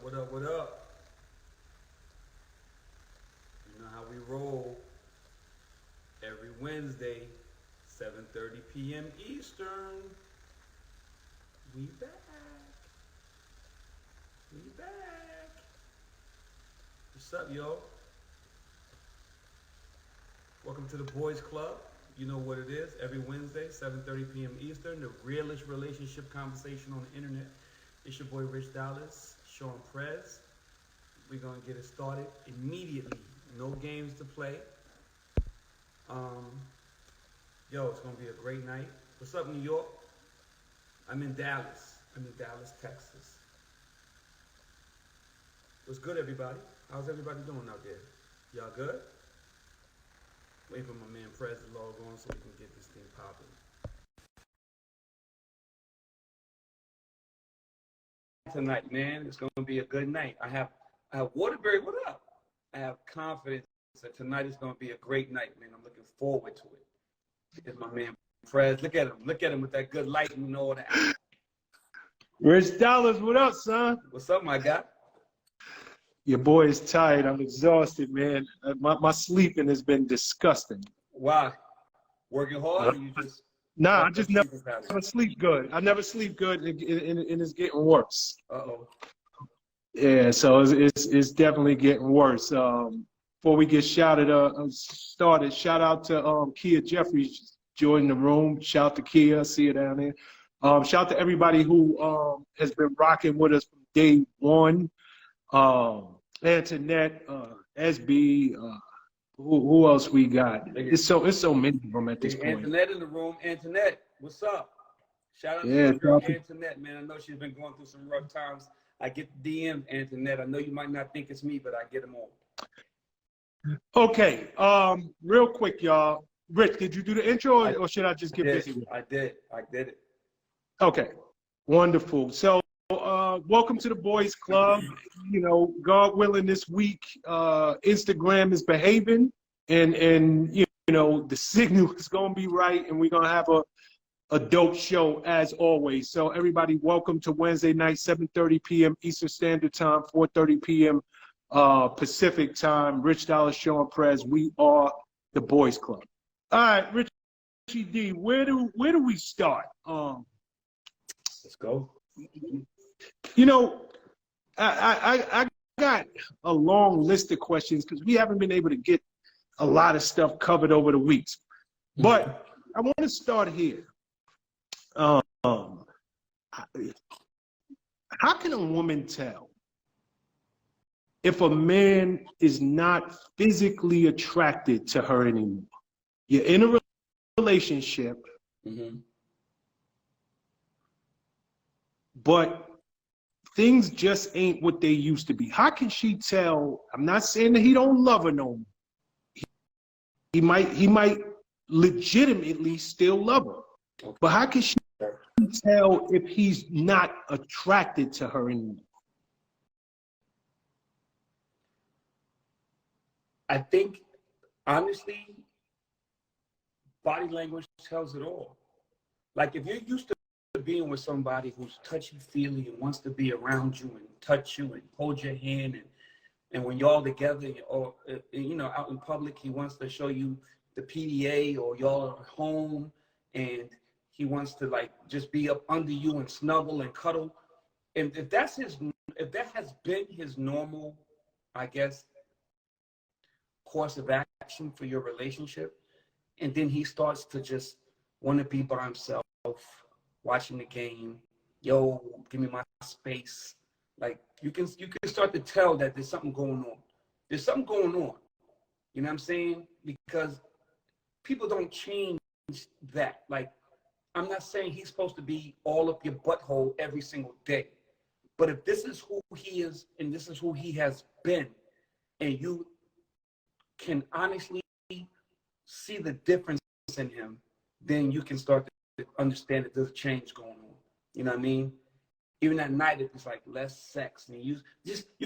What up? What up? You know how we roll every Wednesday, 7:30 p.m. Eastern. We back. We back. What's up, yo? Welcome to the Boys Club. You know what it is. Every Wednesday, 7:30 p.m. Eastern, the realest relationship conversation on the internet. It's your boy Rich Dallas, Sean Prez. We're gonna get it started immediately. No games to play. Um, it's gonna be a great night. What's up, New York? I'm in Dallas. Texas. What's good, everybody? How's everybody doing out there? Y'all good? Waiting for my man Prez to log on so we can get this thing popping. Tonight, man, it's gonna be a good night. I have Waterbury. What up? I have confidence that tonight is gonna be a great night, man. I'm looking forward to it. It's my man Prez. Look at him. Look at him with that good lighting and all that. Rich Dollars, what up, son? What's up, my guy? Your boy is tired. I'm exhausted, man. My sleeping has been disgusting. Why? Working hard, or you just? Nah, I just never sleep good. I never sleep good, and it's getting worse. Uh-oh. Yeah, so it's definitely getting worse. Before we get started, shout out to Kia Jeffries joining the room. Shout out to Kia, I see you down there. Shout out to everybody who has been rocking with us from day one. Antoinette, SB, who else we got? It's so many of them at this point. Antoinette in the room. Antoinette, what's up? Shout out to your girl Antoinette, man. I know she's been going through some rough times. I get the DMs, Antoinette. I know you might not think it's me, but I get them all. Okay, real quick, y'all. Rich, did you do the intro, or should I just get busy with it? I did it. Okay, wonderful. So, welcome to the Boys Club. You know, God willing, this week, Instagram is behaving, and you know, the signal is gonna be right, and we're gonna have a dope show as always. So, everybody, welcome to Wednesday night, 7:30 p.m. Eastern Standard Time, 4:30 p.m. Pacific Time. Rich Dallas, Sean Prez. We are the Boys Club. All right, Richie D, where do we start? Let's go. You know, I got a long list of questions because we haven't been able to get a lot of stuff covered over the weeks. But I want to start here. How can a woman tell if a man is not physically attracted to her anymore? You're in a relationship, but things just ain't what they used to be. How can she tell? I'm not saying that he don't love her no more. He might legitimately still love her. But how can she tell if he's not attracted to her anymore? I think, honestly, body language tells it all. Like, if you're used to being with somebody who's touchy-feely and wants to be around you and touch you and hold your hand, and when y'all together or out in public, he wants to show you the PDA, or y'all are home and he wants to like just be up under you and snuggle and cuddle. And if that has been his normal, I guess, course of action for your relationship, and then he starts to just want to be by himself, watching the game, give me my space. Like, you can start to tell that there's something going on. There's something going on. You know what I'm saying? Because people don't change that. Like, I'm not saying he's supposed to be all up your butthole every single day. But if this is who he is and this is who he has been, and you can honestly see the difference in him, then you can start to understand that there's a change going on. You know what I mean? Even at night, if it's like less sex, and you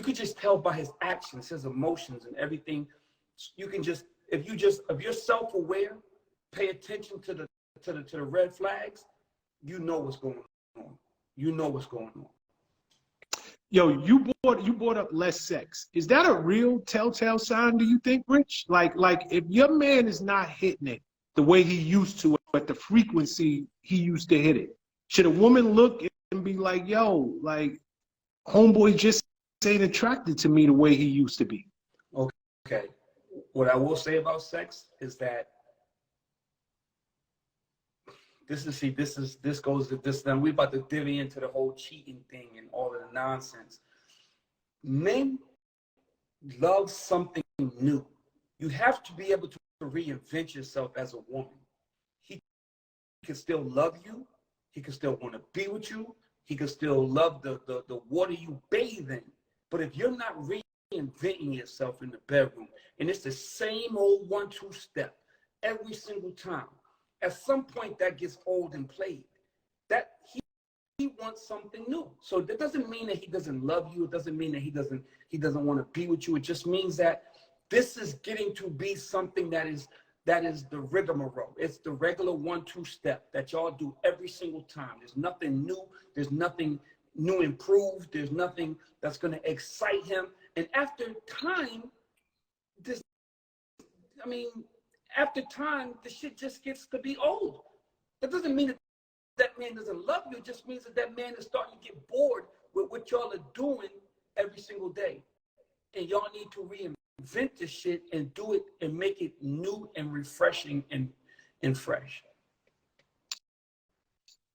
could just tell by his actions, his emotions, and everything. You can just, if you're self-aware, pay attention to the red flags, you know what's going on. You know what's going on. Yo, you brought up less sex. Is that a real telltale sign, do you think, Rich? Like if your man is not hitting it the way he used to at the frequency he used to hit it, should a woman look and be like, yo, like homeboy just ain't attracted to me the way he used to be? Okay. What I will say about sex is that this goes to this. Now we're about to divvy into the whole cheating thing and all of the nonsense. Men love something new. You have to be able to reinvent yourself as a woman. He can still love you. He can still want to be with you. He can still love the water you bathe in. But if you're not reinventing yourself in the bedroom, and it's the same old 1-2 step every single time, at some point that gets old and played. That he wants something new. So that doesn't mean that he doesn't love you. It doesn't mean that he doesn't want to be with you. It just means that this is getting to be something that is the rigmarole. It's the regular 1-2 step that y'all do every single time. There's nothing new. There's nothing new improved. There's nothing that's going to excite him. And after time, after time, the shit just gets to be old. That doesn't mean that man doesn't love you. It just means that man is starting to get bored with what y'all are doing every single day. And y'all need to reinvent this shit and do it and make it new and refreshing and fresh.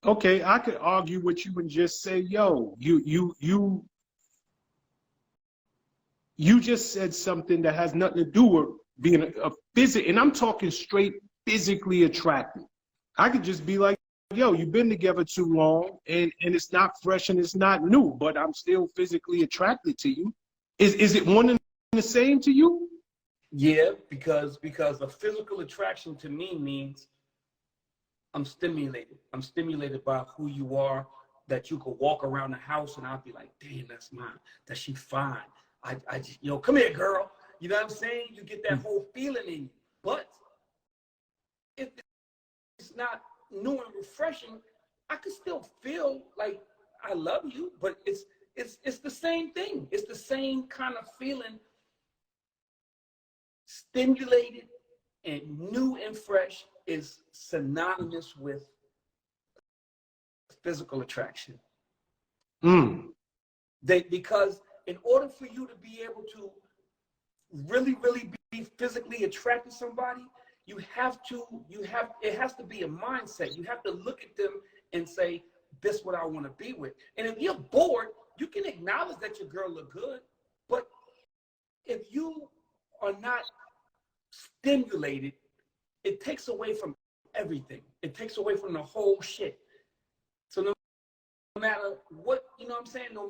Okay, I could argue with you and just say, yo, you just said something that has nothing to do with being a physical, and I'm talking straight physically attractive. I could just be like, yo, you've been together too long and it's not fresh and it's not new, but I'm still physically attracted to you. Is it one and the same to you? Yeah, because a physical attraction to me means I'm stimulated. I'm stimulated by who you are, that you could walk around the house and I'll be like, damn, that's mine. That she fine. I just, come here, girl. You know what I'm saying? You get that whole feeling in you. But if it's not new and refreshing, I could still feel like I love you, but it's the same thing. It's the same kind of feeling, stimulated and new and fresh is synonymous with physical attraction. Because in order for you to be able to really be physically attracted to somebody, it has to be a mindset. You have to look at them and say, this is what I want to be with. And if you're bored, you can acknowledge that your girl look good, but if you are not stimulated, it takes away from everything. It takes away from the whole shit. So no matter what, you know what I'm saying? No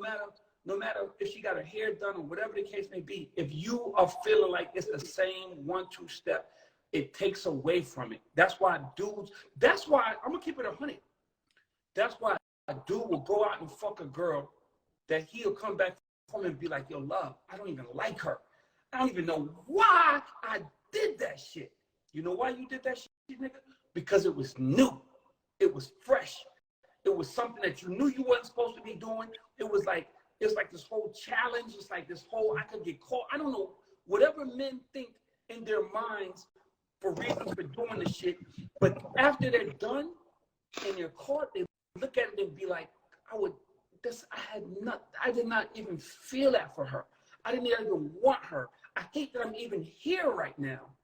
matter if she got her hair done or whatever the case may be, if you are feeling like it's the same 1-2 step, it takes away from it. That's why I'm gonna keep it 100. That's why a dude will go out and fuck a girl that he'll come back home and be like, yo, love, I don't even like her. I don't even know why I did that shit. You know why you did that shit, nigga? Because it was new. It was fresh. It was something that you knew you wasn't supposed to be doing. It's like this whole challenge. It's like this whole, I could get caught. I don't know, whatever men think in their minds for reasons for doing the shit. But after they're done and they're caught, they look at it and be like, I did not even feel that for her. I didn't even want her. I hate that I'm even here right now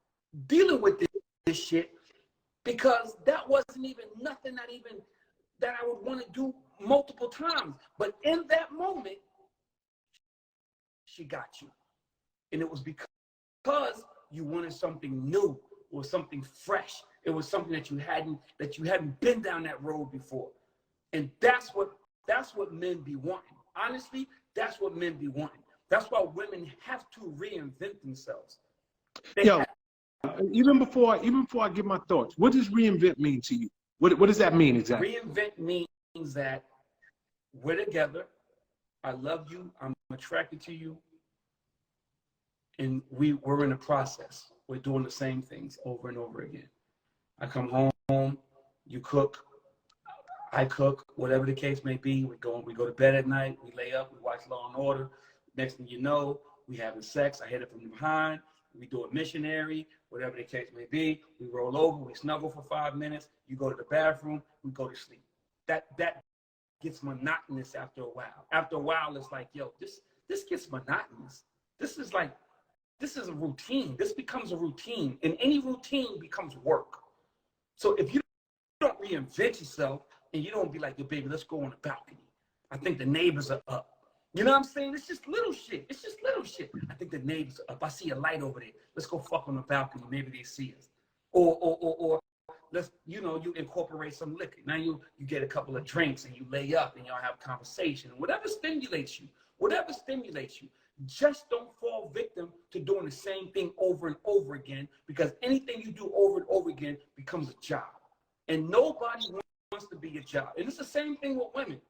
dealing with this shit, because that wasn't even nothing that I would want to do multiple times. But in that moment, she got you. And it was because you wanted something new or something fresh. It was something that you hadn't been down that road before. And that's what men be wanting. Honestly, that's what men be wanting. That's why women have to reinvent themselves. Even before I give my thoughts, what does reinvent mean to you? What does that mean exactly? Reinvent means that we're together. I love you. I'm attracted to you. And we're in a process. We're doing the same things over and over again. I come home, you cook. I cook, whatever the case may be. We go to bed at night. We lay up. We watch Law and Order. Next thing you know, we having sex. I hit it from behind. We do a missionary, whatever the case may be. We roll over. We snuggle for 5 minutes. You go to the bathroom. We go to sleep. That gets monotonous after a while. After a while, it's like, yo, this gets monotonous. This is a routine. This becomes a routine, and any routine becomes work. So if you don't reinvent yourself and you don't be like, yo, baby, let's go on the balcony. I think the neighbors are up. You know what I'm saying? It's just little shit. It's just little shit. I think the neighbors are up. I see a light over there. Let's go fuck on the balcony. Maybe they see us. Or let's, you incorporate some liquor. Now you get a couple of drinks and you lay up and y'all have conversation. Whatever stimulates you. Just don't fall victim to doing the same thing over and over again, because anything you do over and over again becomes a job. And nobody wants to be a job. And it's the same thing with women,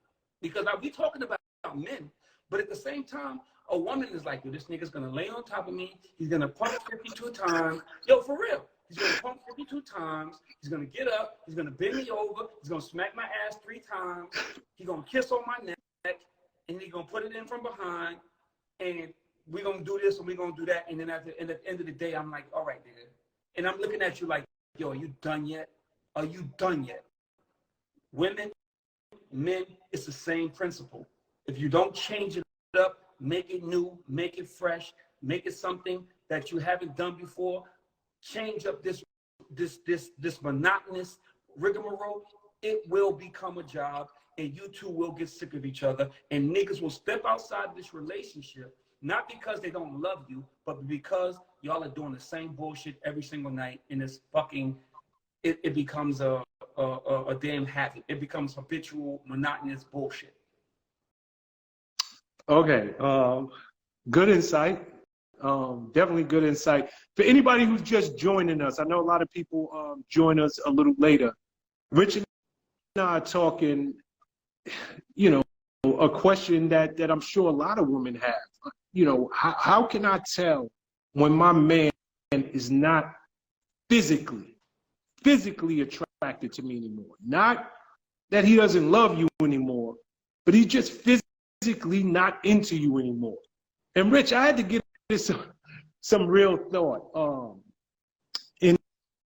because I'll be talking about men, but at the same time, a woman is like, yo, this nigga's gonna lay on top of me. He's gonna pump 52 times. Yo, for real. He's gonna pump 52 times. He's gonna get up. He's gonna bend me over. He's gonna smack my ass 3 times. He's gonna kiss on my neck, and he's gonna put it in from behind. And we're gonna do this and we're gonna do that. And then at the end of the day, I'm like, all right, nigga. And I'm looking at you like, yo, are you done yet? Are you done yet? Women, men, it's the same principle. If you don't change it up, make it new, make it fresh, make it something that you haven't done before, change up this monotonous rigmarole, it will become a job, and you two will get sick of each other, and niggas will step outside of this relationship, not because they don't love you, but because y'all are doing the same bullshit every single night, and it's fucking, it becomes a damn habit. It becomes habitual, monotonous bullshit. Okay, good insight. Definitely good insight. For anybody who's just joining us, I know a lot of people join us a little later. Rich and I are talking, a question that I'm sure a lot of women have. How can I tell when my man is not physically attracted to me anymore? Not that he doesn't love you anymore, but he's just physically not into you anymore. And Rich, I had to get this some real thought.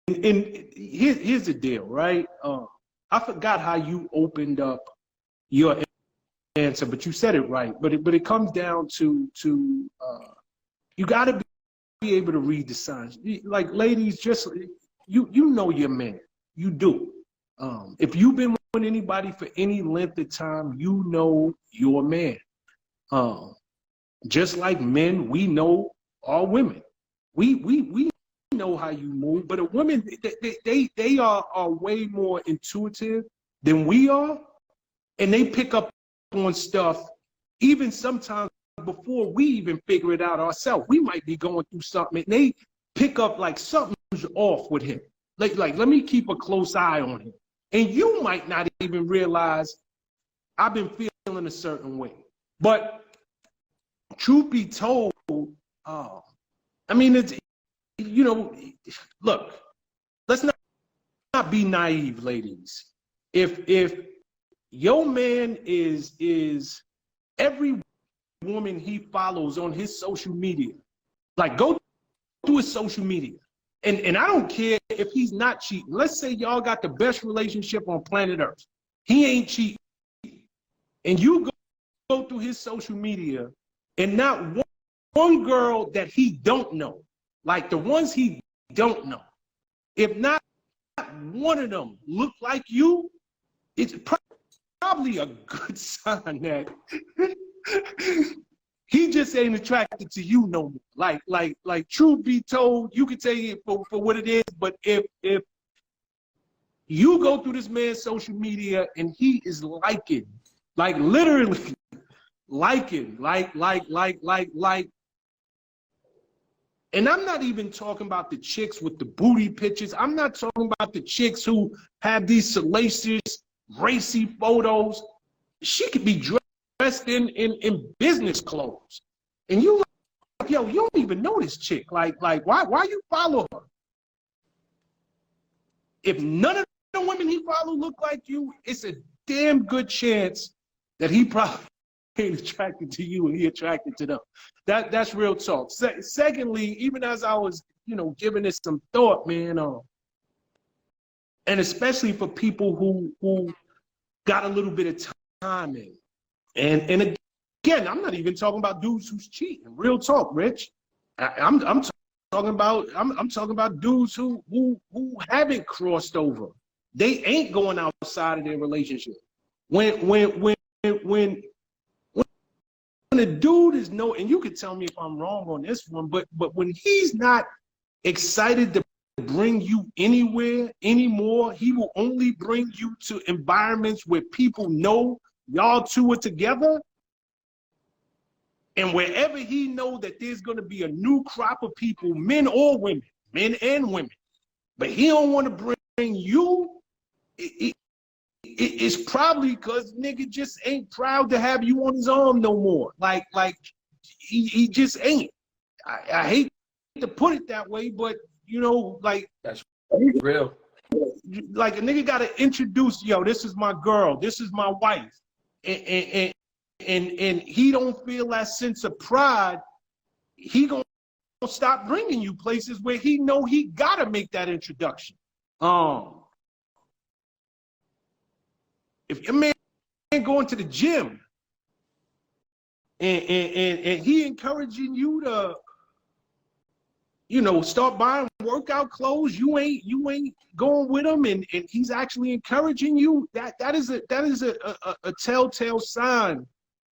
Here's the deal, right? I forgot how you opened up your answer, but you said it right. But it comes down to you got to be able to read the signs. Like, ladies, just you know your man. You do. If you've been with anybody for any length of time, you know your man. Just like men, we know our women. We know how you move, but a woman, they are way more intuitive than we are, and they pick up on stuff even sometimes before we even figure it out ourselves. We might be going through something, and they pick up like something's off with him. Like let me keep a close eye on him. And you might not even realize I've been feeling a certain way. But truth be told, I mean, it's, look, let's not be naive, ladies. If your man is every woman he follows on his social media, like, go to his social media. And I don't care if he's not cheating. Let's say y'all got the best relationship on planet Earth. He ain't cheating. And you go through his social media, and not one girl that he don't know, like the ones he don't know, if not one of them look like you, it's probably a good sign that he just ain't attracted to you no more. Like truth be told, you can take it for what it is, but if you go through this man's social media and he is liking, like literally liking, like, and I'm not even talking about the chicks with the booty pictures. I'm not talking about the chicks who have these salacious, racy photos. She could be dressed in business clothes. And you like, yo, you don't even know this chick. Like why you follow her? If none of the women he follow look like you, it's a damn good chance that he probably ain't attracted to you and he attracted to them. That's real talk. Secondly, even as I was, giving this some thought, man, and especially for people who got a little bit of time in, and again, I'm not even talking about dudes who's cheating. Real talk, Rich. I'm talking about dudes who haven't crossed over. They ain't going outside of their relationship. When a dude is and you can tell me if I'm wrong on this one, but when he's not excited to bring you anywhere anymore, he will only bring you to environments where people know y'all two are together. And wherever he know that there's going to be a new crop of people, men or women, men and women, but he don't want to bring you, it's probably because nigga just ain't proud to have you on his arm no more. Like he just ain't. I hate to put it that way, but that's real. Like a nigga got to introduce, yo, this is my girl, this is my wife, and he don't feel that sense of pride. He gonna stop bringing you places where he know he gotta make that introduction. If your man going to the gym and he encouraging you to, start buying workout clothes, you ain't going with him, and he's actually encouraging you, that is a telltale sign.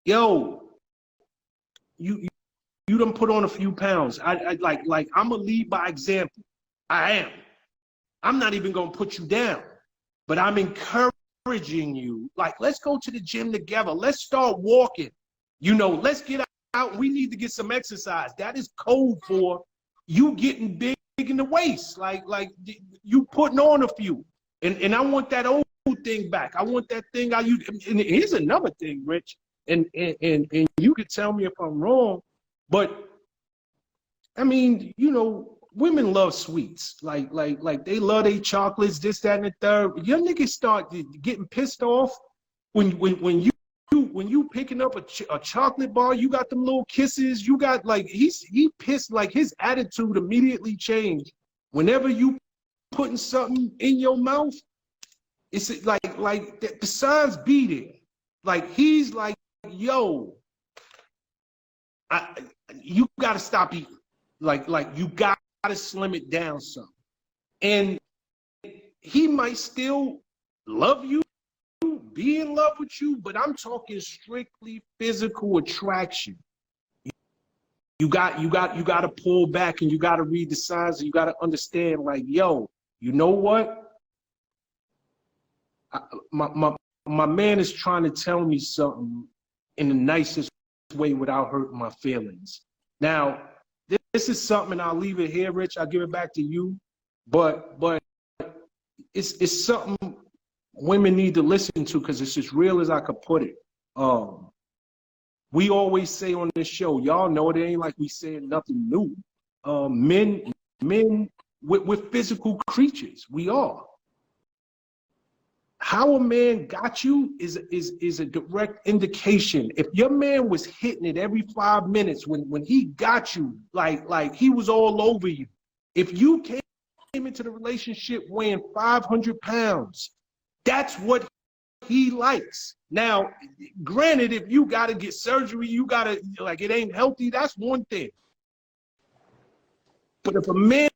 Yo, you done put on a few pounds. I like I'm gonna lead by example. I am. I'm not even gonna put you down, but I'm encouraging you. Like, let's go to the gym together. Let's start walking. Let's get out. We need to get some exercise. That is code for you getting big in the waist. Like you putting on a few. And I want that old thing back. I want that thing I used. And here's another thing, Rich. And you could tell me if I'm wrong, but I mean, women love sweets. Like they love their chocolates, this, that, and the third. Your niggas start getting pissed off when you picking up a chocolate bar. You got them little kisses. You got he pissed. Like his attitude immediately changed whenever you putting something in your mouth. It's like the signs be there. Like he's like, yo, you gotta stop eating. Like you gotta slim it down some. And he might still love you, be in love with you, but I'm talking strictly physical attraction. You got to pull back, and you got to read the signs, and you got to understand, like, yo, you know what? My man is trying to tell me something in the nicest way without hurting my feelings. Now, this is something, and I'll leave it here, Rich. I'll give it back to you. But it's something women need to listen to, because it's as real as I could put it. We always say on this show, y'all know it ain't like we saying nothing new. Men, we're physical creatures. We are. How a man got you is a direct indication. If your man was hitting it every 5 minutes when he got you, like he was all over you. If you came into the relationship weighing 500 pounds, that's what he likes. Now, granted, if you got to get surgery, you got to, it ain't healthy, that's one thing. But if a man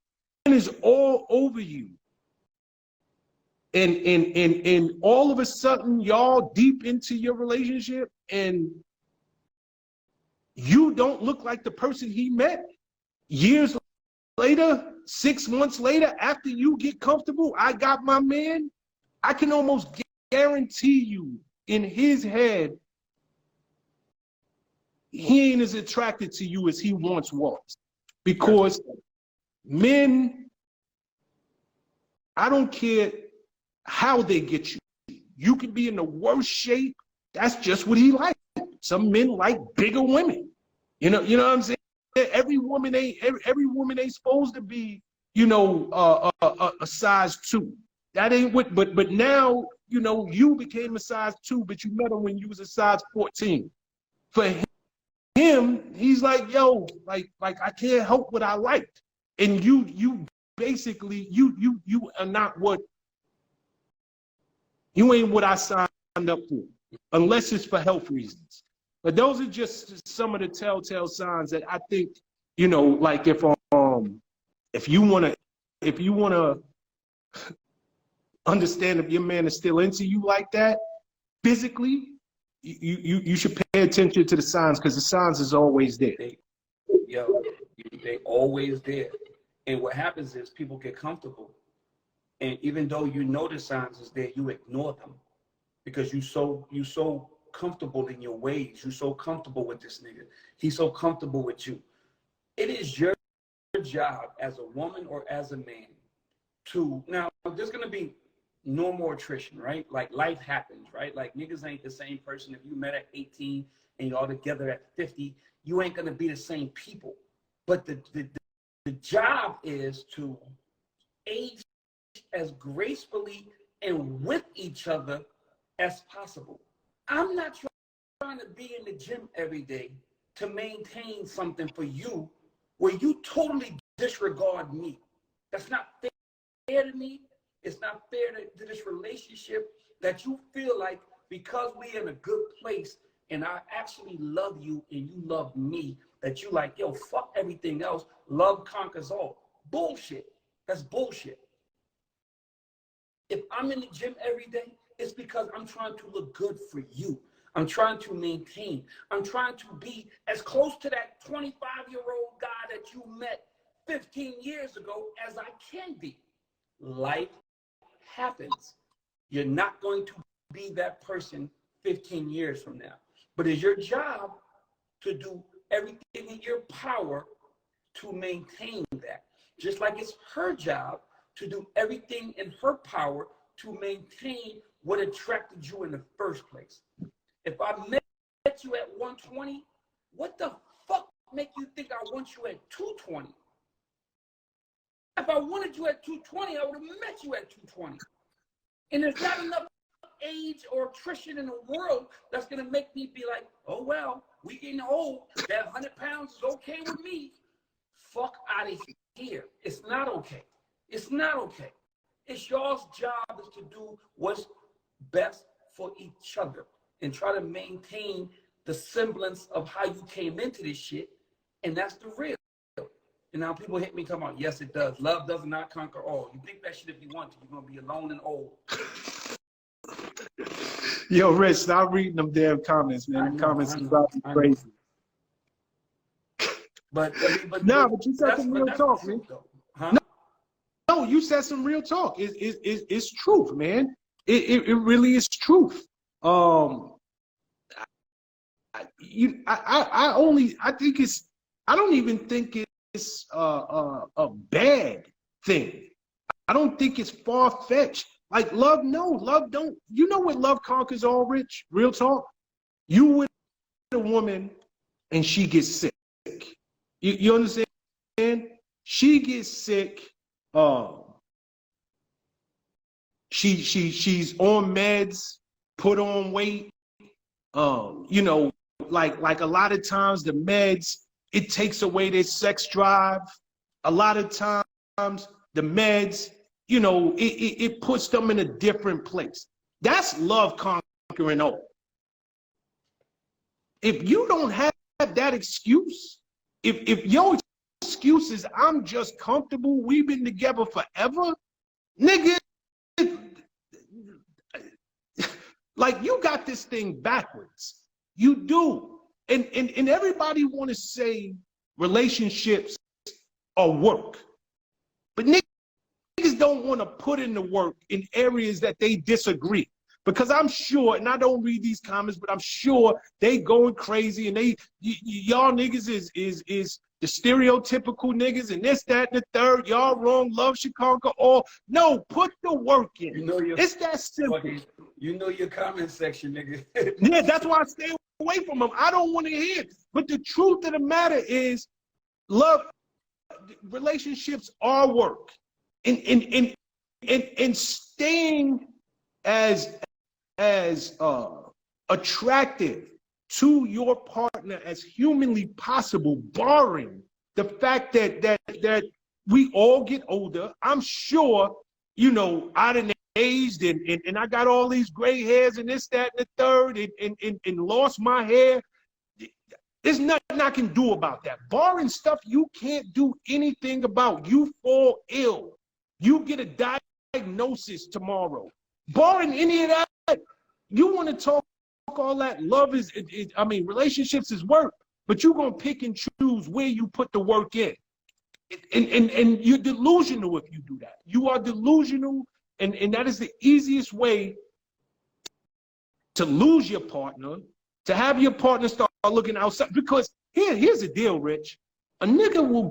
is all over you, and all of a sudden y'all deep into your relationship and you don't look like the person he met, years later, 6 months later, after you get comfortable, I got my man, I can almost guarantee you in his head, he ain't as attracted to you as he once was. Because men, I don't care how they get you. You can be in the worst shape. That's just what he likes. Some men like bigger women. You know what I'm saying? Every woman ain't supposed to be, a size 2. That ain't what. But now you know, you became a size 2, but you met him when you was a size 14. For him, he's like, yo, like I can't help what I liked. And you basically, you are not what, you ain't what I signed up for, unless it's for health reasons. But those are just some of the telltale signs that I think, you know, like if you wanna understand if your man is still into you like that, physically, you should pay attention to the signs, because the signs is always there. They always there. And what happens is people get comfortable, and even though you know the signs is there, you ignore them because you so comfortable in your ways. You so comfortable with this nigga. He's so comfortable with you. It is your job as a woman or as a man to, now there's gonna be normal attrition, right? Like life happens, right? Like niggas ain't the same person. If you met at 18 and y'all together at 50, you ain't gonna be the same people. But the job is to age as gracefully and with each other as possible. I'm not trying to be in the gym every day to maintain something for you where you totally disregard me. That's not fair to me. It's not fair to this relationship that you feel like because we're in a good place and I actually love you and you love me, that you like, yo, fuck everything else. Love conquers all. Bullshit. That's bullshit. If I'm in the gym every day, it's because I'm trying to look good for you. I'm trying to maintain. I'm trying to be as close to that 25-year-old guy that you met 15 years ago as I can be. Life happens. You're not going to be that person 15 years from now. But it's your job to do everything in your power to maintain that. Just like it's her job to do everything in her power to maintain what attracted you in the first place. If I met you at 120, what the fuck make you think I want you at 220? If I wanted you at 220, I would have met you at 220. And there's not enough age or attrition in the world that's going to make me be like, oh, well, we getting old. That 100 pounds is okay with me. Fuck out of here. It's not okay. It's not okay. It's y'all's job is to do what's best for each other and try to maintain the semblance of how you came into this shit. And that's the real. And now people hit me talking about, yes, it does. Love does not conquer all. You think that shit if you want to. You're going to be alone and old. Yo, Rich, stop reading them damn comments, man. The comments are about to be crazy. But you said some real talk, man. Huh? No, you said some real talk. It's truth, man. It really is truth. I don't even think it's a bad thing. I don't think it's far-fetched. Like love don't. You know what love conquers all, Rich? Real talk. You with a woman and she gets sick. You understand? She gets sick. She's on meds, put on weight. You know, like a lot of times the meds, it takes away their sex drive. A lot of times the meds, you know, it puts them in a different place. That's love conquering all. If you don't have that excuse, if your excuse is I'm just comfortable, we've been together forever, nigga, like you got this thing backwards. You do. And everybody want to say relationships are work. But niggas don't want to put in the work in areas that they disagree. Because I'm sure, and I don't read these comments, but I'm sure they going crazy and y'all niggas is the stereotypical niggas and this, that, and the third. Y'all wrong. Love should conquer all. No, put the work in. You know it's that simple. You know your comment section, nigga. Yeah, that's why I stay away from them. I don't want to hear it. But the truth of the matter is, love relationships are work. And staying as attractive to your partner as humanly possible, barring the fact that we all get older. I'm sure, you know, I done aged and I got all these gray hairs and this, that, and the third, and lost my hair. There's nothing I can do about that. Barring stuff you can't do anything about. You fall ill. You get a diagnosis tomorrow. Barring any of that, you want to talk all that. Love is, I mean, relationships is work, but you're going to pick and choose where you put the work in. And you're delusional if you do that. You are delusional, and that is the easiest way to lose your partner, to have your partner start looking outside. Because here's the deal, Rich. A nigga will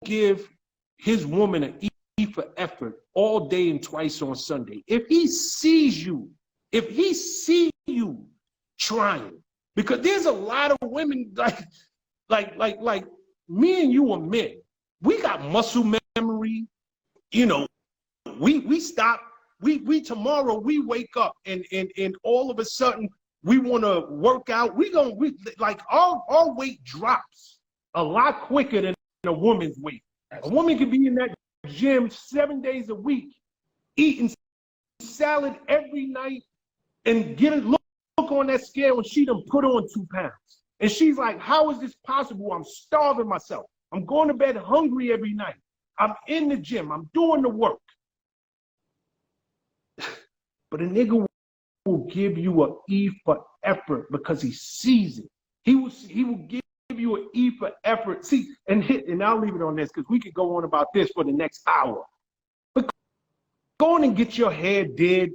give his woman an E for effort all day and twice on Sunday. If he sees you trying, because there's a lot of women like me and you are men. We got muscle memory, you know. We stop. We tomorrow we wake up and all of a sudden we want to work out. We like our weight drops a lot quicker than a woman's weight. A woman can be in that gym 7 days a week, eating salad every night, and get a look on that scale, and she done put on 2 pounds. And she's like, how is this possible? I'm starving myself. I'm going to bed hungry every night. I'm in the gym. I'm doing the work. But a nigga will give you an E for effort because he sees it. He will give you an E for effort. See, and I'll leave it on this because we could go on about this for the next hour. But going and get your hair did,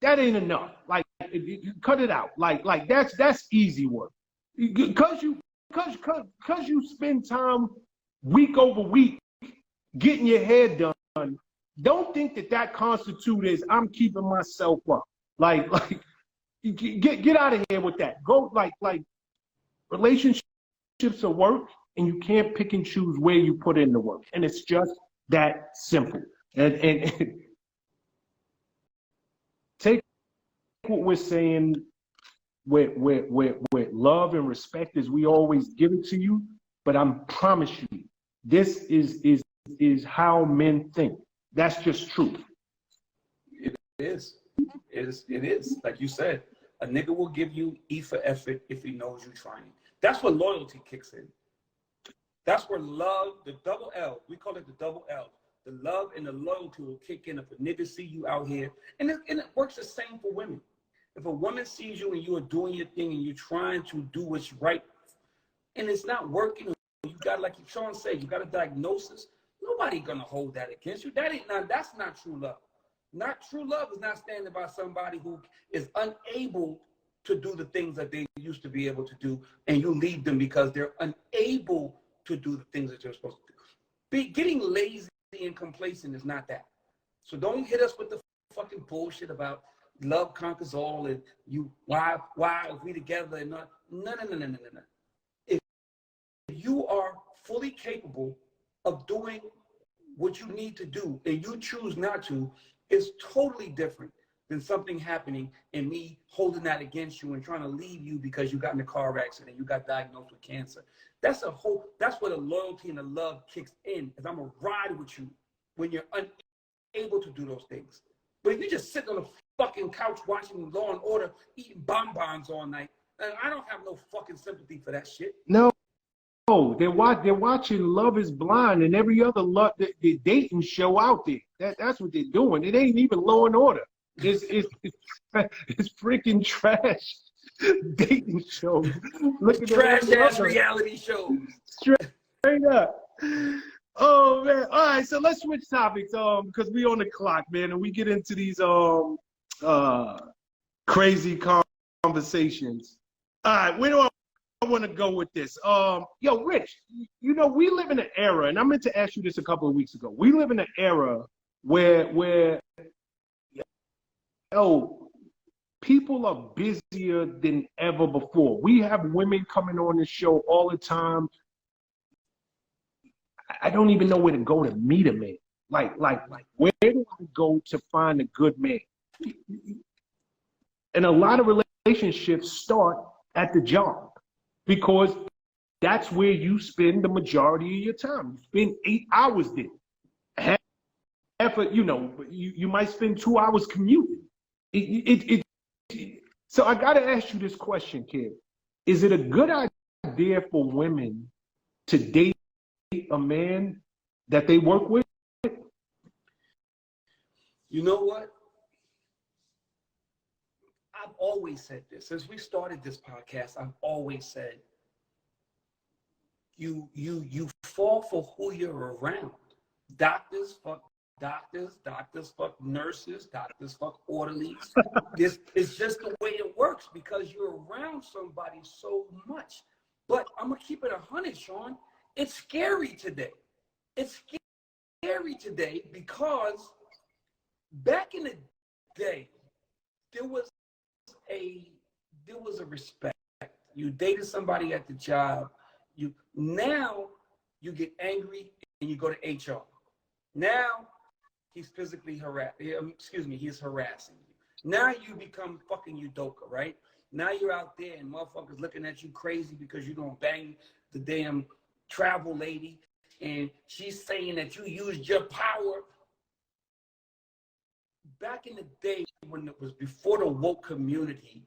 that ain't enough. Like, you cut it out. Like that's easy work. Because you spend time week over week getting your hair done, don't think that constitutes as I'm keeping myself up. Like get out of here with that. Go like relationships are work, and you can't pick and choose where you put in the work. And it's just that simple. And take what we're saying with love and respect as we always give it to you, but I promise you, this is how men think. That's just truth. It is. It is. Like you said, a nigga will give you E for effort if he knows you're trying. That's where loyalty kicks in. That's where love, the double L, we call it the double L. The love and the loyalty will kick in if a nigga see you out here. And it works the same for women. If a woman sees you and you are doing your thing and you're trying to do what's right, and it's not working, you got, like Sean said, you got a diagnosis, nobody gonna hold that against you. That's not true love. Not true love is not standing by somebody who is unable to do the things that they used to be able to do, and you leave them because they're unable to do the things that they're supposed to do. Getting lazy and complacent is not that. So don't hit us with the fucking bullshit about love conquers all and you why are we together and not. No. If you are fully capable of doing what you need to do and you choose not to, it's totally different than something happening and me holding that against you and trying to leave you because you got in a car accident, you got diagnosed with cancer. That's where the loyalty and the love kicks in, is I'm gonna ride with you when you're unable to do those things. But if you just sit on the fucking couch watching Law and Order, eating bonbons all night, I don't have no fucking sympathy for that shit. No, they're watching Love Is Blind and every other the dating show out there. That's what they're doing. It ain't even Law and Order. It's freaking trash dating shows. Look at trash ass reality shows. Straight up. Oh man. All right, so let's switch topics. Because we on the clock, man, and we get into these crazy conversations. All right, where do I want to go with this? Yo, Rich, you know, we live in an era, and I meant to ask you this a couple of weeks ago. We live in an era where people are busier than ever before. We have women coming on the show all the time. I don't even know where to go to meet a man. Like, where do I go to find a good man? And a lot of relationships start at the job because that's where you spend the majority of your time. You spend 8 hours there. Half of, you might spend 2 hours commuting. So I got to ask you this question, kid. Is it a good idea for women to date a man that they work with? You know what? I've always said this. Since we started this podcast, I've always said you fall for who you're around. Doctors fuck doctors fuck nurses, doctors fuck orderlies. This is just the way it works because you're around somebody so much. But I'm gonna keep it 100, Sean. It's scary today. It's scary today because back in the day, there was a respect. You dated somebody at the job. Now you get angry and you go to HR. Now he's physically he's harassing you. Now you become fucking Udoka, right? Now you're out there and motherfuckers looking at you crazy because you don't bang the damn travel lady and she's saying that you used your power. Back in the day when it was before the woke community,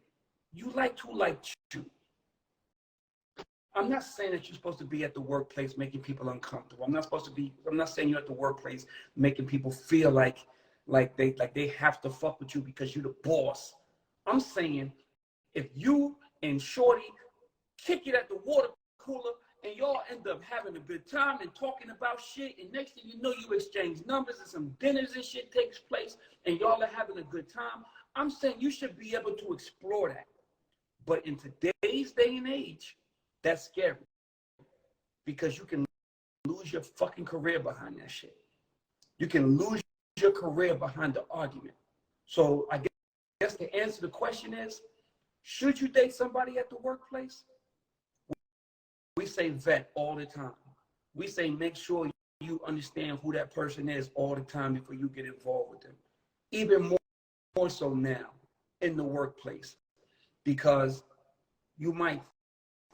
you liked who liked you. I'm not saying that you're supposed to be at the workplace making people uncomfortable. I'm not saying you're at the workplace making people feel like they have to fuck with you because you're the boss. I'm saying if you and Shorty kick it at the water cooler and y'all end up having a good time and talking about shit, and next thing you know, you exchange numbers and some dinners and shit takes place and y'all are having a good time, I'm saying you should be able to explore that. But in today's day and age, that's scary because you can lose your fucking career behind that shit. You can lose your career behind the argument. So I guess the answer to the question is, should you date somebody at the workplace? We say vet all the time. We say make sure you understand who that person is all the time before you get involved with them. Even more so now in the workplace because you might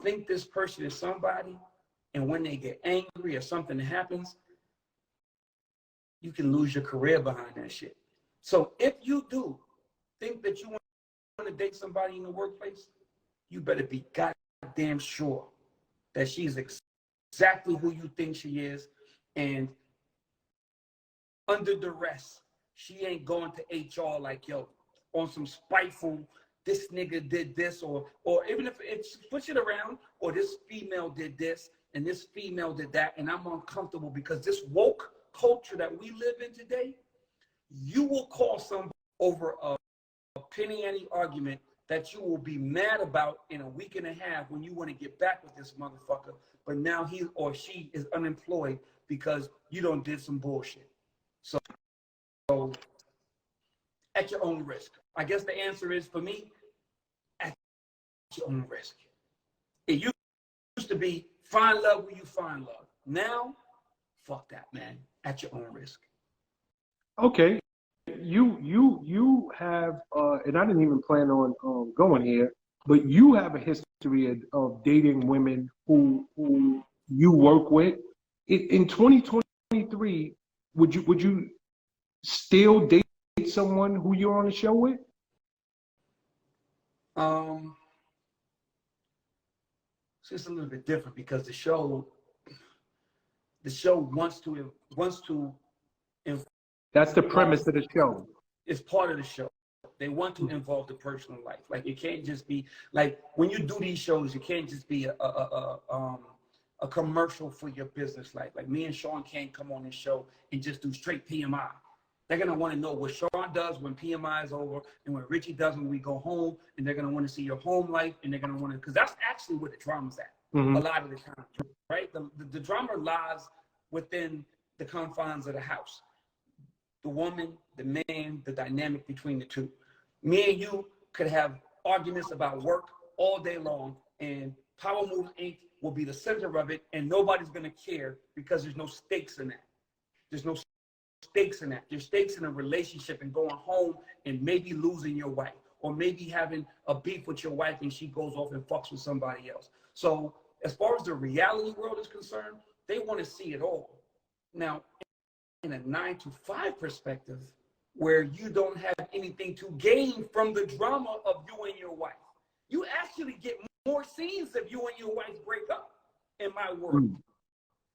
think this person is somebody, and when they get angry or something happens, you can lose your career behind that shit. So if you do think that you want to date somebody in the workplace, you better be goddamn sure that she's exactly who you think she is, and under duress, she ain't going to HR like, yo, on some spiteful, this nigga did this, or even if it's push it around, or this female did this and this female did that, and I'm uncomfortable because this woke culture that we live in today, you will call somebody over a penny ante argument that you will be mad about in a week and a half when you want to get back with this motherfucker, but now he or she is unemployed because you done did some bullshit. So at your own risk. I guess the answer is, for me, at your own risk. It used to be find love where you find love. Now, fuck that, man. At your own risk. Okay. You have, and I didn't even plan on going here, but you have a history of dating women who you work with. In 2023, would you still date someone who you're on the show with? So it's a little bit different because the show wants to. That's the premise of the show. It's part of the show. They want to involve the personal life. Like, it can't just be like when you do these shows, it can't just be a commercial for your business life. Like, me and Sean can't come on this show and just do straight PMI. They're going to want to know what Sean does when PMI is over and what Richie does when we go home. And they're going to want to see your home life. And they're going to want to, because that's actually where the drama's at a lot of the time, right? The drama lies within the confines of the house. The woman, the man, the dynamic between the two. Me and you could have arguments about work all day long, and Power Moves Inc. will be the center of it, and nobody's going to care because there's no stakes in that. There's no stakes in that. There's stakes in a relationship and going home and maybe losing your wife, or maybe having a beef with your wife and she goes off and fucks with somebody else. So as far as the reality world is concerned, they want to see it all. Now, in a 9-to-5 perspective, where you don't have anything to gain from the drama of you and your wife, you actually get more scenes if you and your wife break up, in my world.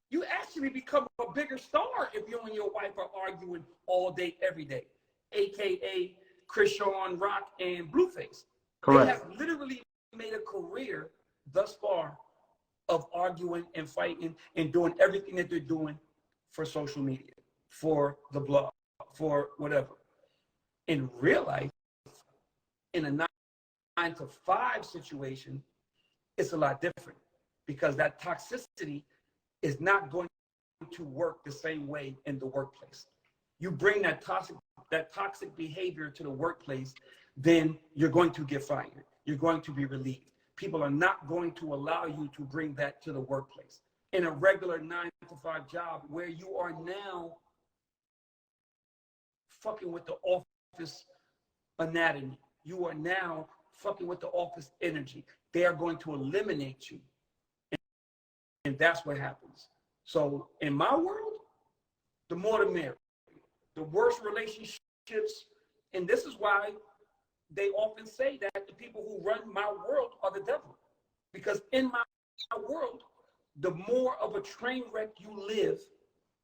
You actually become a bigger star if you and your wife are arguing all day, every day, AKA Chrisean Rock and Blueface. Correct. They have literally made a career thus far of arguing and fighting and doing everything that they're doing for social media, for the blog, for whatever. In real life, in a 9-to-5 situation, it's a lot different, because that toxicity is not going to work the same way in the workplace. You bring that toxic behavior to the workplace, then you're going to get fired. You're going to be relieved. People are not going to allow you to bring that to the workplace. In a regular 9-to-5 job where you are now fucking with the office anatomy, you are now fucking with the office energy, they are going to eliminate you. And that's what happens. So in my world, the more the merrier. The worst relationships, and this is why they often say that the people who run my world are the devil. Because in my world, the more of a train wreck you live,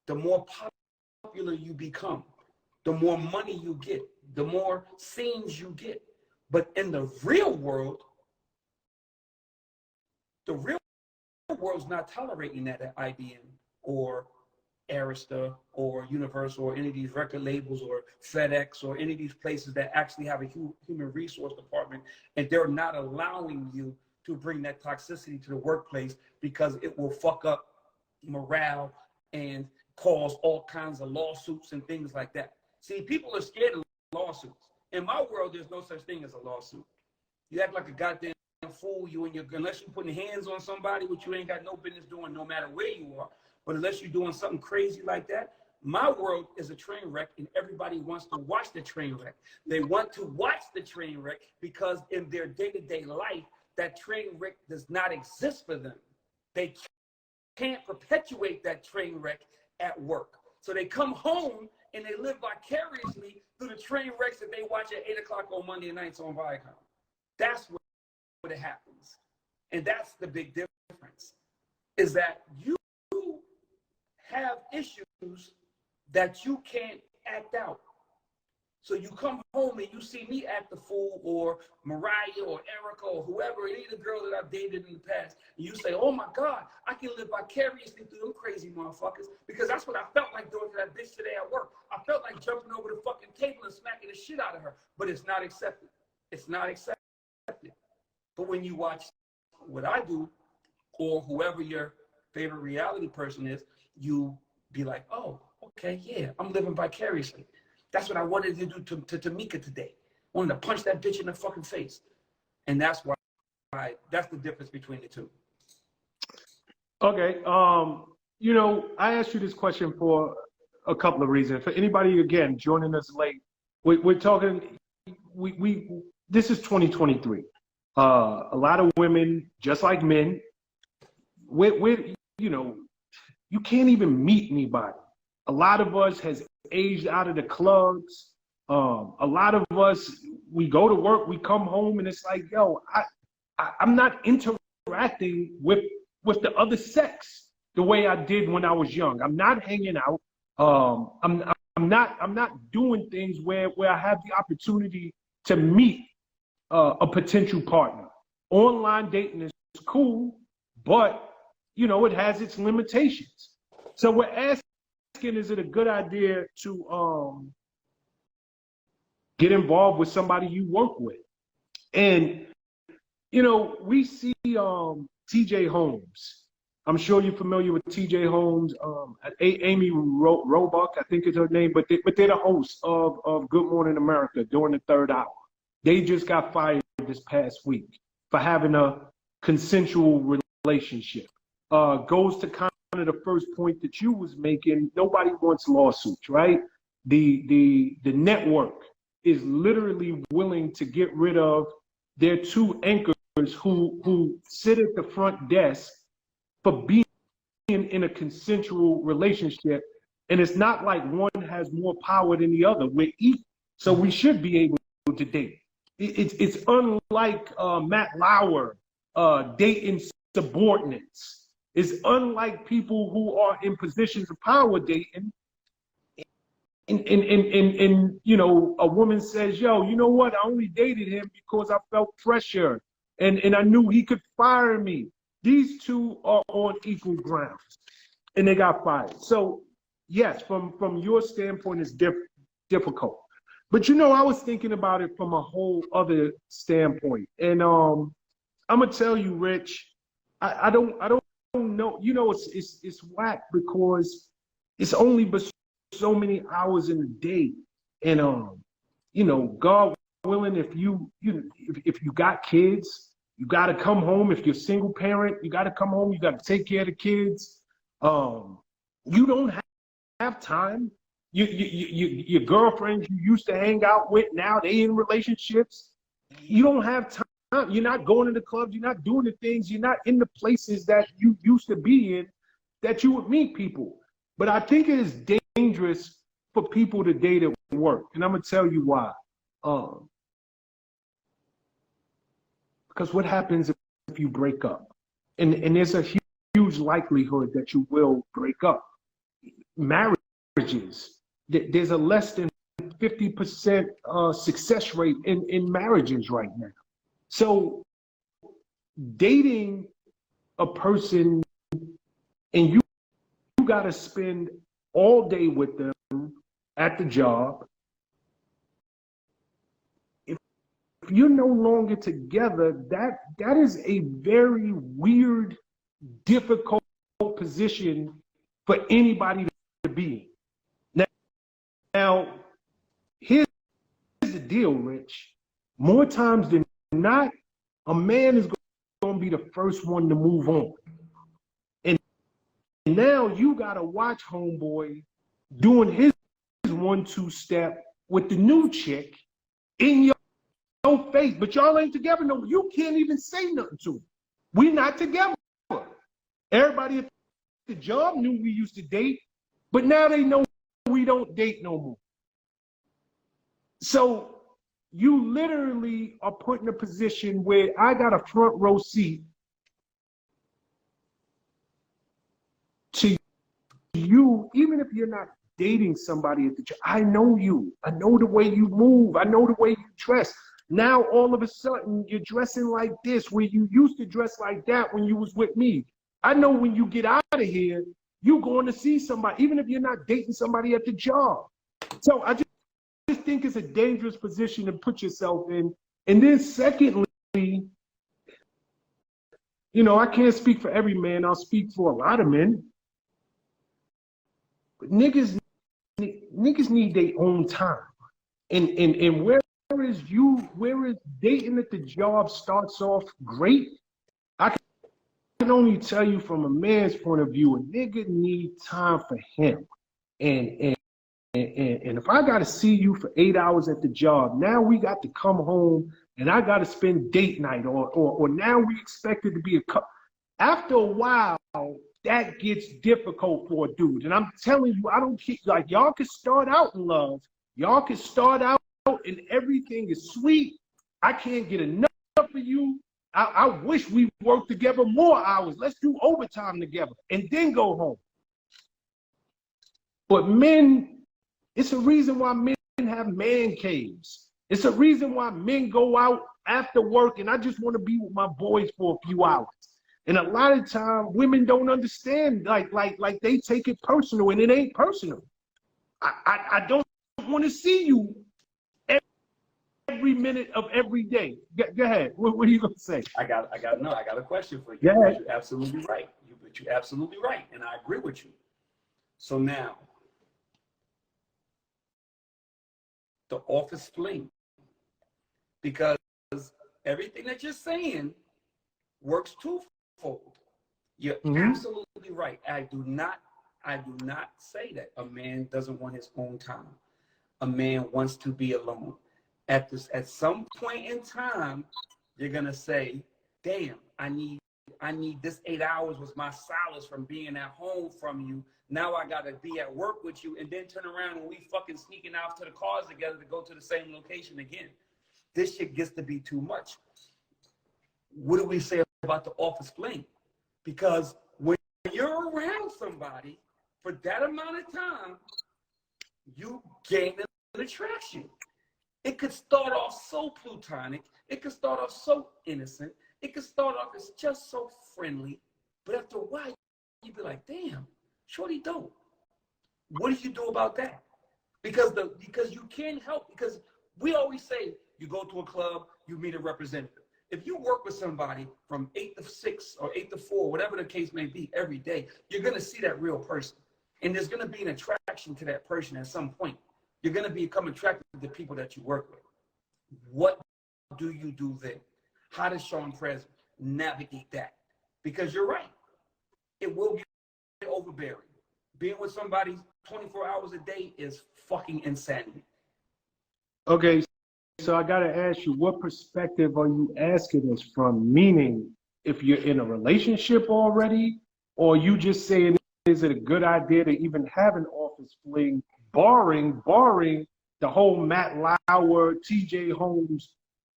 the more popular you become, the more money you get, the more scenes you get. But in the real world, the real world's not tolerating that at IBM or Arista or Universal or any of these record labels or FedEx or any of these places that actually have a human resource department, and they're not allowing you to bring that toxicity to the workplace because it will fuck up morale and cause all kinds of lawsuits and things like that. See, people are scared of lawsuits. In my world, there's no such thing as a lawsuit. You act like a goddamn fool, unless you're putting hands on somebody, which you ain't got no business doing no matter where you are, but unless you're doing something crazy like that, my world is a train wreck, and everybody wants to watch the train wreck. They want to watch the train wreck because in their day-to-day life, that train wreck does not exist for them. They can't perpetuate that train wreck at work. So they come home and they live vicariously through the train wrecks that they watch at 8 o'clock on Monday nights on Viacom. That's what it happens. And that's the big difference, is that you have issues that you can't act out. So you come home and you see me act the fool, or Mariah or Erica or whoever, any of the girls that I've dated in the past, and you say, oh my God, I can live vicariously through them crazy motherfuckers, because that's what I felt like doing to that bitch today at work. I felt like jumping over the fucking table and smacking the shit out of her, but it's not accepted. It's not accepted. But when you watch what I do, or whoever your favorite reality person is, you be like, oh, okay, yeah, I'm living vicariously. That's what I wanted to do to Tamika today. I wanted to punch that bitch in the fucking face. And that's why, that's the difference between the two. Okay. You know, I asked you this question for a couple of reasons. For anybody, again, joining us late, we're talking, this is 2023. A lot of women, just like men, you know, you can't even meet anybody. A lot of us has aged out of the clubs. A lot of us, we go to work, we come home, and it's like, yo, I'm not interacting with the other sex the way I did when I was young. I'm not hanging out. I'm not doing things where I have the opportunity to meet a potential partner. Online dating is cool, but you know, it has its limitations. So we're asking, is it a good idea to get involved with somebody you work with? And you know, we see T.J. Holmes. I'm sure you're familiar with T.J. Holmes. Amy Roebuck, I think is her name, but they're the hosts of Good Morning America during the third hour. They just got fired this past week for having a consensual relationship. Goes to kind of the first point that you was making. Nobody wants lawsuits, right? The network is literally willing to get rid of their two anchors who sit at the front desk for being in a consensual relationship. And it's not like one has more power than the other. We're equal. So we should be able to date. It's unlike Matt Lauer dating subordinates. It's unlike people who are in positions of power dating. And you know, a woman says, yo, you know what? I only dated him because I felt pressure and I knew he could fire me. These two are on equal grounds and they got fired. So yes, from your standpoint, it's difficult. But you know, I was thinking about it from a whole other standpoint. And I'm gonna tell you, Rich, I don't know. You know, it's whack because it's only but so many hours in a day. And you know, God willing, if you got kids, you got to come home. If you're a single parent, you got to come home. You got to take care of the kids. You don't have time. Your girlfriends you used to hang out with, now they in relationships. You don't have time. You're not going to the clubs. You're not doing the things. You're not in the places that you used to be in, that you would meet people. But I think it is dangerous for people to date at work, and I'm gonna tell you why. Because what happens if you break up? And there's a huge likelihood that you will break up. Marriages, there's a less than 50% success rate in marriages right now. So dating a person and you got to spend all day with them at the job. If you're no longer together, that is a very weird, difficult position for anybody to be in. Now, here's the deal, Rich. More times than not, a man is going to be the first one to move on. And now you got to watch homeboy doing his 1-2 step with the new chick in your face. But y'all ain't together no more. You can't even say nothing to him. We not together. Everybody at the job knew we used to date, but now they know we don't date no more. So you literally are put in a position where I got a front row seat to you, even if you're not dating somebody at the job. I know you. I know the way you move. I know the way you dress. Now all of a sudden you're dressing like this, where you used to dress like that when you was with me. I know when you get out of here, you're going to see somebody, even if you're not dating somebody at the job. So I just think it's a dangerous position to put yourself in. And then secondly, you know, I can't speak for every man. I'll speak for a lot of men. But niggas need their own time. And whereas dating at the job starts off great, I can only tell you from a man's point of view, a nigga need time for him. And if I got to see you for 8 hours at the job, now we got to come home and I got to spend date night, or now we expected to be a couple. After a while, that gets difficult for a dude. And I'm telling you, I don't keep, like, y'all can start out in love. Y'all can start out and everything is sweet. I can't get enough of you. I wish we worked together more hours. Let's do overtime together and then go home. But men, it's a reason why men have man caves. It's a reason why men go out after work and I just want to be with my boys for a few hours. And a lot of time women don't understand, like they take it personal, and it ain't personal. I don't want to see you every minute of every day. Go ahead. What are you gonna say? I got a question for you. Go ahead. You're absolutely right. You're absolutely right, and I agree with you. So now, the office fling, because everything that you're saying works twofold. You're absolutely right. I do not say that a man doesn't want his own time. A man wants to be alone. at some point in time, you're gonna say, damn, I need this 8 hours was my solace from being at home from you. Now I gotta be at work with you, and then turn around and we fucking sneaking out to the cars together to go to the same location again. This shit gets to be too much. What do we say about the office fling? Because when you're around somebody for that amount of time, you gain an attraction. It could start off so platonic. It could start off so innocent. It could start off as just so friendly. But after a while, you'd be like, damn, shorty dope. What do you do about that? Because you can't help, because we always say you go to a club, you meet a representative. If you work with somebody from 8 to 6 or 8 to 4, whatever the case may be, every day, you're going to see that real person. And there's going to be an attraction to that person at some point. You're going to become attracted to the people that you work with. What do you do then? How does Sean Prez navigate that? Because you're right. It will be overbearing. Being with somebody 24 hours a day is fucking insanity. Okay, so I got to ask you, what perspective are you asking us from? Meaning, if you're in a relationship already, or you just saying, is it a good idea to even have an office fling, barring the whole Matt Lauer, TJ Holmes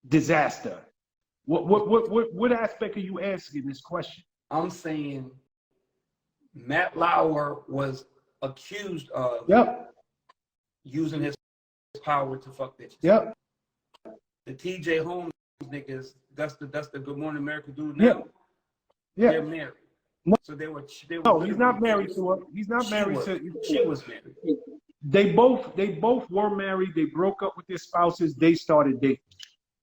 disaster? What aspect are you asking this question? I'm saying Matt Lauer was accused of using his power to fuck bitches. Yep. The TJ Holmes niggas, that's the Good Morning America dude now. Yeah. They're married. So they were no, he's not married to her. He's not married to. She was married. They both were married. They broke up with their spouses. They started dating.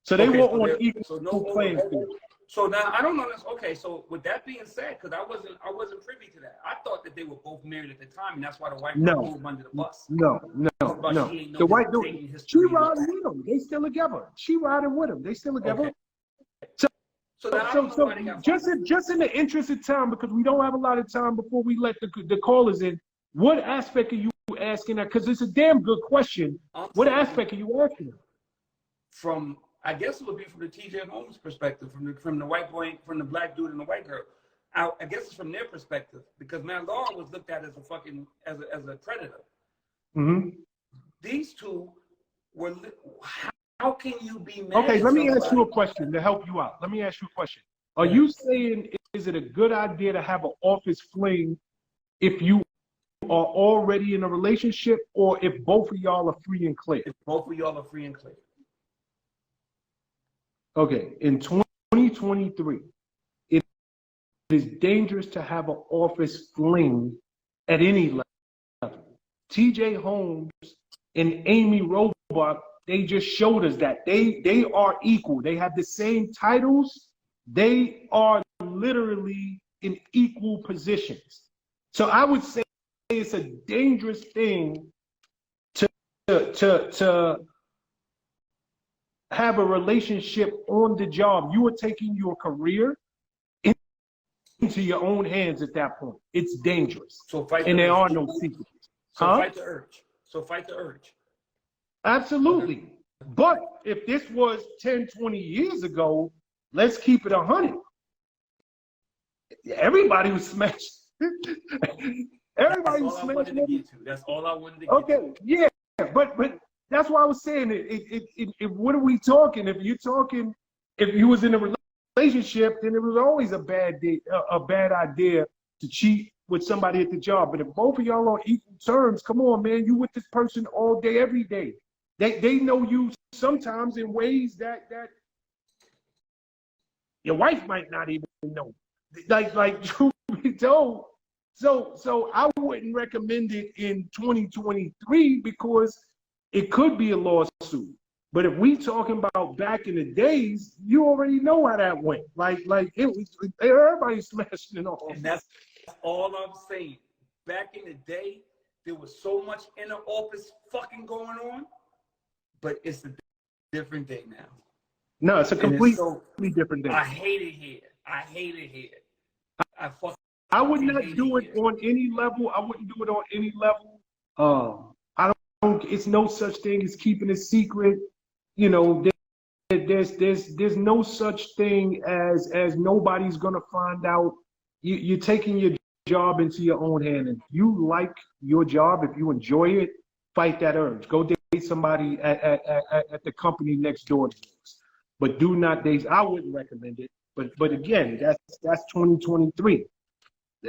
So they were on equal playing field. So now I don't know this. Okay, so with that being said, because I wasn't privy to that. I thought that they were both married at the time, and that's why the white girl moved under the bus. No. The white dude, she riding with him. They still together. She riding with him. They still together. Okay. So just in the interest of time, because we don't have a lot of time before we let the callers in, what aspect are you asking that? Because it's a damn good question. What aspect are you asking? From, I guess it would be from the TJ Holmes perspective, from the white boy, from the black dude and the white girl. I guess it's from their perspective, because Matt Lauer was looked at as a fucking as a predator. Mm-hmm. These two were. How can you be mad? Okay, let me ask you a question to help you out. Let me ask you a question. Are you saying, is it a good idea to have an office fling if you are already in a relationship, or if both of y'all are free and clear? If both of y'all are free and clear. Okay, in 2023, it is dangerous to have an office fling at any level. TJ Holmes and Amy Robach, they just showed us that they are equal. They have the same titles. They are literally in equal positions. So I would say it's a dangerous thing to have a relationship on the job. You are taking your career into your own hands at that point. It's dangerous. And there are no secrets. Fight the urge. Fight the urge. Absolutely. But if this was 10, 20 years ago, let's keep it 100. Everybody was smashed. Everybody was smashed. That's all I wanted to get to. Okay, yeah. But that's why I was saying, what are we talking? If you was in a relationship, then it was always a bad idea to cheat with somebody at the job. But if both of y'all are on equal terms, come on, man, you with this person all day, every day. They know you sometimes in ways that your wife might not even know. Like truth be told. So I wouldn't recommend it in 2023 because it could be a lawsuit. But if we talking about back in the days, you already know how that went. Like it was, everybody smashing it off. And that's all I'm saying. Back in the day, there was so much inner office fucking going on, but it's a different day now. No, it's a completely different day. I hate it here. I would not do it on any level. I wouldn't do it on any level. I don't. It's no such thing as keeping a secret. you know, there's no such thing as nobody's gonna find out. You're taking your job into your own hand, and if you like your job, if you enjoy it, fight that urge. Go date somebody at the company next door to yours, but do not date. I wouldn't recommend it. But again, that's 2023.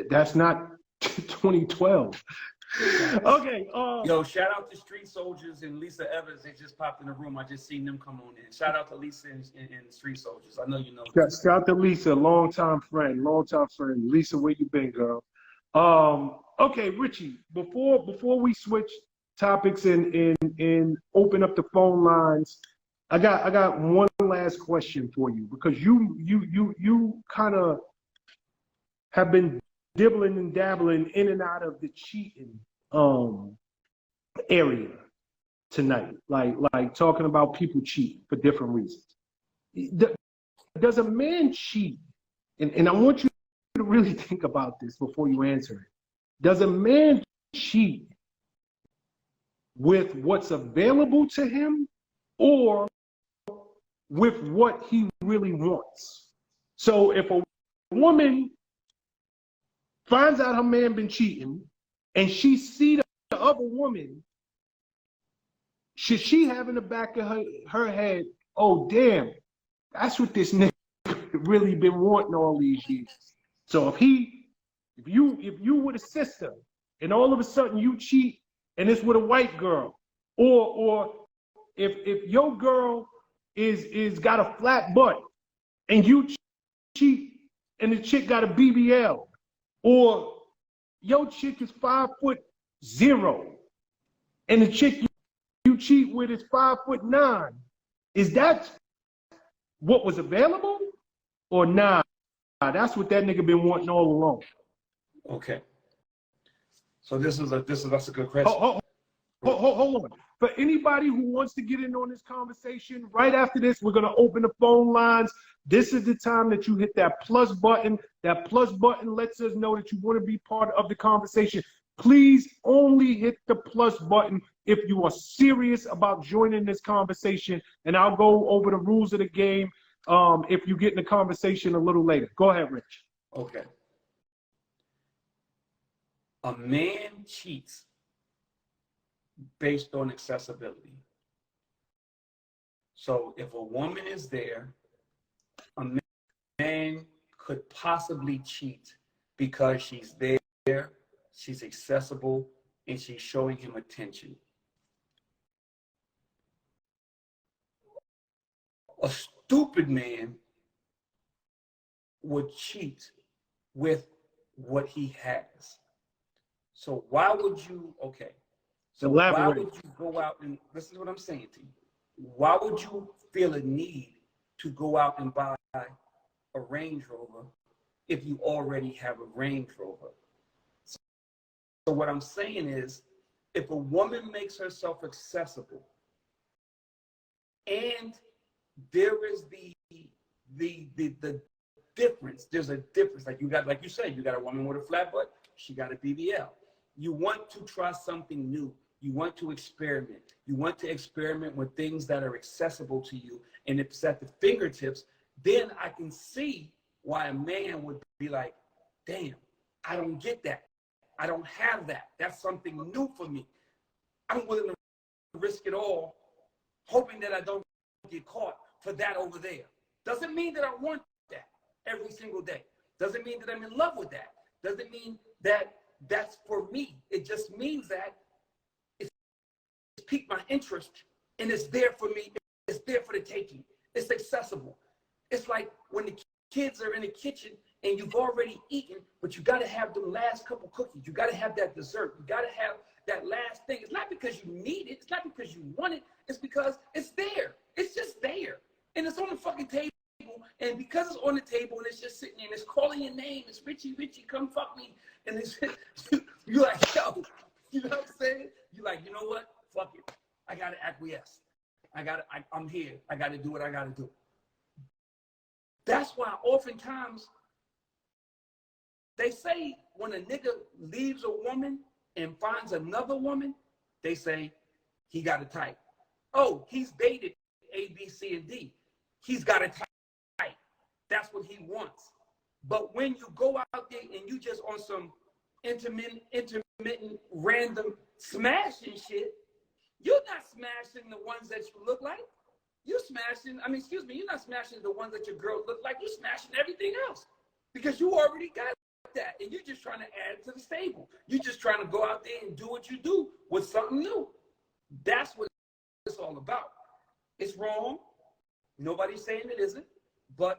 That's not 2012. Okay. Yo, shout out to Street Soldiers and Lisa Evans. They just popped in the room. I just seen them come on in. Shout out to Lisa and Street Soldiers. I know you know. Shout out to Lisa, longtime friend. Lisa, where you been, girl? Okay, Richie. Before we switch topics and open up the phone lines, I got one last question for you, because you kind of have been dibbling and dabbling in and out of the cheating area tonight, like talking about people cheating for different reasons. Does a man cheat? And I want you to really think about this before you answer it. Does a man cheat with what's available to him, or with what he really wants? So if a woman finds out her man been cheating, and she see the other woman, should she have in the back of her head, oh damn, that's what this nigga really been wanting all these years. So if you with a sister, and all of a sudden you cheat, and it's with a white girl, or if your girl is got a flat butt, and you cheat, and the chick got a BBL, or your chick is 5'0", and the chick you cheat with is 5'9", is that what was available, or nah? That's what that nigga been wanting all along. Okay. So that's a good question. Hold on. For anybody who wants to get in on this conversation, right after this, we're gonna open the phone lines. This is the time that you hit that plus button. That plus button lets us know that you want to be part of the conversation. Please only hit the plus button if you are serious about joining this conversation, and I'll go over the rules of the game if you get in the conversation a little later. Go ahead, Rich. Okay. A man cheats based on accessibility. So if a woman is there, a man could possibly cheat because she's there, she's accessible, and she's showing him attention. A stupid man would cheat with what he has. So why would you, okay. So why would you go out and, this is what I'm saying to you. Why would you feel a need to go out and buy a Range Rover if you already have a Range Rover? So what I'm saying is, if a woman makes herself accessible, and there is the difference, there's a difference. Like you said, you got a woman with a flat butt, she got a BBL. You want to try something new. You want to experiment. You want to experiment with things that are accessible to you. And if it's at the fingertips, then I can see why a man would be like, damn, I don't get that. I don't have that. That's something new for me. I'm willing to risk it all, hoping that I don't get caught for that over there. Doesn't mean that I want that every single day. Doesn't mean that I'm in love with that. Doesn't mean that that's for me. It just means that it's piqued my interest, and it's there for me. It's there for the taking. It's accessible. It's like when the kids are in the kitchen and you've already eaten, but you got to have the last couple cookies. You got to have that dessert. You got to have that last thing. It's not because you need it. It's not because you want it. It's because it's there. It's just there. And it's on the fucking table. And because it's on the table and it's just sitting there and it's calling your name, it's Richie, come fuck me. And it's, you're like, yo, you know what I'm saying? You're like, you know what? Fuck it. I got to acquiesce. I'm here. I got to do what I got to do. That's why oftentimes they say when a nigga leaves a woman and finds another woman, they say he got a type. Oh, he's baited A, B, C, and D. He's got it tight. That's what he wants. But when you go out there and you just on some intermittent, random smashing shit, you're not smashing the ones that you look like. You're smashing, you're not smashing the ones that your girls look like. You're smashing everything else because you already got that. And you're just trying to add to the stable. You're just trying to go out there and do what you do with something new. That's what it's all about. It's wrong. Nobody's saying it isn't. But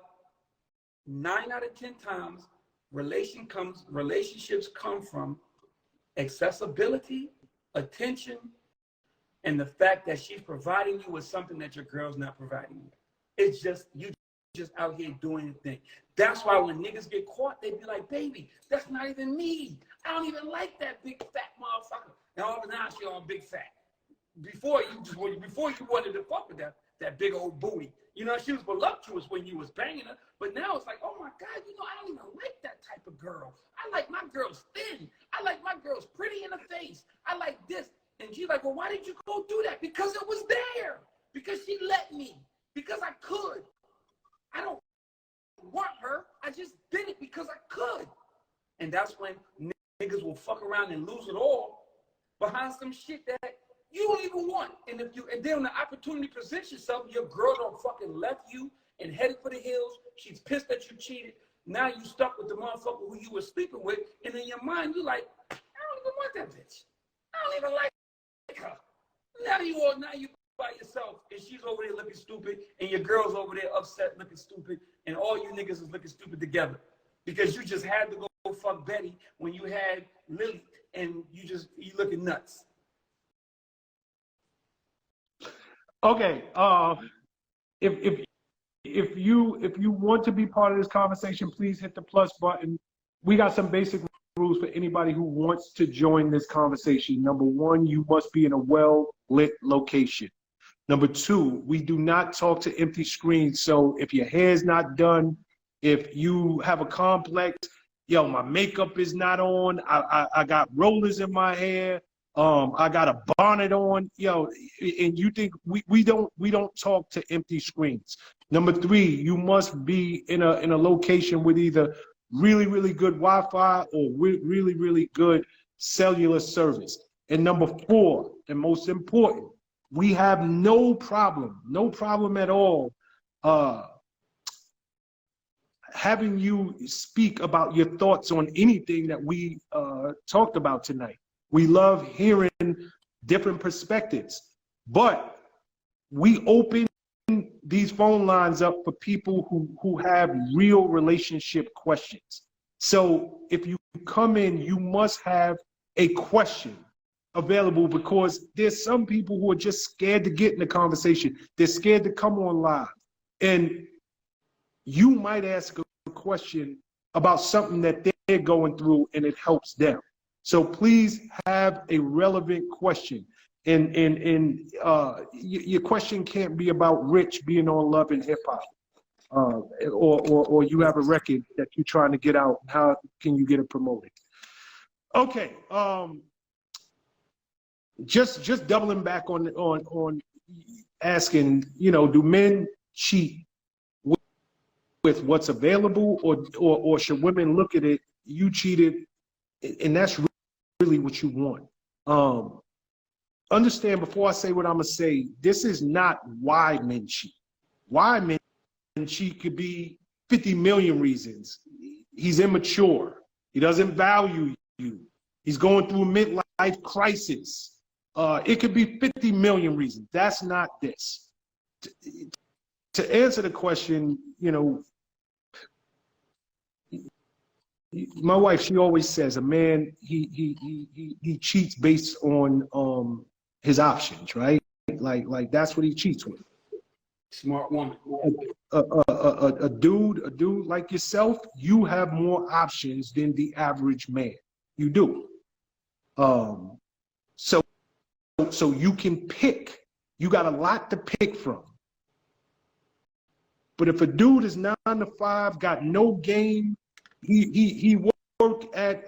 9 out of 10 times, relationships come from accessibility, attention, and the fact that she's providing you with something that your girl's not providing you. It's just, you just out here doing the thing. That's why when niggas get caught, they be like, baby, that's not even me. I don't even like that big fat motherfucker. Now she all big fat. Before you wanted to fuck with that big old booty. You know, she was voluptuous when you was banging her, but now it's like, oh my God, you know, I don't even like that type of girl. I like my girls thin. I like my girls pretty in the face. I like this. And she's like, well, why did you go do that? Because it was there. Because she let me. Because I could. I don't want her. I just did it because I could. And that's when niggas will fuck around and lose it all behind some shit that you don't even want. And then when the opportunity presents yourself, your girl don't fucking left you and headed for the hills. She's pissed that you cheated. Now you stuck with the motherfucker who you were sleeping with. And in your mind, you like, I don't even want that bitch. I don't even like her. Now you by yourself, and she's over there looking stupid, and your girl's over there upset looking stupid, and all you niggas is looking stupid together. Because you just had to go fuck Betty when you had Lily, and you looking nuts. Okay, if you want to be part of this conversation, please hit the plus button. We got some basic rules for anybody who wants to join this conversation. Number one, you must be in a well-lit location. Number two, we do not talk to empty screens. So if your hair's not done, if you have a complex, yo, my makeup is not on, I got rollers in my hair, I got a bonnet on, yo, and you think we don't talk to empty screens. Number three, you must be in a location with either really, really good Wi-Fi or really, really good cellular service. And number four, and most important, we have no problem at all having you speak about your thoughts on anything that we talked about tonight. We love hearing different perspectives, but we open these phone lines up for people who have real relationship questions. So if you come in, you must have a question available, because there's some people who are just scared to get in the conversation. They're scared to come on live. And you might ask a question about something that they're going through and it helps them. So please have a relevant question. And your question can't be about Rich being on Love and Hip Hop, or you have a record that you're trying to get out. How can you get it promoted? Okay. Just doubling back on asking, you know, do men cheat with what's available, or should women look at it, you cheated, and that's really what you want? Understand, before I say what I'm gonna say, this is not why men cheat. Why men cheat could be 50 million reasons. He's immature. He doesn't value you. He's going through a midlife crisis. It could be 50 million reasons. That's not this. To answer the question, you know, my wife, she always says a man, he cheats based on his options, right? Like that's what he cheats with. Smart woman. A dude like yourself, you have more options than the average man. You do. So you can pick. You got a lot to pick from. But if a dude is 9 to 5, got no game, he work at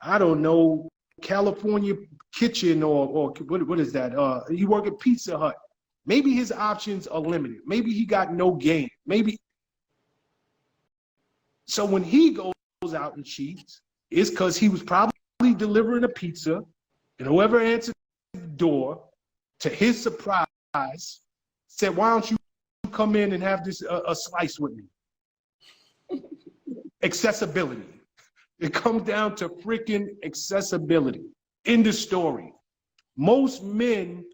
I don't know, California Kitchen or what is that? He work at Pizza Hut. Maybe his options are limited. Maybe he got no game. Maybe. So when he goes out and cheats, it's because he was probably delivering a pizza, and whoever answered the door, to his surprise, said, "Why don't you come in and have this a slice with me?" Accessibility. It comes down to freaking accessibility. End of story. Most men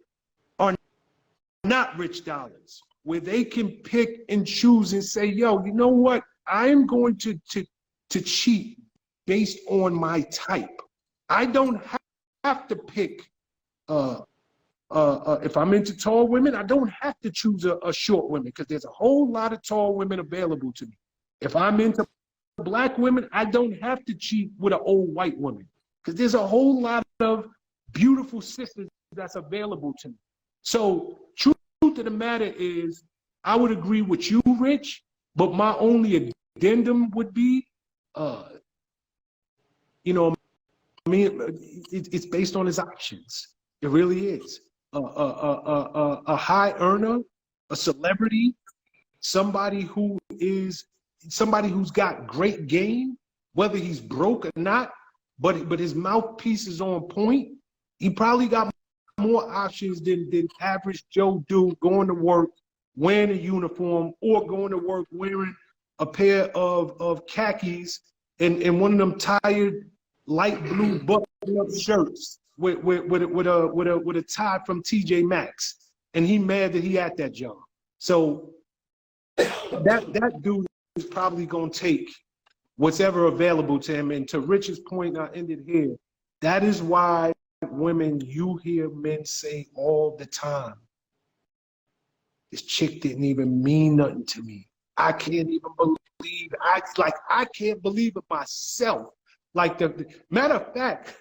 are not rich dollars, where they can pick and choose and say, yo, you know what? I'm going to cheat based on my type. I don't have to pick, if I'm into tall women, I don't have to choose a short woman, because there's a whole lot of tall women available to me. If I'm into Black women, I don't have to cheat with an old white woman, because there's a whole lot of beautiful sisters that's available to me. So truth of the matter is, I would agree with you, Rich, but my only addendum would be, you know, I mean, it's based on his options. It really is. A high earner, a celebrity, somebody who's got great game, whether he's broke or not, but his mouthpiece is on point. He probably got more options than average Joe dude going to work wearing a uniform, or going to work wearing a pair of khakis and one of them tired light blue button-up shirts with a tie from TJ Maxx, and he mad that he at that job. So that dude is probably gonna take what's ever available to him. And to Rich's point, I ended here. That is why women, you hear men say all the time, this chick didn't even mean nothing to me. I can't even believe, I can't believe it myself. Like the matter of fact,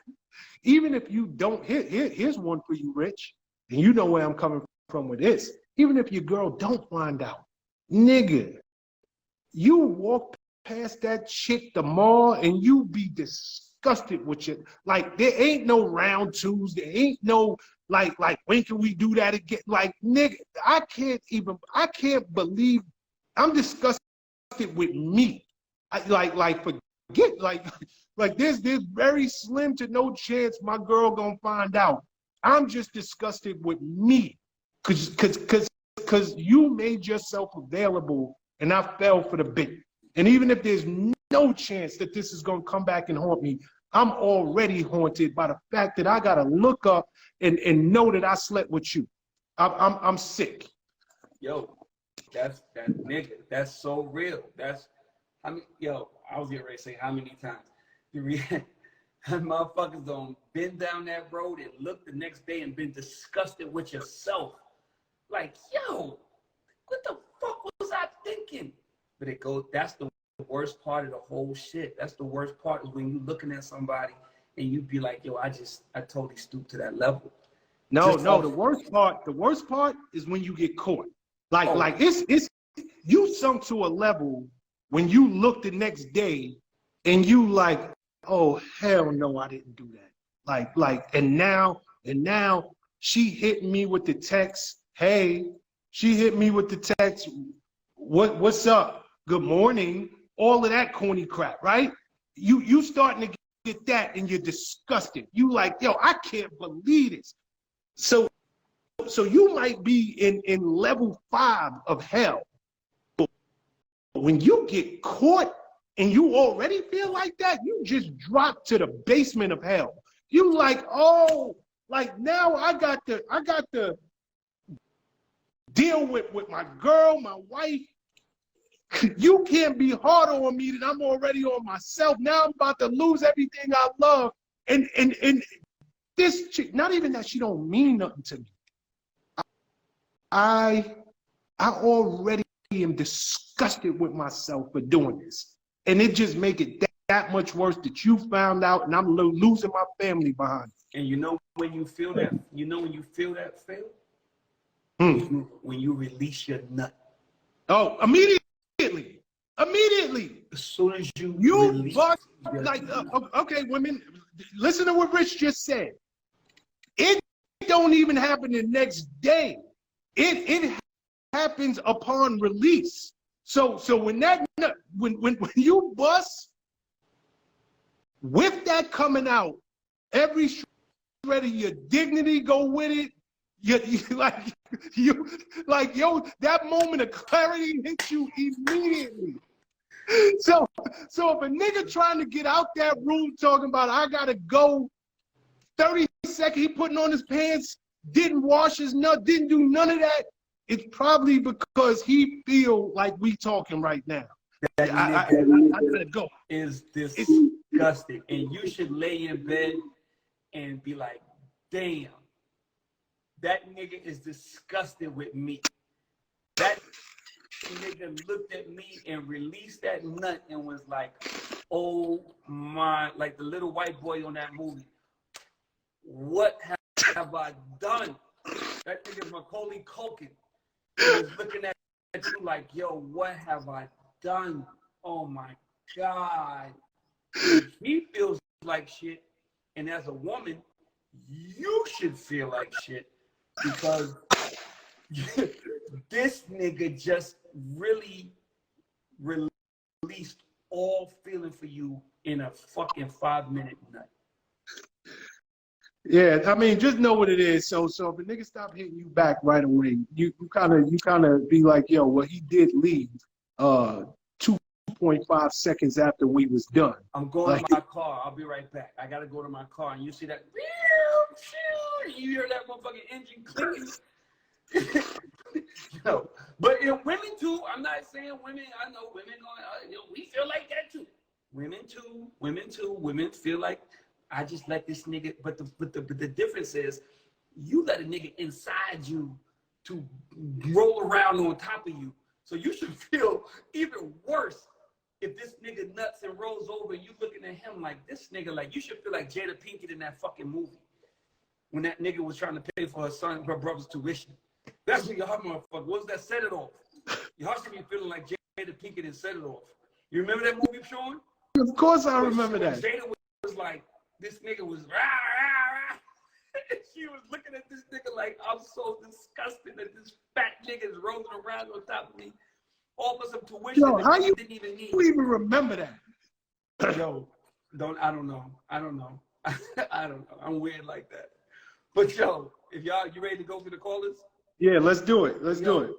even if you don't, here's one for you, Rich, and you know where I'm coming from with this. Even if your girl don't find out, nigga, you walk past that chick the mall and you be disgusted with it. Like, there ain't no round twos, there ain't no like when can we do that again? Like, nigga, I can't believe, I'm disgusted with me. Forget, like there's very slim to no chance my girl gonna find out. I'm just disgusted with me, cause you made yourself available and I fell for the bait. And even if there's no chance that this is gonna come back and haunt me, I'm already haunted by the fact that I gotta look up and know that I slept with you. I'm sick. Yo, that nigga, that's so real. I was getting ready to say how many times. Motherfuckers don't been down that road and look the next day and been disgusted with yourself. Like, yo, what the fuck was I thinking? But that's the worst part of the whole shit. That's the worst part, is when you looking at somebody and you be like, yo, I totally stooped to that level. No, the worst part is when you get caught. Like it's you sunk to a level when you look the next day and you like, oh hell no, I didn't do that. And now she hit me with the text. Hey, she hit me with the text. What's up? Good morning. All of that corny crap, right? You starting to get that and you're disgusted. You like, yo, I can't believe this. So you might be in level 5 of hell. But when you get caught and you already feel like that, you just drop to the basement of hell. You like, oh, like now I got to deal with my girl, my wife. You can't be harder on me than I'm already on myself. Now I'm about to lose everything I love. And this chick, not even that she don't mean nothing to me. I already am disgusted with myself for doing this. And it just make it that much worse that you found out and I'm losing my family behind it. And you know when you feel that, Phil? When you release your nut. Oh, immediately. As soon as you release okay, women, listen to what Rich just said. It don't even happen the next day. it happens upon release. So when when you bust with that coming out, every shred of your dignity go with it. Yo, that moment of clarity hits you immediately. So if a nigga trying to get out that room talking about I gotta go 30 seconds, he putting on his pants, didn't wash his nut, didn't do none of that, it's probably because he feel like we talking right now. That I gotta go. Is disgusting, and you should lay in bed and be like, damn, that nigga is disgusted with me. That nigga looked at me and released that nut and was like, oh my, like the little white boy on that movie. What have I done? That nigga Macaulay Culkin was looking at you like, yo, what have I done? Oh my God. He feels like shit, and as a woman, you should feel like shit because this nigga just really released all feeling for you in a fucking 5-minute nut. Yeah, I mean, just know what it is. So if a nigga stop hitting you back right away, you kind of be like, yo, well, he did leave 2.5 seconds after we was done. I'm going to my car. I'll be right back. I gotta go to my car, and you see that? You hear that motherfucking engine clicking? No, but in women too. I'm not saying women. I know women going. We feel like that too. Women too. Women feel like I just let this nigga. But the difference is, you let a nigga inside you to roll around on top of you. So you should feel even worse if this nigga nuts and rolls over and you looking at him like this nigga. Like you should feel like Jada Pinkett in that fucking movie when that nigga was trying to pay for her brother's tuition. That's what y'all motherfucker. What's that? Set It Off. Y'all should be feeling like Jada Pinkett and Set It Off. You remember that movie, Sean? Of course I remember that. Jada was like, this nigga was rah, rah, rah. She was looking at this nigga like, I'm so disgusted that this fat nigga is rolling around on top of me. All of some tuition Yo, that how you you didn't even need. You even remember that? Yo, I don't know. I don't know. I'm weird like that. But yo, if y'all, you ready to go to the callers? Yeah, let's do it. Let's do it.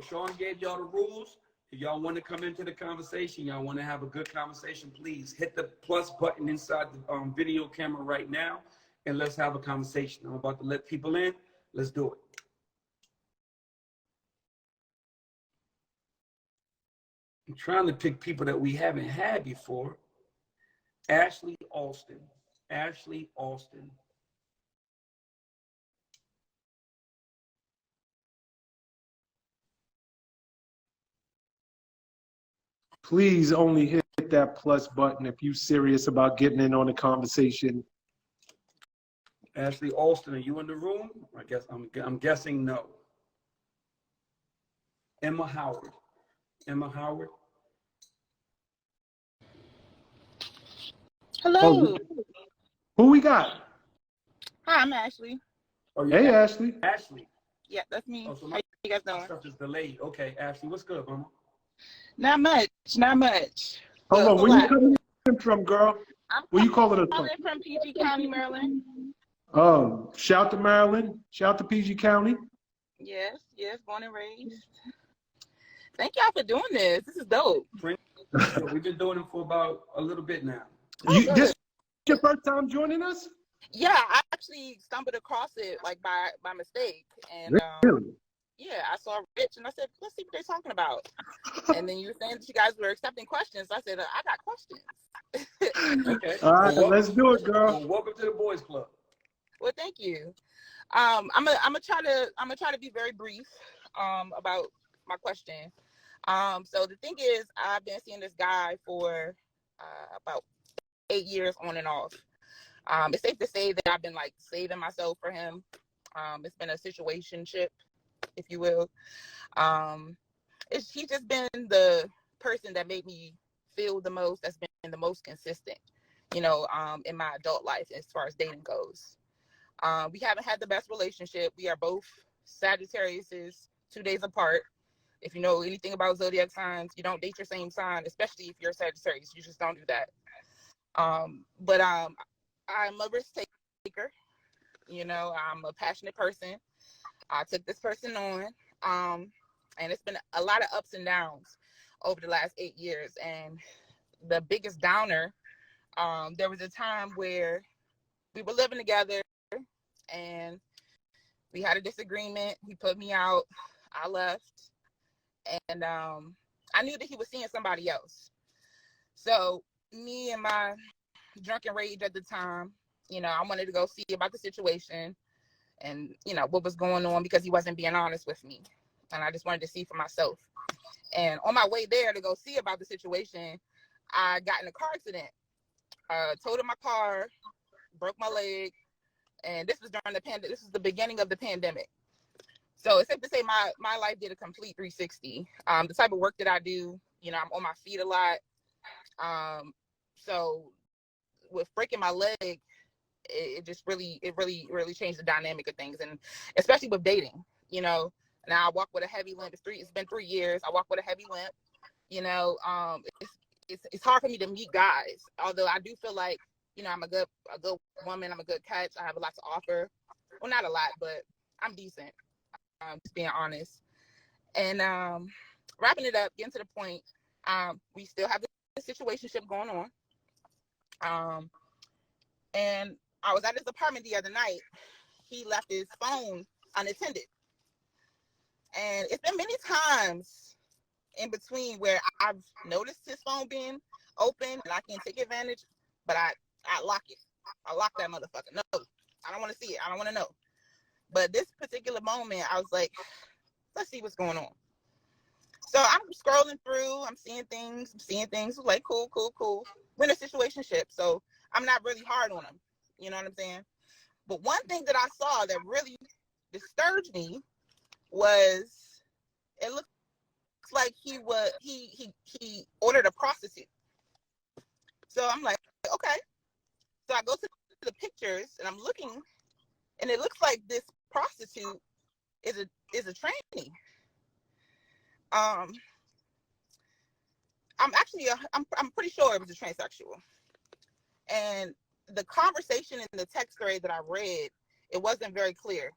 Sean gave y'all the rules. If y'all want to come into the conversation, y'all want to have a good conversation, please hit the plus button inside the video camera right now, and let's have a conversation. I'm about to let people in. Let's do it. I'm trying to pick people that we haven't had before. Ashley Alston. Ashley Alston. Please only hit that plus button if you're serious about getting in on the conversation. Ashley Alston, are you in the room? I guess I'm guessing no. Emma Howard. Emma Howard. Hello. Oh, who we got? Hi, I'm Ashley. Oh, Hey, Ashley. Ashley. Yeah, that's me. Oh, so How you guys doing? Stuff is delayed. Okay, Ashley, what's good, mama? Not much. Not much. Hold on, where you coming from, girl? Where you calling us from? I'm from PG County, Maryland. Oh, shout to Maryland. Shout to PG County. Yes, born and raised. Thank y'all for doing this. This is dope. We've been doing it for about a little bit now. This your first time joining us? Yeah, I actually stumbled across it like by mistake, and Really? yeah, I saw Rich, and I said, let's see what they're talking about. And then you were saying that you guys were accepting questions. I said, I got questions. Okay. All right, let's do it, girl. Well, welcome to the Boys Club. Well, thank you. I'm gonna try to be very brief about my question. So the thing is, I've been seeing this guy for about 8 years on and off. It's safe to say that I've been like saving myself for him. It's been a situationship, if you will. He's just been the person that made me feel the most, that's been the most consistent, in my adult life as far as dating goes. We haven't had the best relationship. We are both Sagittarius is 2 days apart. If you know anything about zodiac signs, you don't date your same sign, especially if you're a Sagittarius. You just don't do that. But I'm a risk taker. You know, I'm a passionate person. I took this person on, and it's been a lot of ups and downs over the last 8 years. And the biggest downer, there was a time where we were living together and we had a disagreement. He put me out. I left. And I knew that he was seeing somebody else. So me and my drunken rage at the time, you know, I wanted to go see about the situation and, you know, what was going on, because he wasn't being honest with me. And I just wanted to see for myself. And on my way there to go see about the situation, I got in a car accident. Totaled my car, broke my leg. And this was during the pandemic. This was the beginning of the pandemic. So it's safe to say my life did a complete 360. The type of work that I do, you know, I'm on my feet a lot. So with breaking my leg, it just really changed the dynamic of things, and especially with dating. You know, now I walk with a heavy limp. It's been 3 years. I walk with a heavy limp. You know, it's hard for me to meet guys. Although I do feel like, you know, I'm a good woman. I'm a good catch. I have a lot to offer. Well, not a lot, but I'm decent. Just being honest. And wrapping it up, getting to the point, we still have the situationship going on. And I was at his apartment the other night. He left his phone unattended. And it's been many times in between where I've noticed his phone being open and I can take advantage, but I lock it. I lock that motherfucker. No, I don't want to see it. I don't want to know. But this particular moment, I was like, let's see what's going on. So I'm scrolling through. I'm seeing things. Like, cool. We're in a situationship, so I'm not really hard on him. You know what I'm saying? But one thing that I saw that really disturbed me was it looks like he ordered a prostitute. So I'm like, okay. So I go to the pictures and I'm looking, and it looks like this prostitute is a trainee. I'm pretty sure it was a transsexual. And the conversation in the text thread that I read, it wasn't very clear.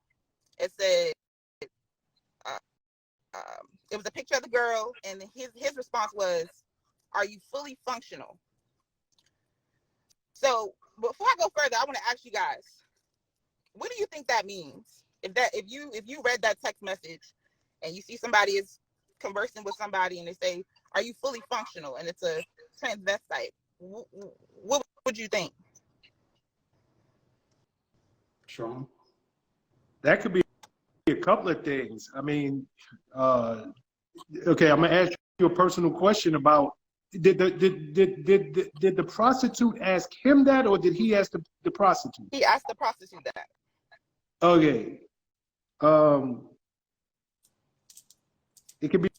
It said it was a picture of the girl, and his response was, "Are you fully functional?" So before I go further, I want to ask you guys, what do you think that means? If you read that text message and you see somebody is conversing with somebody and they say, "Are you fully functional?" and it's a transvestite, what would you think? Sean? That could be a couple of things. I mean, okay, I'm gonna ask you a personal question about did the prostitute ask him that, or did he ask the prostitute? He asked the prostitute that. Okay. It could be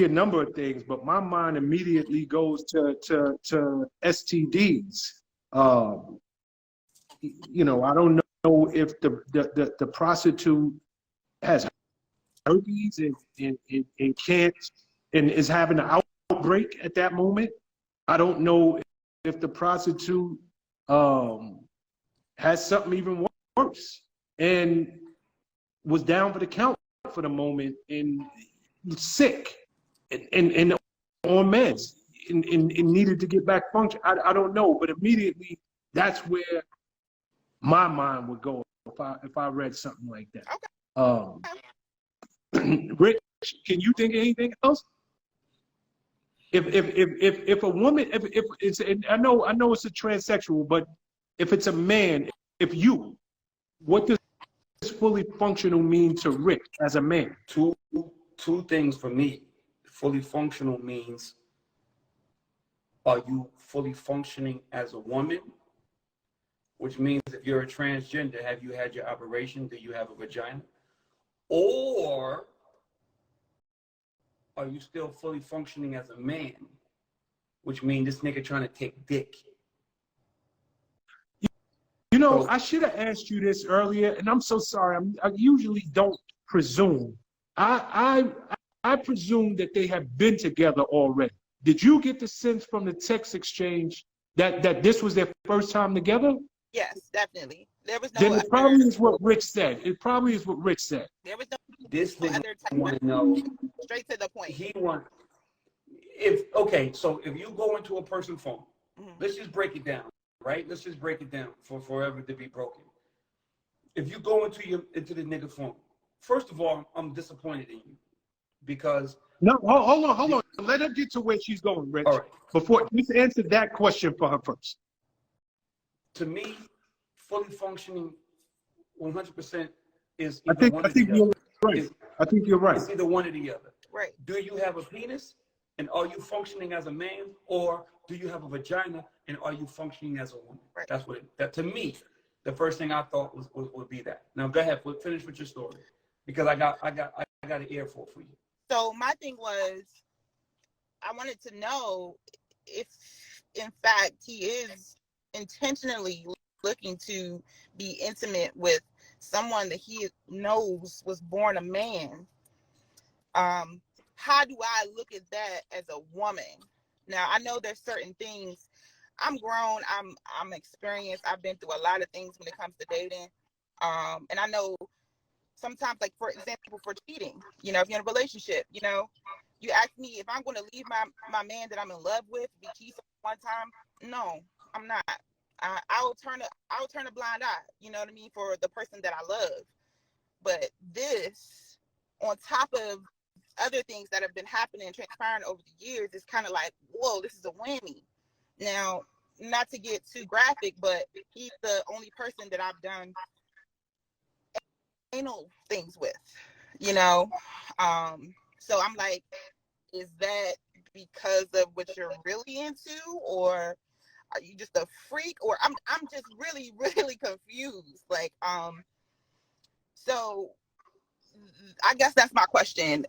a number of things, but my mind immediately goes to STDs. You know, I don't know if the prostitute has herpes and can't and is having an outbreak at that moment. I don't know if the prostitute has something even worse and was down for the count for the moment and sick and on meds and needed to get back function. I don't know, but immediately that's where my mind would go if I read something like that. Okay. Rich, can you think of anything else? If a woman, if it's, I know it's a transsexual, but if it's a man, what does fully functional mean to Rick as a man? Two things for me. Fully functional means, are you fully functioning as a woman? Which means if you're a transgender, have you had your operation? Do you have a vagina? Or are you still fully functioning as a man? Which means this nigga trying to take dick. You know, I should have asked you this earlier, and I'm so sorry. I usually don't presume. I presume that they have been together already. Did you get the sense from the text exchange that this was their first time together? Yes, definitely. There was no Then other. it probably is what Rich said. It probably is what Rich said. There was no This nigga other type. want to know. Straight to the point. He want. If okay, so if you go into a person's phone, let's just break it down, right? Let's just break it down for forever to be broken. If you go into the nigga phone, first of all, I'm disappointed in you because. No, hold on. Let her get to where she's going, Rich. All right. Before, just answer that question for her first. To me, fully functioning 100% is I either think you're right. I think you're right. It's either one or the other. Right. Do you have a penis and are you functioning as a man, or do you have a vagina and are you functioning as a woman? Right. That's what that to me, the first thing I thought would be that. Now go ahead, finish with your story, because I got an earful for you. So my thing was, I wanted to know if, in fact, he is intentionally looking to be intimate with someone that he knows was born a man. How do I look at that as a woman? Now, I know there's certain things. I'm grown. I'm experienced. I've been through a lot of things when it comes to dating. And I know sometimes, like, for example, for cheating, if you're in a relationship, you ask me if I'm going to leave my man that I'm in love with, if he cheats one time. No, I'm not. I will turn a blind eye, you know what I mean, for the person that I love. But this, on top of other things that have been happening and transpiring over the years, is kind of like, whoa, this is a whammy. Now, not to get too graphic, but he's the only person that I've done anal things with, so I'm like, is that because of what you're really into, or are you just a freak, or I'm just really, really confused. Like, so I guess that's my question.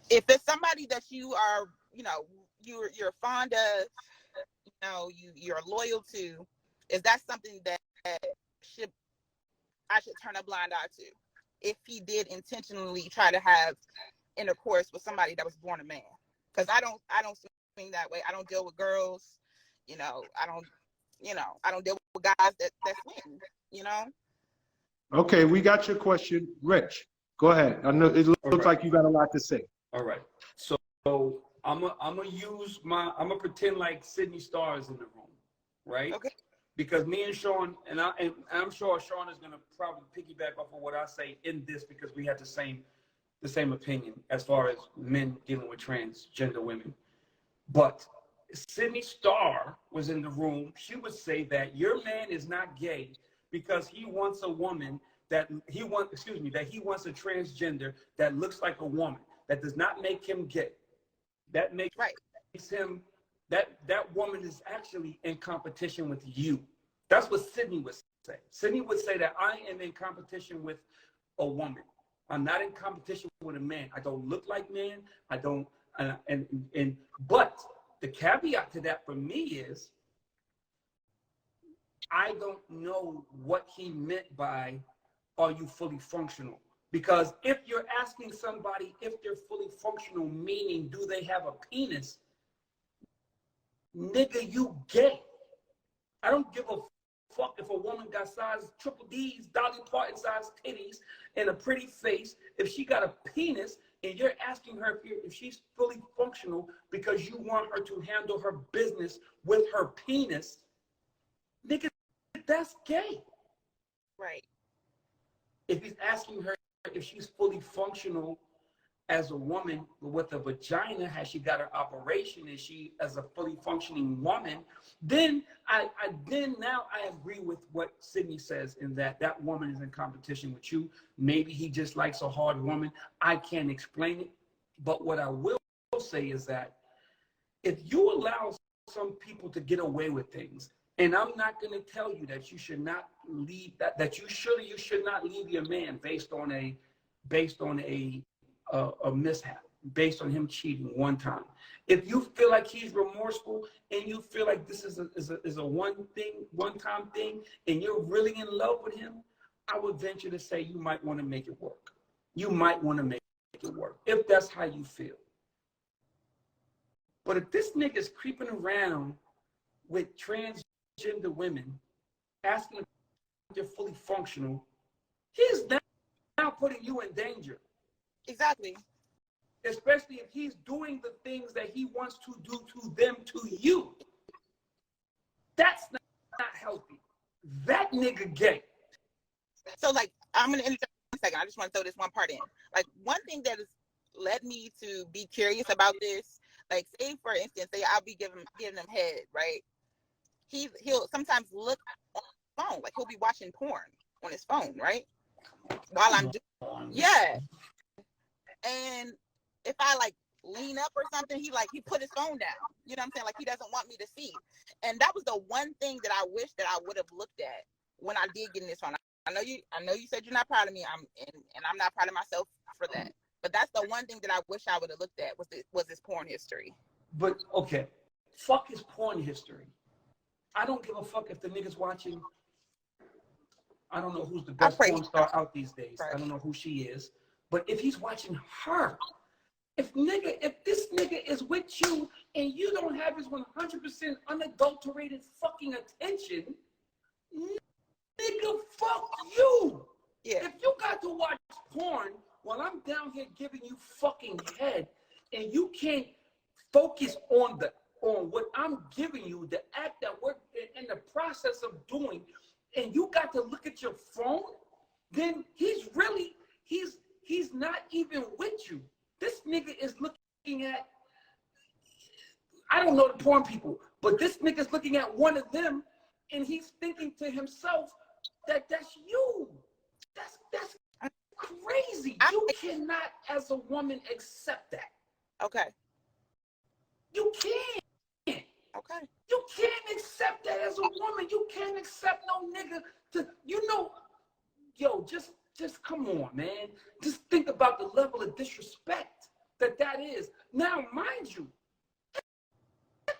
If it's somebody that you are, you're fond of, you're loyal to, is that something that I should turn a blind eye to, if he did intentionally try to have intercourse with somebody that was born a man? Because I don't swing that way. I don't deal with girls, I don't deal with guys that swing, Okay, we got your question. Rich, go ahead. I know it looks like you got a lot to say. All right. So I'm gonna pretend like Sydney Starr is in the room, right? Okay. Because me and Sean, and I'm sure Sean is gonna probably piggyback off of what I say in this, because we have the same opinion as far as men dealing with transgender women. But Sydney Starr was in the room. She would say that your man is not gay because he wants a woman that he wants a transgender that looks like a woman. That does not make him gay. That makes him, that woman is actually in competition with you. That's what Sydney would say. Sydney would say that I am in competition with a woman. I'm not in competition with a man. I don't look like man. I don't, but the caveat to that for me is, I don't know what he meant by, are you fully functional? Because if you're asking somebody if they're fully functional, meaning do they have a penis, nigga, you gay. I don't give a fuck if a woman got size triple D's, Dolly Parton size titties, and a pretty face. If she got a penis and you're asking her if she's fully functional because you want her to handle her business with her penis, nigga, that's gay. Right. If he's asking her if she's fully functional as a woman with a vagina, has she got her operation, is she as a fully functioning woman, then I agree with what Sydney says, in that woman is in competition with you. Maybe he just likes a hard woman. I can't explain it. But what I will say is that if you allow some people to get away with things, and I'm not going to tell you that you should not leave, that you should not leave your man based on a mishap, based on him cheating one time. If you feel like he's remorseful and you feel like this is a one-time thing, and you're really in love with him, I would venture to say you might want to make it work. you might want to make it work if that's how you feel. But if this nigga's creeping around with transgender women, asking if you're fully functional, he's now putting you in danger. Exactly. Especially if he's doing the things that he wants to do to them, to you. That's not healthy. That nigga gay. So, like, I'm going to interject 1 second. I just want to throw this one part in. Like, one thing that has led me to be curious about this, like, say, for instance, say I'll be giving him head, right? He'll sometimes look on his phone. Like, he'll be watching porn on his phone, right? While I'm doing, yeah. And if I, like, lean up or something, he put his phone down. You know what I'm saying? Like, he doesn't want me to see. And that was the one thing that I wish that I would have looked at when I did get in this phone. I know you said you're not proud of me. I'm not proud of myself for that. But that's the one thing that I wish I would have looked at was his porn history. But okay, fuck his porn history. I don't give a fuck if the nigga's watching. I don't know who's the best porn star out these days. Right. I don't know who she is. But if he's watching her, if this nigga is with you and you don't have his 100% unadulterated fucking attention, nigga, fuck you. Yeah. If you got to watch porn while I'm down here giving you fucking head and you can't focus on what I'm giving you, the act that we're in the process of doing, and you got to look at your phone, then he's not even with you. This nigga is looking at, I don't know the porn people, but this nigga's looking at one of them and he's thinking to himself that that's you. That's crazy. You cannot, as a woman, accept that. Okay. You can't. Okay. You can't accept that as a woman. You can't accept no nigga to, just come on, man. Just think about the level of disrespect that is. Now, mind you,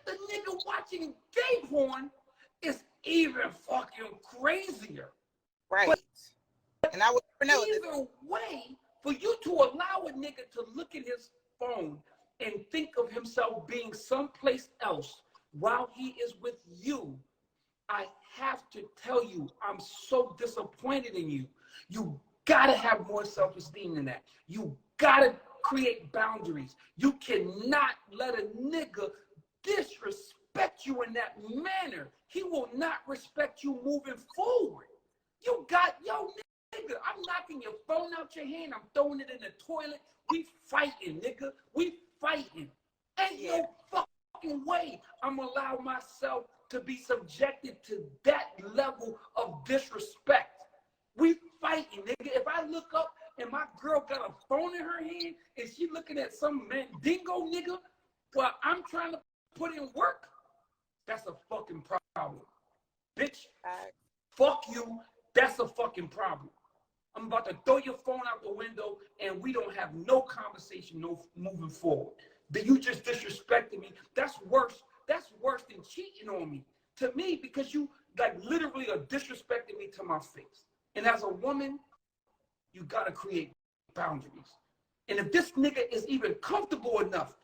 the nigga watching gay porn is even fucking crazier. Right. But and I would know either way, for you to allow a nigga to look at his phone and think of himself being someplace else while he is with you, I have to tell you, I'm so disappointed in you. You gotta have more self-esteem than that. You gotta create boundaries. You cannot let a nigga disrespect you in that manner. He will not respect you moving forward. Nigga, I'm knocking your phone out your hand. I'm throwing it in the toilet. We fighting, nigga. We fighting. Ain't no fucking way I'm gonna allow myself to be subjected to that level of disrespect. We fighting, nigga. If I look up and my girl got a phone in her hand and she looking at some mandingo nigga while I'm trying to put in work, that's a fucking problem. Bitch, fuck you. That's a fucking problem. I'm about to throw your phone out the window and we don't have no conversation, no moving forward. That you just disrespected me. That's worse. That's worse than cheating on me. To me, because you literally are disrespecting me to my face. And as a woman, you gotta create boundaries. And if this nigga is even comfortable enough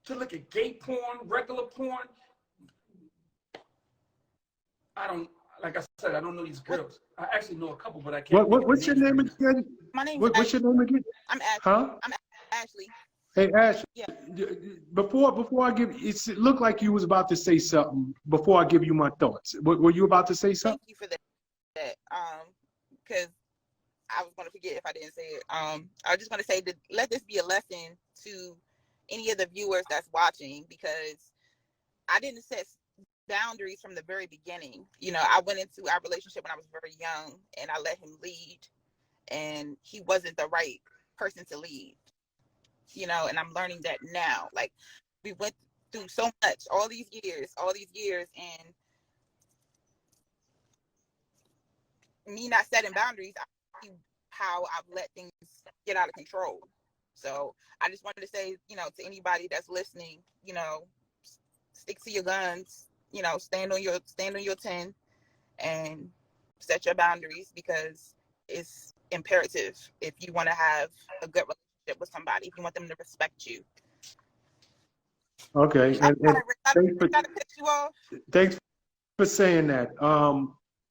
to look at gay porn, regular porn, like I said, I don't know these girls. I actually know a couple, but I can't. What's your name again? My name is What's your name again? I'm Ashley. Huh? I'm Ashley. Hey, Ashley. Yeah. Before I give, it looked like you was about to say something. Before I give you my thoughts, were you about to say something? Thank you for that. Because I was going to forget if I didn't say it. I was just going to say that let this be a lesson to any of the viewers that's watching, because I didn't set boundaries from the very beginning. I went into our relationship when I was very young and I let him lead, and he wasn't the right person to lead, and I'm learning that now. Like, we went through so much all these years, and me not setting boundaries, I see how I've let things get out of control. So I just wanted to say, to anybody that's listening, stick to your guns, stand on your 10 and set your boundaries, because it's imperative if you want to have a good relationship with somebody, if you want them to respect you. Okay, and Gotta cut you off. thanks for saying that.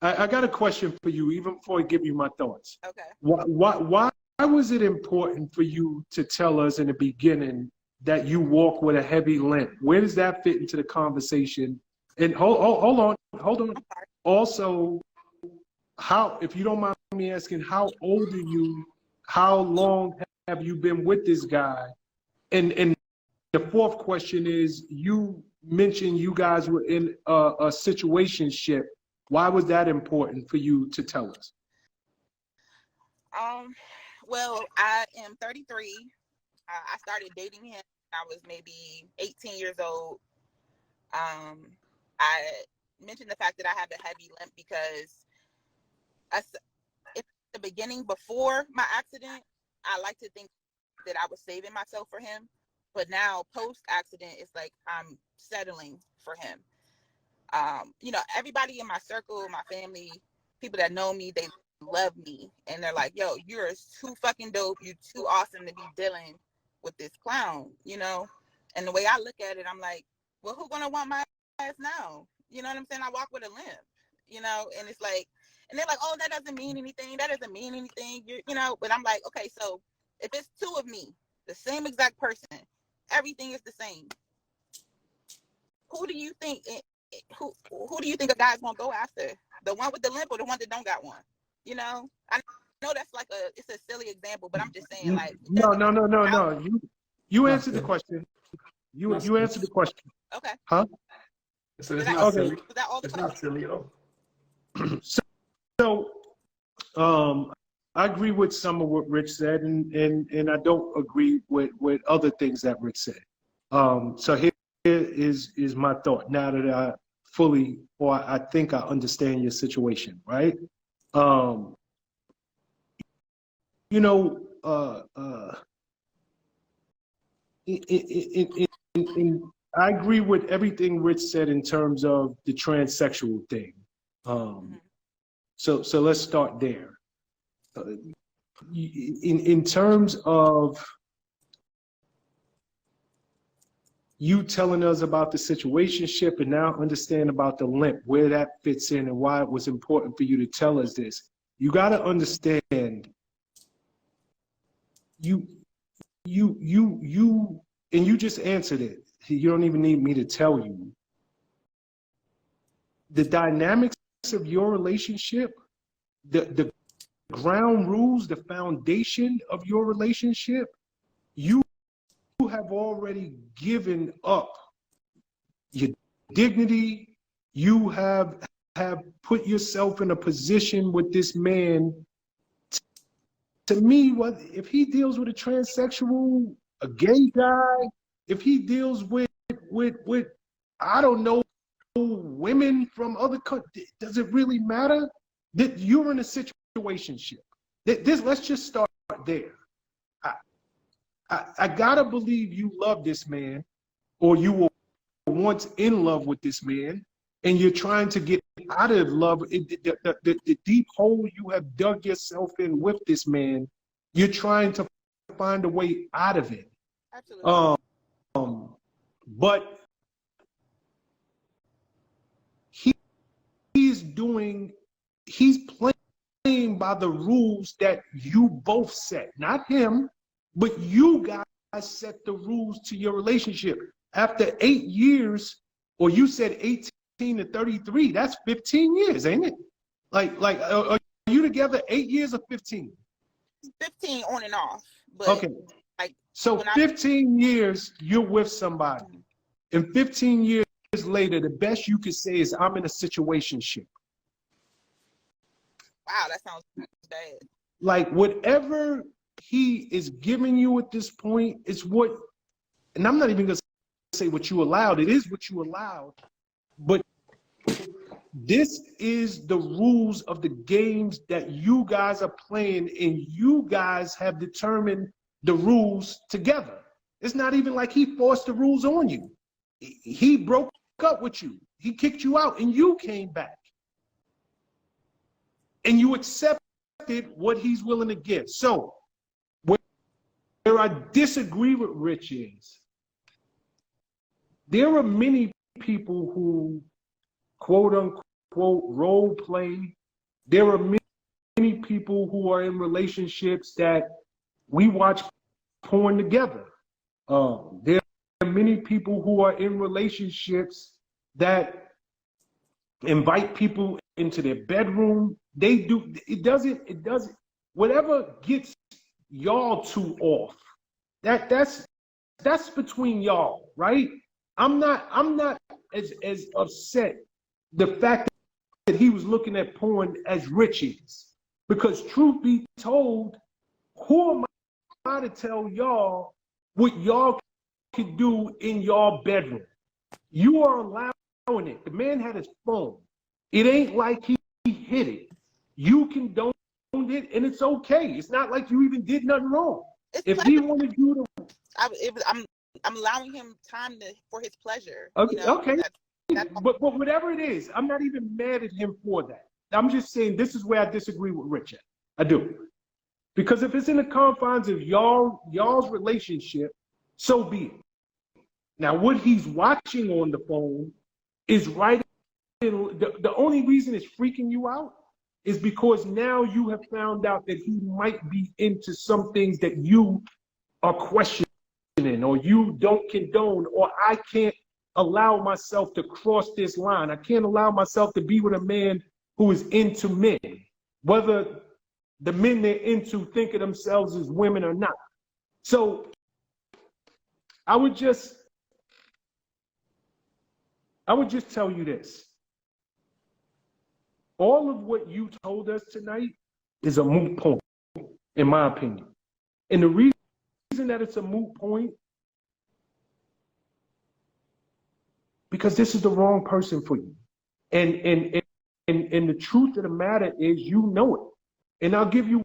I got a question for you, even before I give you my thoughts. Okay. Why was it important for you to tell us in the beginning that you walk with a heavy limp? Where does that fit into the conversation? And hold on. Also, how, if you don't mind me asking, how old are you? How long have you been with this guy? And the fourth question is, you mentioned you guys were in a situationship. Why was that important for you to tell us? Well, I am 33. I started dating him when I was maybe 18 years old. I mentioned the fact that I have a heavy limp because in the beginning, before my accident, I like to think that I was saving myself for him. But now, post-accident, it's like I'm settling for him. You know, everybody in my circle, my family, people that know me, they love me. And they're like, yo, you're too fucking dope. You're too awesome to be dealing with this clown, you know? And the way I look at it, I'm like, well, who's gonna want my ass now? You know what I'm saying? I walk with a limp, you know? And it's like, and they're like, oh, that doesn't mean anything. That doesn't mean anything, you know? But I'm like, okay, so if it's two of me, the same exact person, everything is the same. Who do you think who do you think a guy's gonna go after? The one with the limp or the one that don't got one? You know? I know that's like it's a silly example, but I'm just saying, like, No. You answered the question. You answered the question. Okay. Huh? So it's not silly. Was that all the It's not silly at all. So, I agree with some of what Rich said, and I don't agree with other things that Rich said. So here is my thought now that I fully, or I think I understand your situation, right? You know, I agree with everything Rich said in terms of the transsexual thing. So let's start there. In terms of you telling us about the situationship and now understand about the limp, where that fits in and why it was important for you to tell us this, you got to understand you and you just answered it. You don't even need me to tell you. The dynamics of your relationship, the ground rules, the foundation of your relationship, you have already given up your dignity. You have put yourself in a position with this man. To me, what if he deals with a transsexual, a gay guy, if he deals with I don't know, women from other countries, does it really matter? That you're in a situationship. Let's just start there. I gotta believe you love this man, or you were once in love with this man, and you're trying to get out of love. The deep hole you have dug yourself in with this man, you're trying to find a way out of it. Absolutely. But he's playing by the rules that you both set, not him, but you guys set the rules to your relationship. After 8 years, or you said 18 to 33, that's 15 years, ain't it? Like, are you together 8 years or 15? 15 on and off. But okay. Like, so 15 years you're with somebody, and 15 years later, the best you could say is, I'm in a situationship. Wow, that sounds bad. Like, whatever he is giving you at this point is what, and I'm not even gonna say what you allowed, it is what you allowed, but this is the rules of the games that you guys are playing, and you guys have determined the rules together. It's not even like he forced the rules on you. He broke up with you. He kicked you out and you came back. And you accepted what he's willing to give. So where I disagree with Rich is, there are many people who quote unquote role play. There are many people who are in relationships that we watch porn together. There are many people who are in relationships that invite people into their bedroom. They do, it doesn't, whatever gets y'all two off, that's between y'all, right? I'm not as upset the fact that he was looking at porn as Rich is. Because truth be told, who am I to tell y'all what y'all can do in y'all bedroom? You are allowing it. The man had his phone. It ain't like he hid it. You condoned it, and it's okay. It's not like you even did nothing wrong. If he wanted you to, I'm allowing him time for his pleasure. okay, you know? okay. That's But whatever it is, I'm not even mad at him for that. I'm just saying this is where I disagree with Richard. I do. Because if it's in the confines of y'all's relationship, so be it. Now, what he's watching on the phone is right in, the only reason it's freaking you out is because now you have found out that he might be into some things that you are questioning or you don't condone, or I can't allow myself to cross this line. I can't allow myself to be with a man who is into men, whether the men they're into think of themselves as women or not. So I would just tell you this. All of what you told us tonight is a moot point, in my opinion. And the reason that it's a moot point, because this is the wrong person for you. And the truth of the matter is, you know it. And I'll give you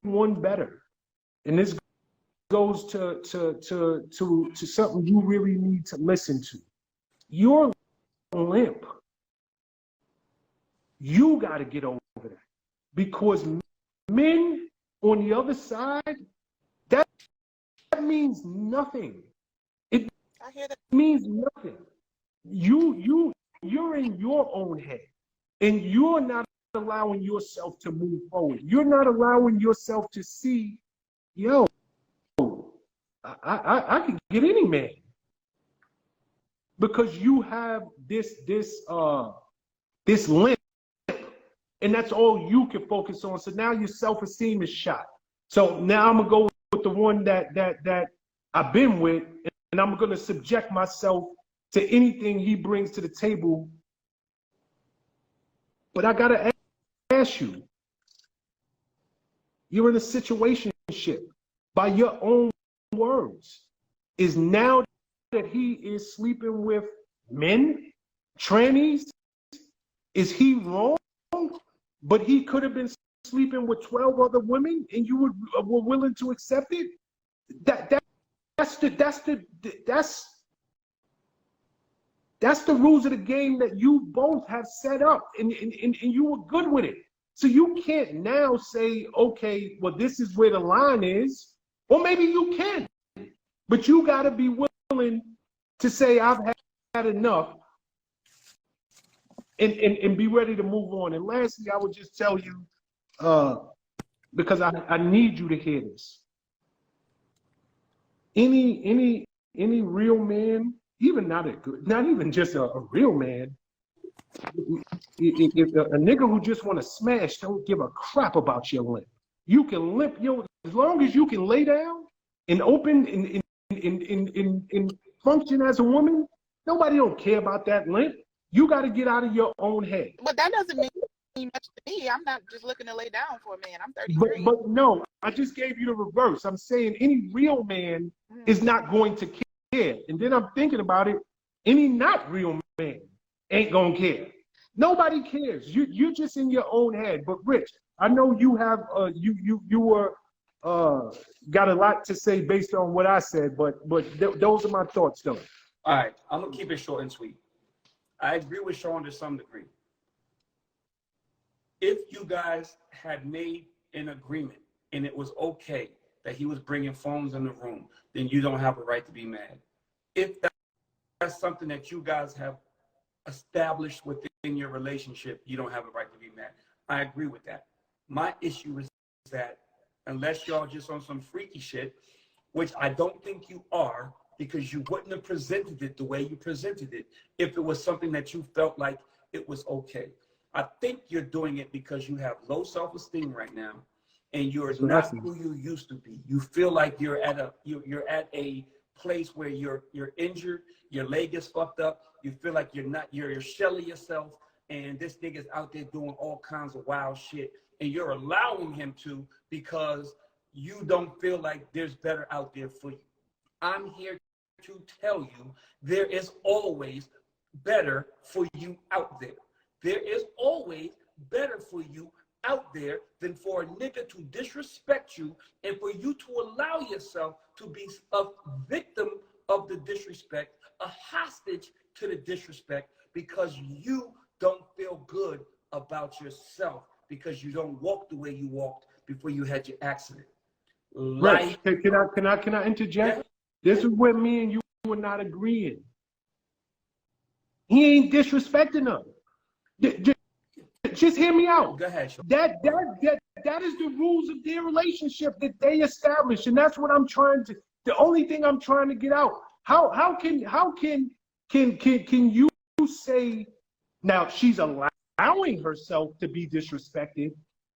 one better. And this goes to something you really need to listen to. Your limp. You got to get over that. Because men on the other side, that means nothing. It I hear that. means nothing. You're in your own head, and you're not allowing yourself to move forward. You're not allowing yourself to see, yo, I could get any man, because you have this limp, and that's all you can focus on. So now your self-esteem is shot. So now I'm gonna go with the one that I've been with, and I'm gonna subject myself to anything he brings to the table. But I gotta ask you, you're in a situationship, by your own words. Is now that he is sleeping with men, trannies, is he wrong? But he could have been sleeping with 12 other women, and you were willing to accept it? That's the rules of the game that you both have set up, and you were good with it. So you can't now say, okay, well, this is where the line is. Or maybe you can, but you got to be willing to say, I've had enough, and be ready to move on. And lastly, I would just tell you, because I need you to hear this. Any real man, even not even just a real man, if a nigga who just want to smash don't give a crap about your limp. You can limp as long as you can lay down and open and function as a woman. Nobody don't care about that limp. You got to get out of your own head. But that doesn't mean much to me. I'm not just looking to lay down for a man. I'm 33. But no, I just gave you the reverse. I'm saying any real man is not going to care. And then I'm thinking about it. Any not real man ain't gonna care. Nobody cares. You're just in your own head. But Rich, I know you have you were got a lot to say based on what I said, but those are my thoughts though. All right, I'm gonna keep it short and sweet. I agree with Sean to some degree. If you guys had made in agreement and it was okay that he was bringing phones in the room, then you don't have a right to be mad. If that's something that you guys have established within your relationship, you don't have a right to be mad. I agree with that. My issue is that unless y'all just on some freaky shit, which I don't think you are, because you wouldn't have presented it the way you presented it if it was something that you felt like it was okay. I think you're doing it because you have low self-esteem right now, and you're not who you used to be. You feel like you're at a place where you're injured, your leg is fucked up, you feel like you're shelling yourself, and this nigga's out there doing all kinds of wild shit, and you're allowing him to because you don't feel like there's better out there for you. I'm here to tell you there is always better for you out there. There is always better for you out there than for a nigga to disrespect you and for you to allow yourself to be a victim of the disrespect, a hostage to the disrespect, because you don't feel good about yourself, because you don't walk the way you walked before you had your accident. Right. Can I interject? Yeah. This is where me and you are not agreeing. He ain't disrespecting her. Just hear me out. Go ahead, Sean. That is the rules of their relationship that they established, and that's what I'm trying to. The only thing I'm trying to get out. How can you say now she's allowing herself to be disrespected,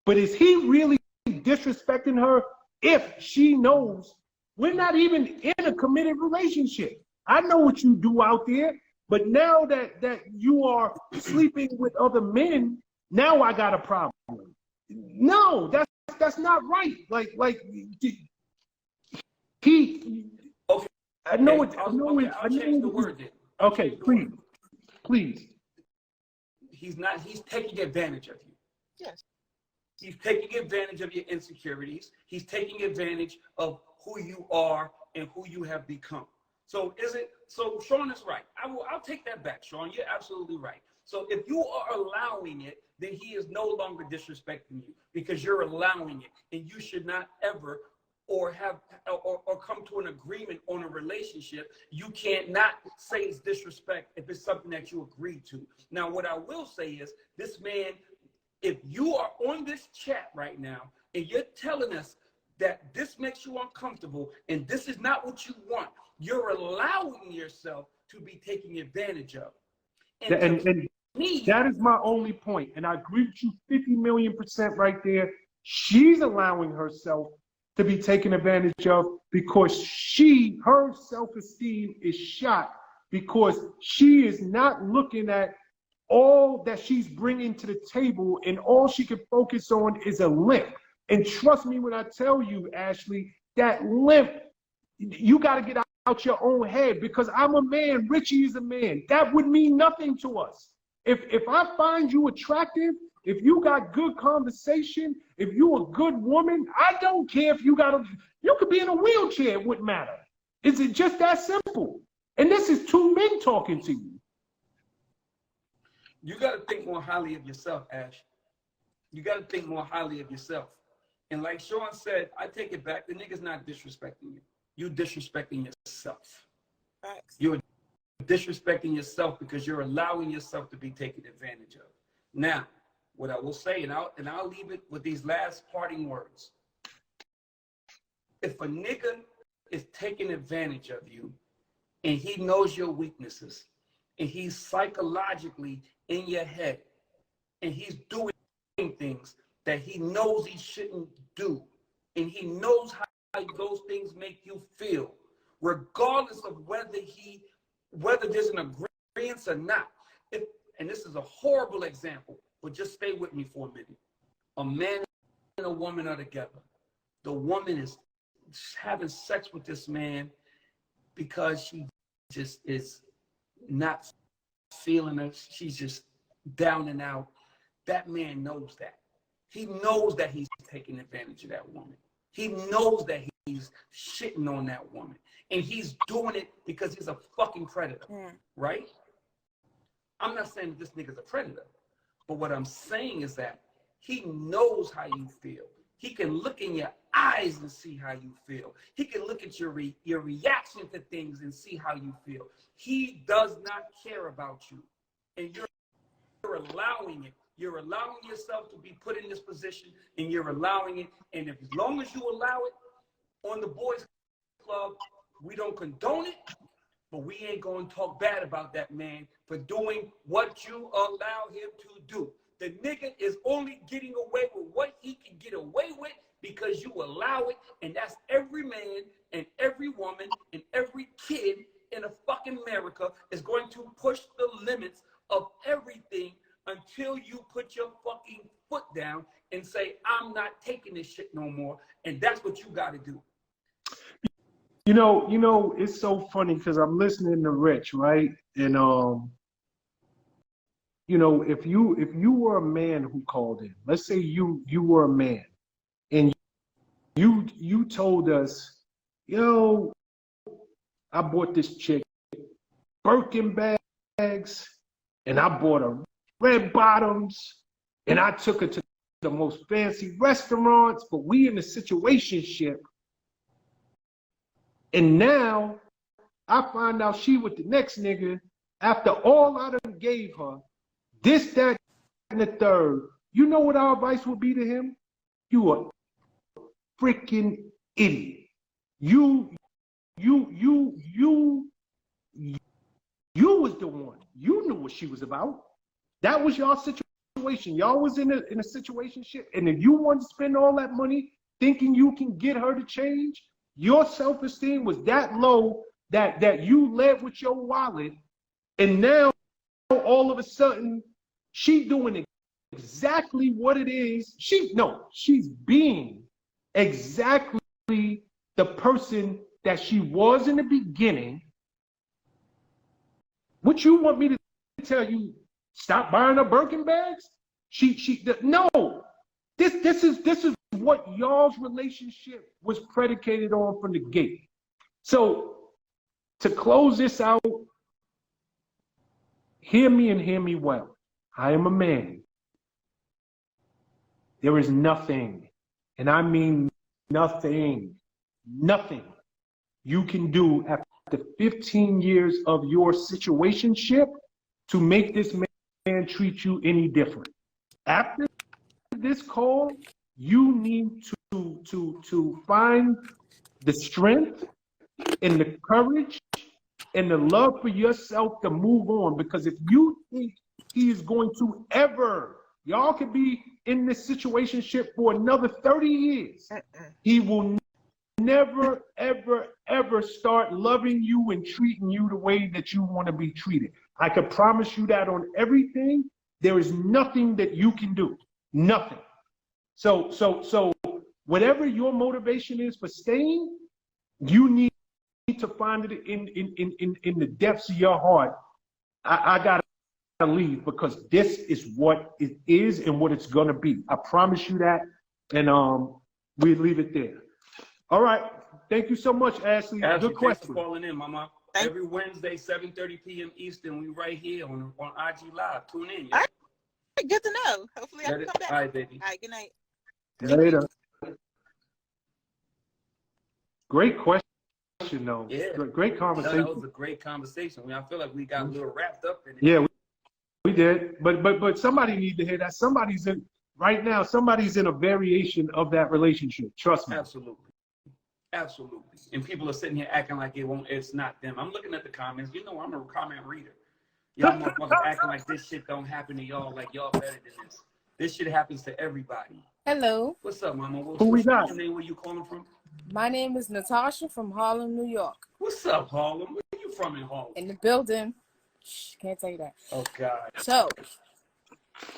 but is he really disrespecting her if she knows we're not even in a committed relationship? I know what you do out there, but now that you are sleeping with other men, now I got a problem. No, that's not right. Like he. Okay. I know it. I'll change the word then. Okay, please. He's taking advantage of you. Yes. He's taking advantage of your insecurities. He's taking advantage of who you are and who you have become. So Sean is right. I'll take that back, Sean. You're absolutely right. So if you are allowing it, then he is no longer disrespecting you because you're allowing it, and you should not ever or come to an agreement on a relationship. You can't not say it's disrespect if it's something that you agreed to. Now, what I will say is this man, if you are on this chat right now and you're telling us that this makes you uncomfortable and this is not what you want, you're allowing yourself to be taken advantage of. And that is my only point. And I agree with you 50,000,000% right there. She's allowing herself to be taken advantage of because her self-esteem is shot because she is not looking at all that she's bringing to the table, and all she can focus on is a limp. And trust me when I tell you, Ashley, that limp, you got to get out your own head, because I'm a man, Richie is a man. That would mean nothing to us. If I find you attractive, if you got good conversation, if you a good woman, I don't care if you could be in a wheelchair, it wouldn't matter. Is it just that simple? And this is two men talking to you. You got to think more highly of yourself, Ash. You got to think more highly of yourself. And like Sean said, I take it back. The nigga's not disrespecting you. You're disrespecting yourself. Thanks. You're disrespecting yourself because you're allowing yourself to be taken advantage of. Now, what I will say, and I'll leave it with these last parting words. If a nigga is taking advantage of you and he knows your weaknesses and he's psychologically in your head and he's doing things that he knows he shouldn't do, and he knows how those things make you feel, regardless of whether there's an agreement or not. And this is a horrible example, but just stay with me for a minute. A man and a woman are together. The woman is having sex with this man because she just is not feeling it. She's just down and out. That man knows that. He knows that he's taking advantage of that woman. He knows that he's shitting on that woman. And he's doing it because he's a fucking predator, right? I'm not saying that this nigga's a predator, but what I'm saying is that he knows how you feel. He can look in your eyes and see how you feel. He can look at your reaction to things and see how you feel. He does not care about you. And you're allowing it. You're allowing yourself to be put in this position, and you're allowing it. And if, as long as you allow it on the Boys Club, we don't condone it, but we ain't going to talk bad about that man for doing what you allow him to do. The nigga is only getting away with what he can get away with because you allow it, and that's every man and every woman and every kid in a fucking America is going to push the limits of everything until you put your fucking foot down and say, I'm not taking this shit no more. And that's what you got to do. You know, it's so funny because I'm listening to Rich, right? And you know, if you were a man who called in, let's say you were a man, and you told us, yo, I bought this chick Birkin bags, and I bought her red bottoms, and I took her to the most fancy restaurants, but we in a situationship. And now I find out she with the next nigga after all I done gave her, this, that, and the third. You know what our advice would be to him? You a freaking idiot. You was the one. You knew what she was about. That was y'all situation. Y'all was in a situationship, and if you want to spend all that money thinking you can get her to change, your self-esteem was that low that you led with your wallet, and now all of a sudden she doing exactly what it is. She's being exactly the person that she was in the beginning. What you want me to tell you? Stop buying her Birkin bags? No. This is what y'all's relationship was predicated on from the gate. So to close this out, hear me and hear me well. I am a man. There is nothing, and I mean nothing you can do after 15 years of your situationship to make this man treat you any different. After this call, you need to find the strength and the courage and the love for yourself to move on. Because if you think he is going to ever, y'all could be in this situationship for another 30 years, he will never, ever, ever start loving you and treating you the way that you want to be treated. I can promise you that on everything. There is nothing that you can do. Nothing. So whatever your motivation is for staying, you need to find it in the depths of your heart. I gotta leave because this is what it is and what it's gonna be. I promise you that. And we leave it there. All right. Thank you so much, Ashley. Good question. Thanks for calling in, Mama. Every Wednesday, 7:30 p.m. Eastern, we right here on IG Live. Tune in. All right. Good to know. Hopefully I can come back. All right, baby. All right, good night. Later. Great question, though. Yeah. Great conversation. That was a great conversation. I feel like we got a little wrapped up in it. Yeah, we did. But somebody need to hear that. Somebody's in a variation of that relationship. Trust me. Absolutely. And people are sitting here acting like it's not them. I'm looking at the comments. You know I'm a comment reader. Y'all motherfuckers acting like this shit don't happen to y'all, like y'all better than this. This shit happens to everybody. Hello. What's up, Mama? Who we got? What's your name? Where you calling from? My name is Natasha from Harlem, New York. What's up, Harlem? Where you from in Harlem? In the building. Shh, can't tell you that. Oh, God. So,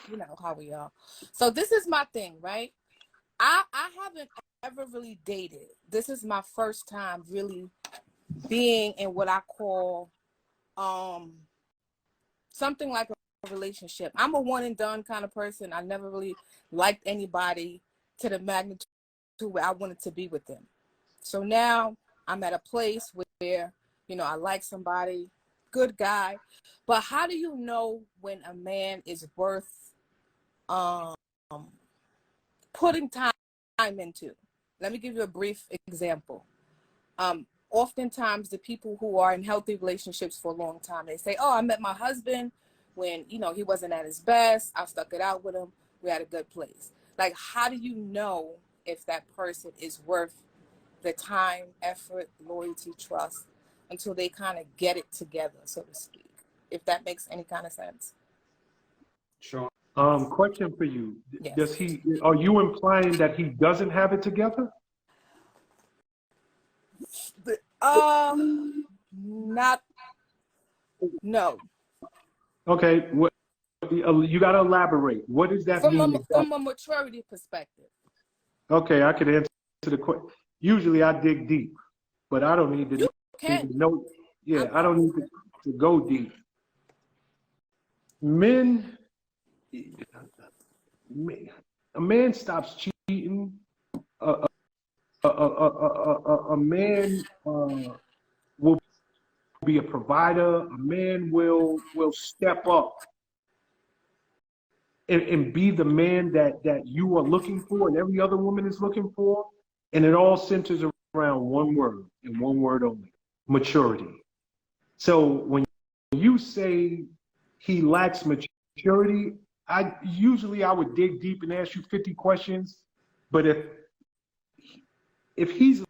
you know how we are. So this is my thing, right? I haven't ever really dated. This is my first time really being in what I call something like a relationship. I'm a one and done kind of person. I never really liked anybody to the magnitude where I wanted to be with them. So now I'm at a place where, you know, I like somebody, good guy, but how do you know when a man is worth putting time into. Let me give you a brief example. Oftentimes the people who are in healthy relationships for a long time, they say, oh, I met my husband when, you know, he wasn't at his best. I stuck it out with him. We had a good place. Like, how do you know if that person is worth the time, effort, loyalty, trust until they kind of get it together, so to speak, if that makes any kind of sense? Sure. Question for you. Yes. Are you implying that he doesn't have it together? Not, no. Okay, you got to elaborate. What does that mean? From a maturity perspective. Okay, I could answer the question. Usually I dig deep, but I don't need to know. Yeah, I don't need to go deep. A man stops cheating. A man will be a provider. A man will step up and be the man that you are looking for and every other woman is looking for. And it all centers around one word and one word only: maturity. So when you say he lacks maturity, I would dig deep and ask you 50 questions. But if he's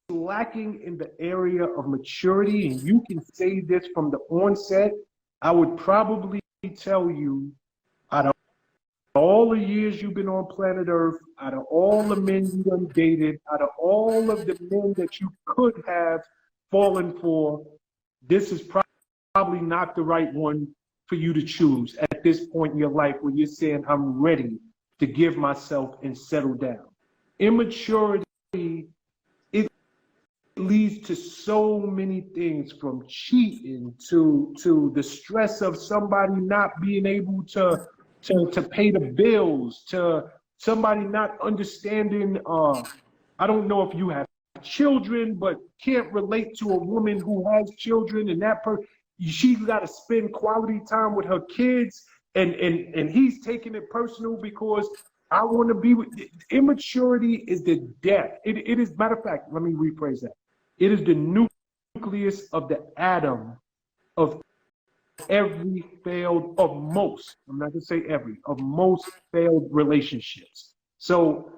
lacking in the area of maturity, and you can say this from the onset, I would probably tell you, out of all the years you've been on planet Earth, out of all the men you done dated, out of all of the men that you could have fallen for, this is probably not the right one for you to choose at this point in your life when you're saying, I'm ready to give myself and settle down. Immaturity, it leads to so many things, from cheating to the stress of somebody not being able to pay the bills, to somebody not understanding, I don't know if you have children, but can't relate to a woman who has children, and she's got to spend quality time with her kids, and he's taking it personal because I want to be with. Immaturity is the death. It is, matter of fact, let me rephrase that. It is the nucleus of the atom of every failed, of most, I'm not gonna say every, of most failed relationships. So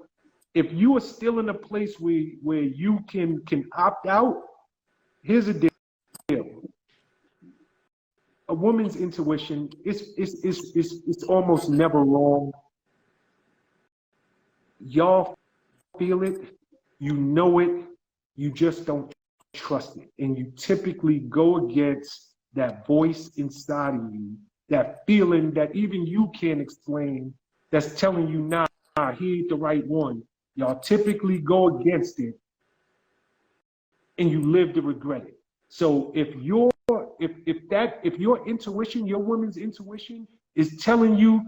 if you are still in a place where you can opt out, here's a deal. A woman's intuition is almost never wrong. Y'all feel it, you know it, you just don't trust it. And you typically go against that voice inside of you, that feeling that even you can't explain, that's telling you, nah, he ain't the right one. Y'all typically go against it, and you live to regret it. So if your intuition, your woman's intuition is telling you,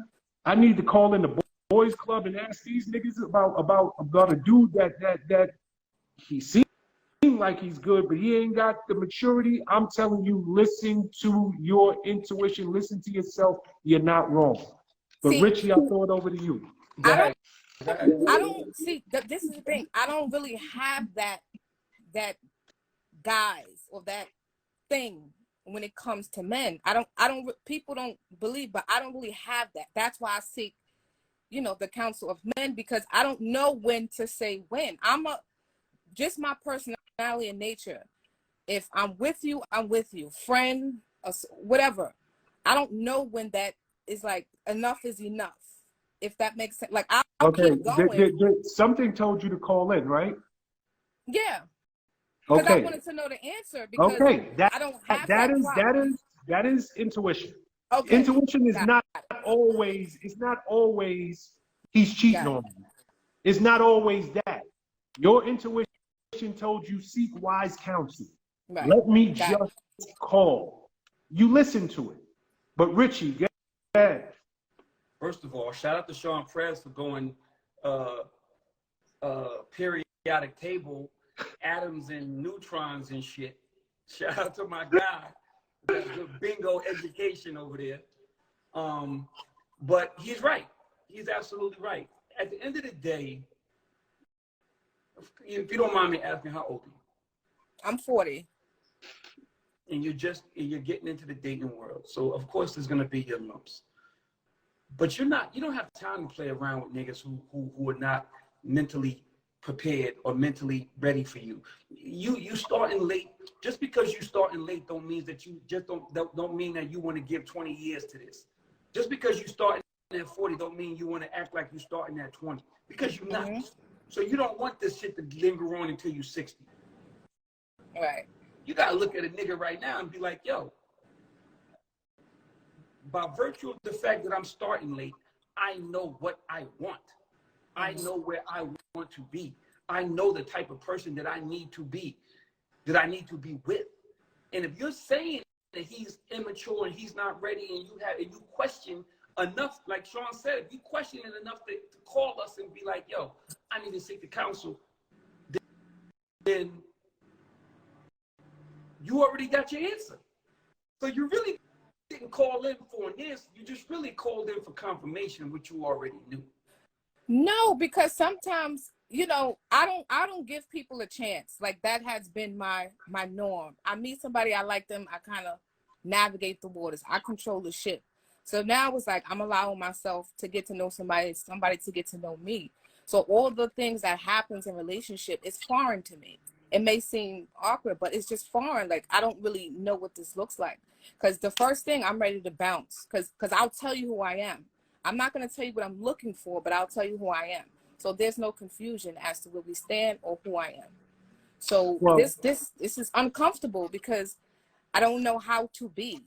I need to call in the boys club and ask these niggas about a dude that he seems like he's good, but he ain't got the maturity, I'm telling you, listen to your intuition, listen to yourself, you're not wrong. But see, Richie, I'll throw it over to you. I don't see, this is the thing, I don't really have that guys or that thing when it comes to men. People don't believe, but I don't really have that. That's why I seek, the counsel of men, because I don't know when to say when. Just my personality and nature. If I'm with you, I'm with you. Friend, whatever. I don't know when that is like, enough is enough. If that makes sense. Like, I'll keep going. Something told you to call in, right? Yeah. Because I wanted to know the answer, because I don't have that is intuition. Okay. Intuition is not always he's cheating on you. It's not always that. Your intuition told you seek wise counsel. Right. Let me just call. You listen to it. But Richie, go ahead. First of all, shout out to Sean Prez for going periodic table, atoms and neutrons and shit. Shout out to my guy. That's good bingo education over there. But he's right. He's absolutely right. At the end of the day, if you don't mind me asking, how old are you? I'm 40. And you're getting into the dating world. So of course there's gonna be your lumps. But you don't have time to play around with niggas who are not mentally prepared or mentally ready for you. You starting late. Just because you starting late don't mean that you just don't mean that you want to give 20 years to this. Just because you starting at 40 don't mean you want to act like you starting at 20, because you're not. So you don't want this shit to linger on until you're 60. Right. You gotta look at a nigga right now and be like, yo, by virtue of the fact that I'm starting late, I know what I want. I know where I want to be. I know the type of person that I need to be with. And if you're saying that he's immature and he's not ready, and you question enough, like Sean said, if you question it enough to call us and be like, yo, I need to seek the counsel, then you already got your answer. So you really didn't call in for this. You just really called in for confirmation, which you already knew. No, because sometimes, I don't give people a chance. Like, that has been my norm. I meet somebody, I like them, I kind of navigate the waters. I control the ship. So now it's like I'm allowing myself to get to know somebody to get to know me. So all the things that happens in relationship is foreign to me. It may seem awkward, but it's just foreign. Like, I don't really know what this looks like. Because the first thing, I'm ready to bounce. Because I'll tell you who I am. I'm not going to tell you what I'm looking for, but I'll tell you who I am. So there's no confusion as to where we stand or who I am. So this is uncomfortable because I don't know how to be.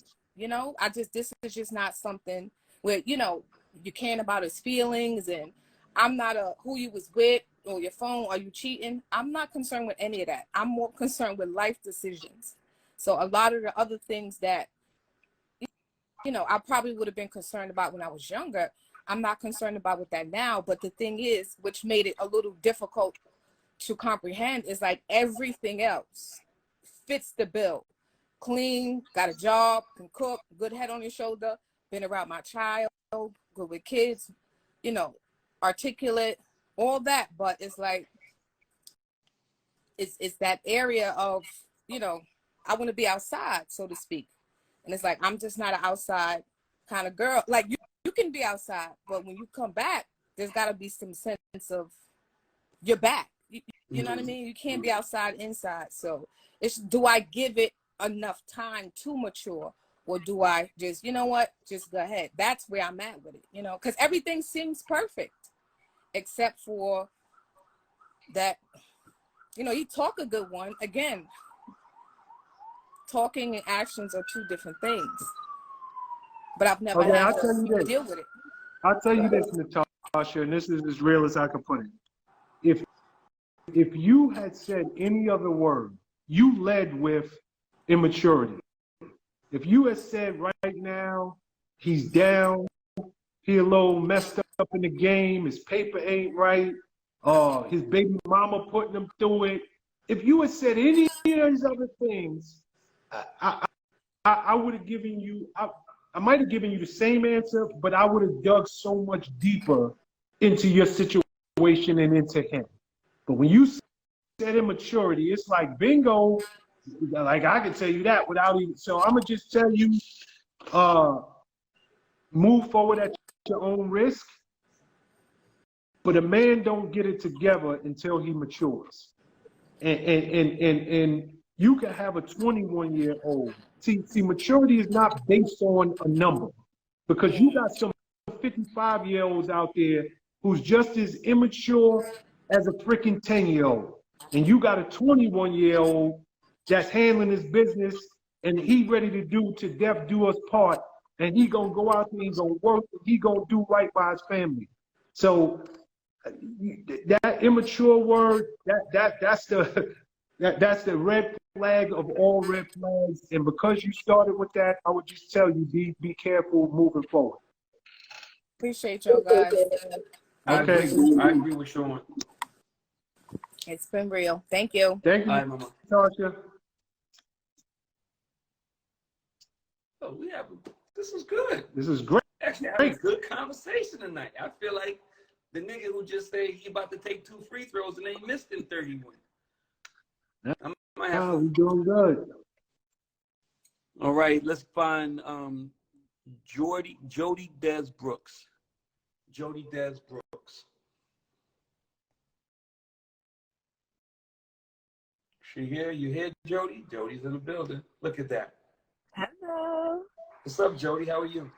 This is just not something where, you caring about his feelings, and I'm not who you was with or your phone. Are you cheating? I'm not concerned with any of that. I'm more concerned with life decisions. So a lot of the other things that, I probably would have been concerned about when I was younger, I'm not concerned about with that now. But the thing is, which made it a little difficult to comprehend, is like everything else fits the bill. Clean, got a job, can cook, good head on your shoulder, been around my child, good with kids, articulate, all that. But it's like, it's that area of, I want to be outside, so to speak. And it's like, I'm just not an outside kind of girl. Like, you can be outside, but when you come back, there's got to be some sense of you're back. You know what I mean? You can't be outside, inside. So do I give it enough time to mature, or do I just, just go ahead? That's where I'm at with it, because everything seems perfect except for that, you talk a good one. Again, talking and actions are two different things, but I've never had to deal with it. I'll tell you this, Natasha, and this is as real as I can put it. If you had said any other word, you led with immaturity. If you had said right now, he's down, he a little messed up in the game, his paper ain't right, his baby mama putting him through it. If you had said any of these other things, I would have given you, I might have given you the same answer, but I would have dug so much deeper into your situation and into him. But when you said immaturity, it's like bingo. Like, I can tell you that without even, so I'm gonna just tell you, move forward at your own risk. But a man don't get it together until he matures. And you can have a 21-year-old. See, maturity is not based on a number, because you got some 55-year-olds out there who's just as immature as a freaking 10-year-old. And you got a 21-year-old that's handling his business, and he ready to do to death do us part, and he gonna go out there, he gonna work, he gonna do right by his family. So that immature word, that's the red flag of all red flags. And because you started with that, I would just tell you, be careful moving forward. Appreciate y'all guys. Okay. I agree with Sean. It's been real. Thank you. Thank you, All right, Mama. Tasha. Oh, this is good. This is great. Actually, having a good conversation tonight. I feel like The nigga who just say he about to take 2 free throws and they missed in 31. I might have Oh, we're doing good. All right, let's find Jody Des Brooks. Jody Des Brooks. She here? You here, Jody? Jody's in the building. Look at that. Hello. What's up, Jody? How are you?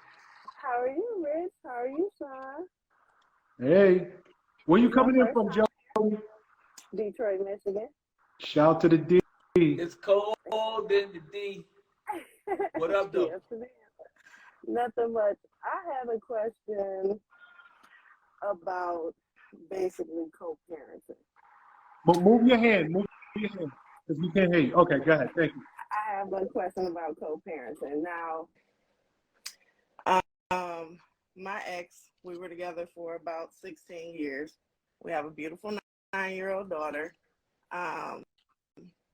How are you, Rich? How are you, Sean? Hey, where you coming in from, Jody? Detroit, Michigan. Shout to the D. It's cold in the D. What up, though? Yes, it is. Nothing much. I had a question about basically co-parenting. But move your hand, because we can't hear you. Okay, go ahead. Thank you. I have a question about co-parenting. Now, my ex, we were together for about 16 years. We have a beautiful 9-year-old daughter.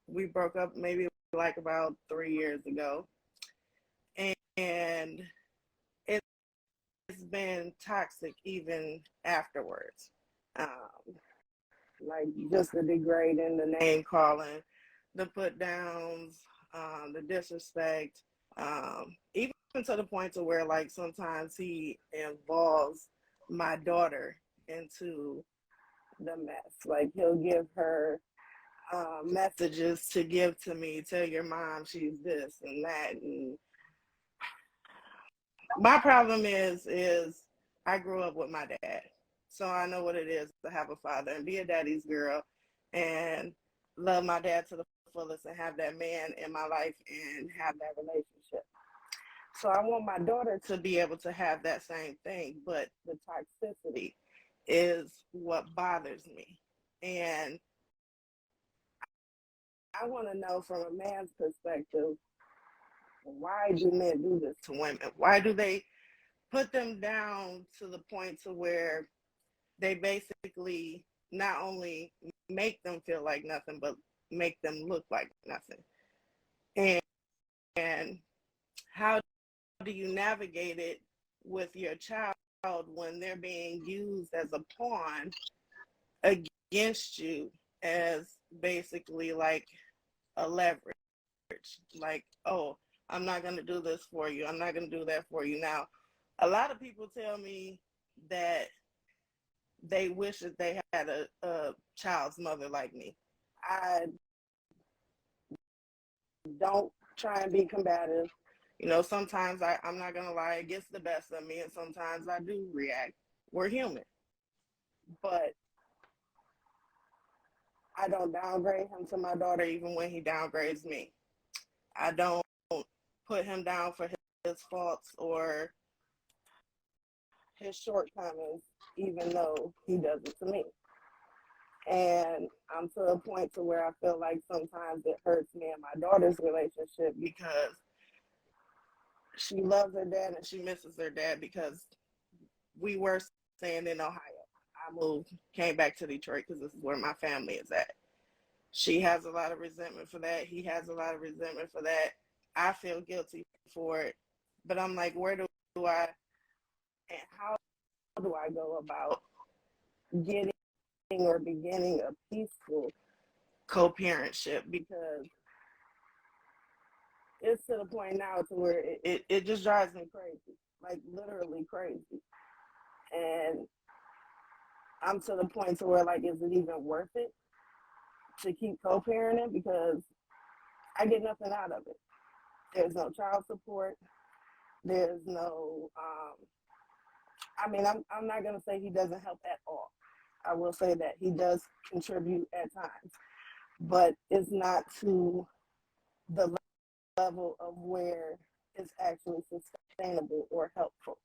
We broke up maybe like about 3 years ago. And it's been toxic even afterwards. Like just the degrading, the name calling, the put downs, the disrespect, even to the point to where like sometimes he involves my daughter into the mess. Like he'll give her messages to give to me, tell your mom she's this and that. And my problem is I grew up with my dad. So I know what it is to have a father and be a daddy's girl and love my dad to the fullest and have that man in my life and have that relationship. So I want my daughter to be able to have that same thing, but the toxicity is what bothers me. And I want to know from a man's perspective, why do men do this to women? Why do they put them down to the point to where they basically not only make them feel like nothing, but make them look like nothing? And how do you navigate it with your child when they're being used as a pawn against you as basically like a leverage? Like, oh, I'm not going to do this for you. I'm not going to do that for you. Now, a lot of people tell me that they wish that they had a child's mother like me. I don't try and be combative. You know, sometimes I'm not going to lie, it gets the best of me, and sometimes I do react. We're human. But I don't downgrade him to my daughter even when he downgrades me. I don't put him down for his faults or his shortcomings, even though he does it to me. And I'm to a point to where I feel like sometimes it hurts me and my daughter's relationship because she loves her dad and she misses her dad, because we were staying in Ohio. I moved, came back to Detroit because this is where my family is at. She has a lot of resentment for that. He has a lot of resentment for that. I feel guilty for it. But I'm like, where do I and how do I go about getting or beginning a peaceful co-parentship? Because it's to the point now to where it just drives me crazy, like literally crazy. And I'm to the point to where like, is it even worth it to keep co-parenting? Because I get nothing out of it. There's no child support. There's no, I'm not going to say he doesn't help at all. I will say that he does contribute at times, but it's not to the level of where it's actually sustainable or helpful.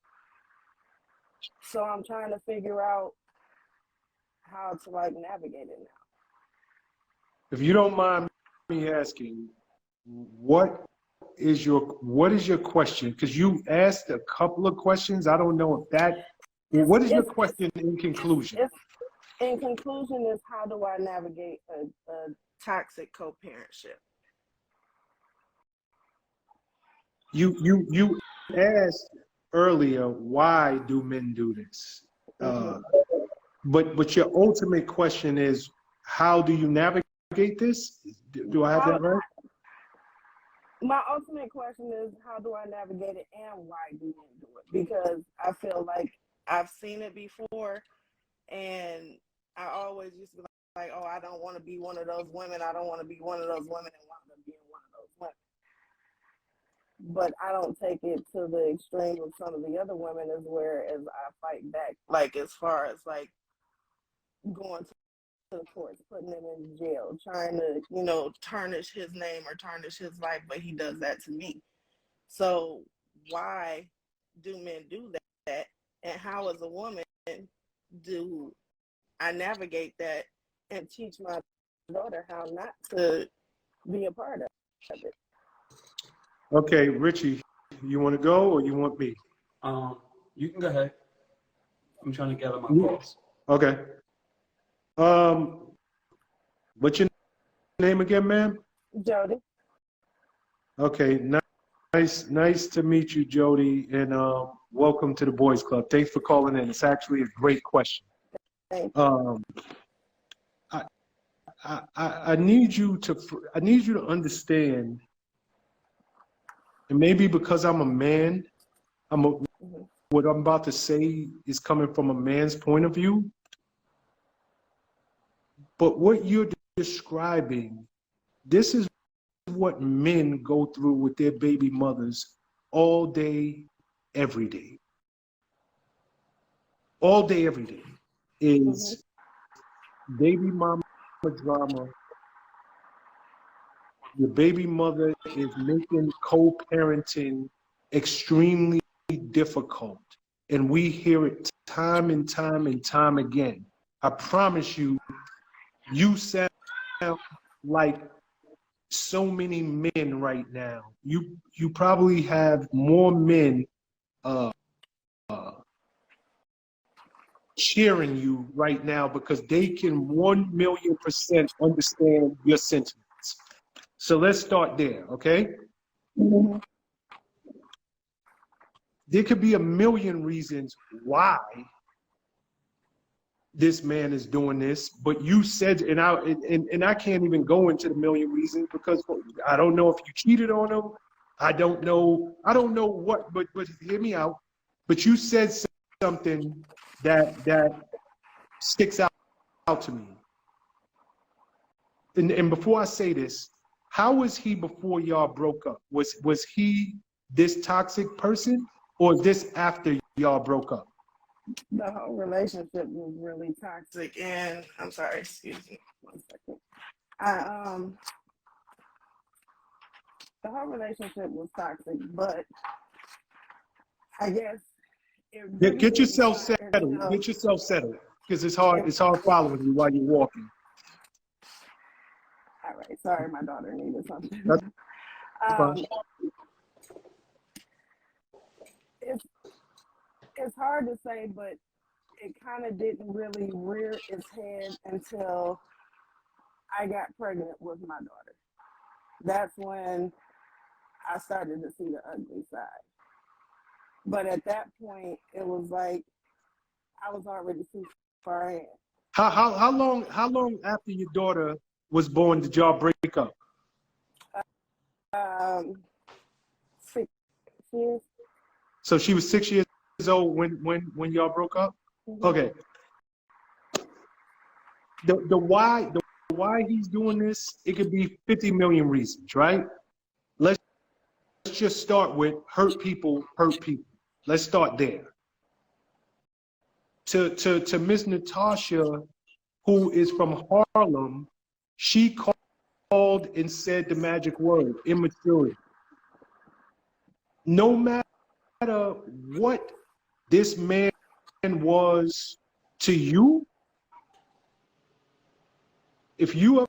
So I'm trying to figure out how to like navigate it now. If you don't mind me asking, what is your question? Because you asked a couple of questions. I don't know if that. What is your question in conclusion? In conclusion, is how do I navigate a toxic co-parentship? You asked earlier, why do men do this? But your ultimate question is, how do you navigate this? Do I have that right? My ultimate question is, how do I navigate it and why do men do it? Because I feel like I've seen it before, and I always used to be like, oh, I don't want to be one of those women. I don't want to be one of those women and wind up being one of those women. But I don't take it to the extreme of some of the other women as whereas I fight back, like as far as like going to the courts, putting him in jail, trying to, you know, tarnish his name or tarnish his life, but he does that to me. So why do men do that? And how, as a woman, do I navigate that and teach my daughter how not to be a part of it? Okay, Richie, you want to go or you want me? You can go ahead. I'm trying to gather my thoughts. Okay. What's your name again, ma'am? Jody. Okay, nice to meet you, Jody, and welcome to the Boys Club. Thanks for calling in. It's actually a great question. Thank you. I need you to understand, and maybe because I'm a man, what I'm about to say is coming from a man's point of view. But what you're describing, this is what men go through with their baby mothers all day, every day. All day, every day is baby mama drama. Your baby mother is making co-parenting extremely difficult. And we hear it time and time and time again. I promise you, you sound like so many men right now. You probably have more men cheering you right now because they can 1,000,000% understand your sentiments. So let's start there, okay? There could be a million reasons why this man is doing this, but you said, and I can't even go into the million reasons because I don't know if you cheated on him. I don't know what, but hear me out. But you said something that sticks out to me. And before I say this, how was he before y'all broke up? Was he this toxic person, or is this after y'all broke up? The whole relationship was really toxic, and I'm sorry, excuse me, 1 second. The whole relationship was toxic, but I guess it really Get yourself didn't start settled. until- Get yourself settled, because it's hard following you while you're walking. All right, sorry, my daughter needed something. That's fine. It's hard to say, but it kind of didn't really rear its head until I got pregnant with my daughter. That's when I started to see the ugly side. But at that point, it was like I was already too far in. How long after your daughter was born did y'all break up? 6 years. So she was 6 years old when y'all broke up? Okay. The why he's doing this, it could be 50 million reasons, right? Let's just start with hurt people hurt people. Let's start there. To Miss Natasha, who is from Harlem, she called and said the magic word, immaturity. No matter what this man was to you, if you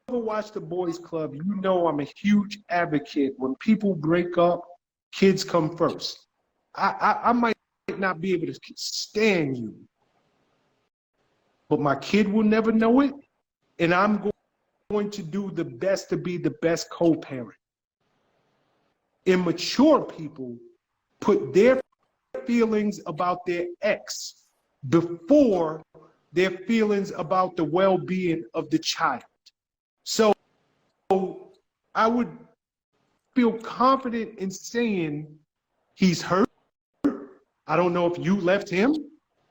ever watch the Boys Club, you know I'm a huge advocate. When people break up, kids come first. I might not be able to stand you, but my kid will never know it, and I'm going to do the best to be the best co-parent. Immature people put their feelings about their ex before their feelings about the well-being of the child. So I would feel confident in saying he's hurt. I don't know if you left him.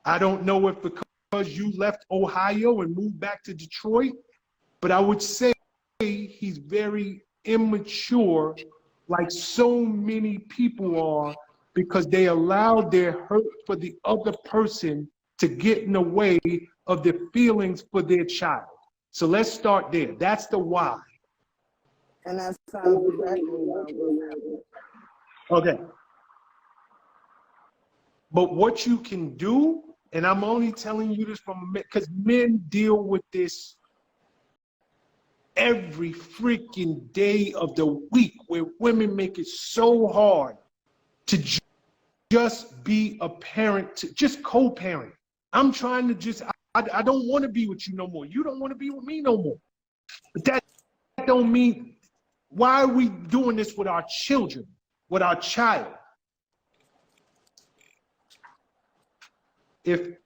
I don't know if because you left Ohio and moved back to Detroit, but I would say he's very immature, like so many people are, because they allow their hurt for the other person to get in the way of their feelings for their child. So let's start there. That's the why. And that sounds exactly what was happening. Okay. But what you can do, and I'm only telling you this from because men deal with this every freaking day of the week, where women make it so hard to just be a parent, to just co-parent. I'm trying to just, I don't want to be with you no more. You don't want to be with me no more. But that don't mean, why are we doing this with our children, with our child? If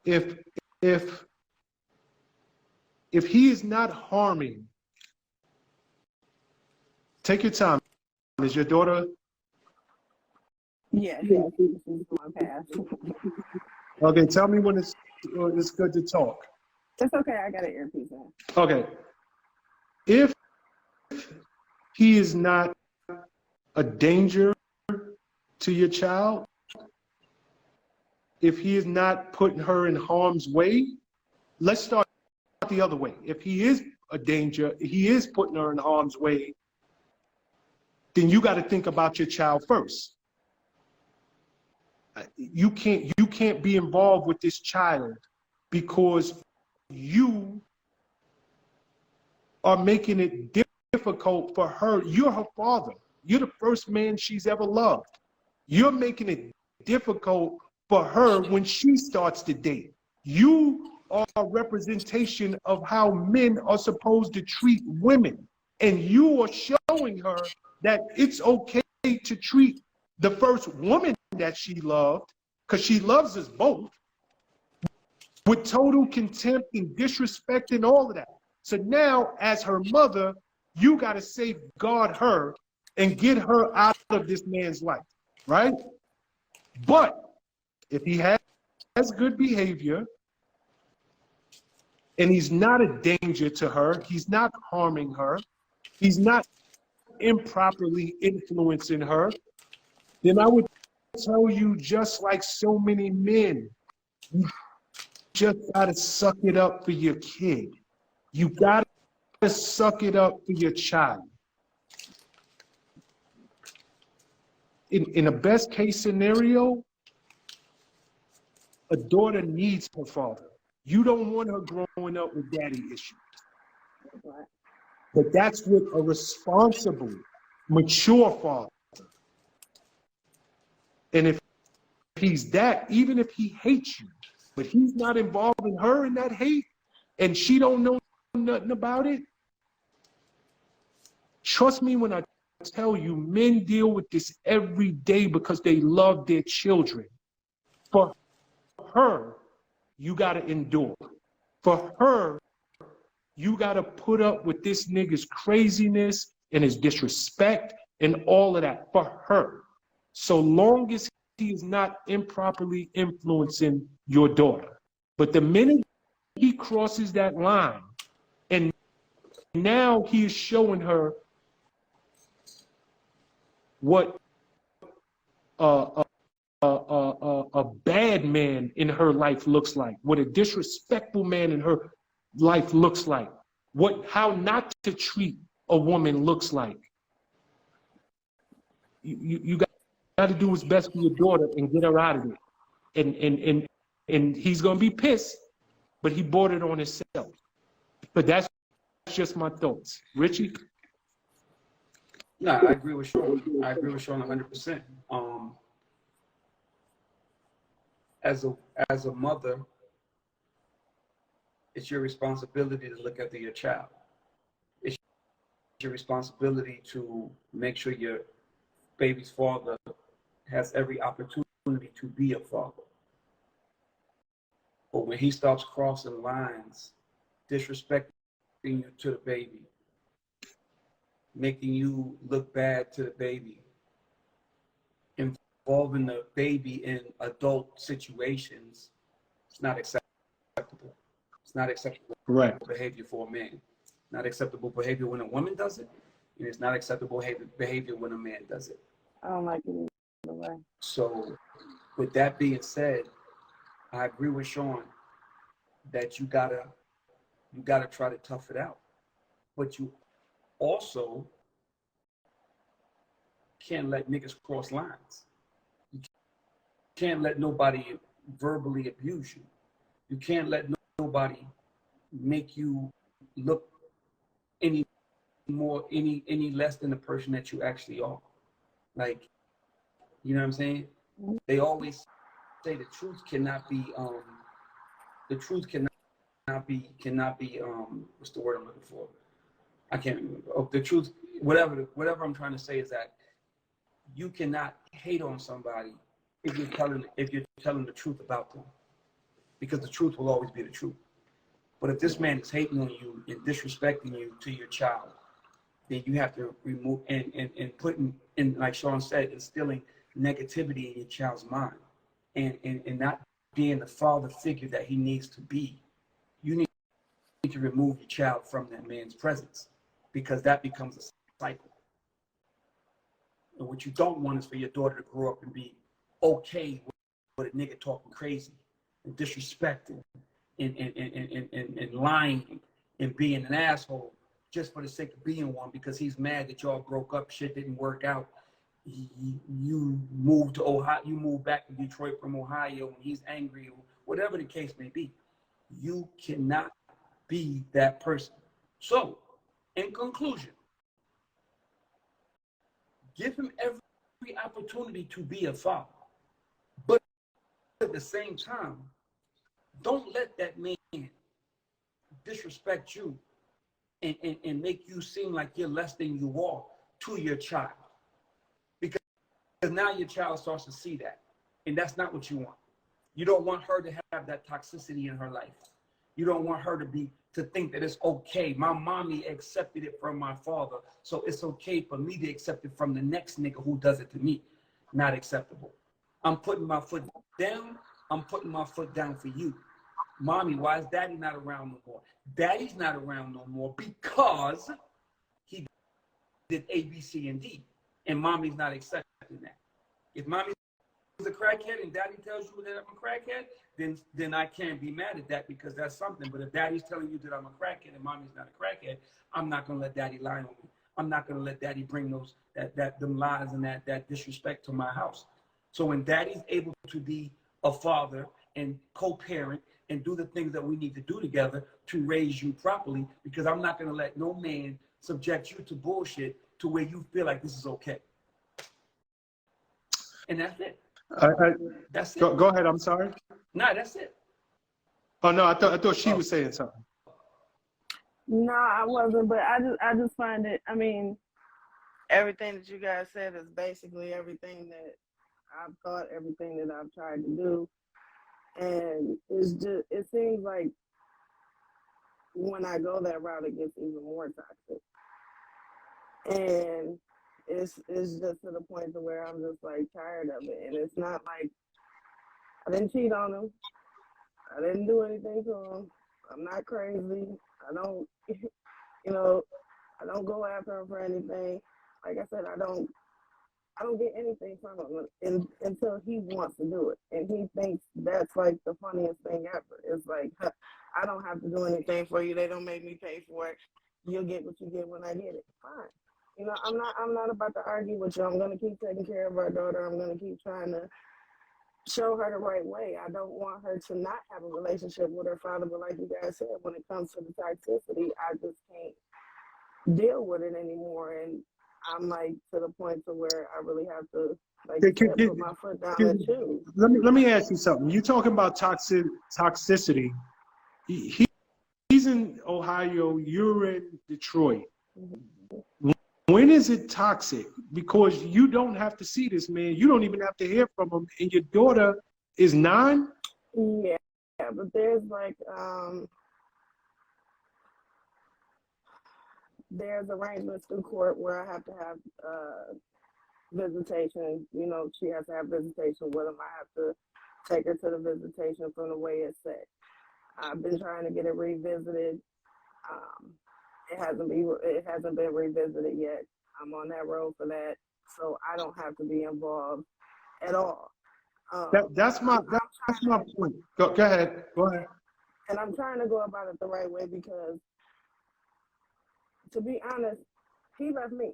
he is not harming, take your time. Is your daughter? Yeah, she's going past. Okay, tell me when it's good to talk. It's okay, I got an earpiece in. Okay. If he is not a danger to your child, if he is not putting her in harm's way, let's start the other way. If he is a danger, he is putting her in harm's way, then you got to think about your child first. You can't be involved with this child because you are making it difficult for her. You're her father. You're the first man she's ever loved. You're making it difficult for her when she starts to date. You are a representation of how men are supposed to treat women. And you are showing her that it's okay to treat the first woman that she loved, because she loves us both, with total contempt and disrespect and all of that. So now, as her mother, you got to safeguard her and get her out of this man's life, right? But if he has good behavior and he's not a danger to her, he's not harming her, he's not improperly influencing her, then I would tell you, just like so many men, you just gotta suck it up for your kid. You gotta suck it up for your child. In a best case scenario, a daughter needs her father. You don't want her growing up with daddy issues. But that's with a responsible, mature father. And if he's that, even if he hates you, but he's not involving her in that hate, and she don't know nothing about it, trust me when I tell you, men deal with this every day because they love their children. For her, you gotta endure. For her, you gotta put up with this nigga's craziness and his disrespect and all of that for her. So long as he is not improperly influencing your daughter. But the minute he crosses that line, and now he is showing her what a bad man in her life looks like, what a disrespectful man in her life looks like, how not to treat a woman looks like. You got to do what's best for your daughter and get her out of it. And he's gonna be pissed, but he bought it on himself. But that's just my thoughts. Richie? No, I agree with Sean. I agree with Sean 100%. As a mother, it's your responsibility to look after your child. It's your responsibility to make sure your baby's father has every opportunity to be a father. But when he starts crossing lines, disrespecting you to the baby, making you look bad to the baby, involving the baby in adult situations, it's not acceptable. It's not acceptable behavior for a man. Not acceptable behavior when a woman does it, and it's not acceptable behavior when a man does it. I don't like it either way. So, with that being said, I agree with Sean that you gotta try to tough it out, but you also can't let niggas cross lines. You can't let nobody verbally abuse you. You can't let nobody make you look any less than the person that you actually are. Like, you know what I'm saying? They always say the truth cannot be what's the word I'm looking for? I can't remember. Oh, the truth, whatever I'm trying to say is that you cannot hate on somebody if you're telling the truth about them, because the truth will always be the truth. But if this man is hating on you and disrespecting you to your child, then you have to remove and putting in, like Sean said, instilling negativity in your child's mind and not being the father figure that he needs to be. You need to remove your child from that man's presence, because that becomes a cycle. And what you don't want is for your daughter to grow up and be okay with a nigga talking crazy and disrespecting and lying and being an asshole just for the sake of being one, because he's mad that y'all broke up, shit didn't work out. You moved to Ohio, you moved back to Detroit from Ohio, and he's angry, or whatever the case may be. You cannot be that person. So, in conclusion, give him every opportunity to be a father. But at the same time, don't let that man disrespect you and make you seem like you're less than you are to your child. Because now your child starts to see that. And that's not what you want. You don't want her to have that toxicity in her life. You don't want her to think that it's okay. My mommy accepted it from my father, so it's okay for me to accept it from the next nigga who does it to me. Not acceptable. I'm putting my foot down. I'm putting my foot down for you. Mommy, why is daddy not around no more? Daddy's not around no more because he did A, B, C, and D. And mommy's not accepting that. If mommy's a crackhead and daddy tells you that I'm a crackhead, then I can't be mad at that, because that's something. But if daddy's telling you that I'm a crackhead and mommy's not a crackhead, I'm not gonna let daddy lie on me. I'm not gonna let daddy bring them lies and that disrespect to my house. So when daddy's able to be a father and co-parent and do the things that we need to do together to raise you properly, because I'm not gonna let no man subject you to bullshit to where you feel like this is okay. And that's it. That's it. Go ahead. I'm sorry. Nah, that's it. Oh no, I thought she was saying something. No, I wasn't, but I just find it, I mean, everything that you guys said is basically everything that I've thought, everything that I've tried to do. And it seems like when I go that route, it gets even more toxic. And it's just to the point to where I'm just like tired of it. And it's not like I didn't cheat on him. I didn't do anything to him. I'm not crazy. I don't, I don't go after him for anything. Like I said, I don't get anything from him until he wants to do it. And he thinks that's like the funniest thing ever. It's like, I don't have to do anything for you. They don't make me pay for it. You'll get what you get when I get it. Fine. I'm not about to argue with you. I'm going to keep taking care of our daughter. I'm going to keep trying to show her the right way. I don't want her to not have a relationship with her father, but like you guys said, when it comes to the toxicity, I just can't deal with it anymore. And I'm like to the point to where I really have to put my foot down and choose. Let me ask you something. You talking about toxicity. He's in Ohio, you're in Detroit. Mm-hmm. When is it toxic? Because you don't have to see this man. You don't even have to hear from him. And your daughter is 9? Yeah, but there's there's arrangements through court where I have to have visitation. You know, she has to have visitation with him. I have to take her to the visitation from the way it's set. I've been trying to get it revisited. It hasn't been revisited yet. I'm on that road for that, so I don't have to be involved at all. That's my point. Go ahead. Go ahead. And I'm trying to go about it the right way because, to be honest, he left me.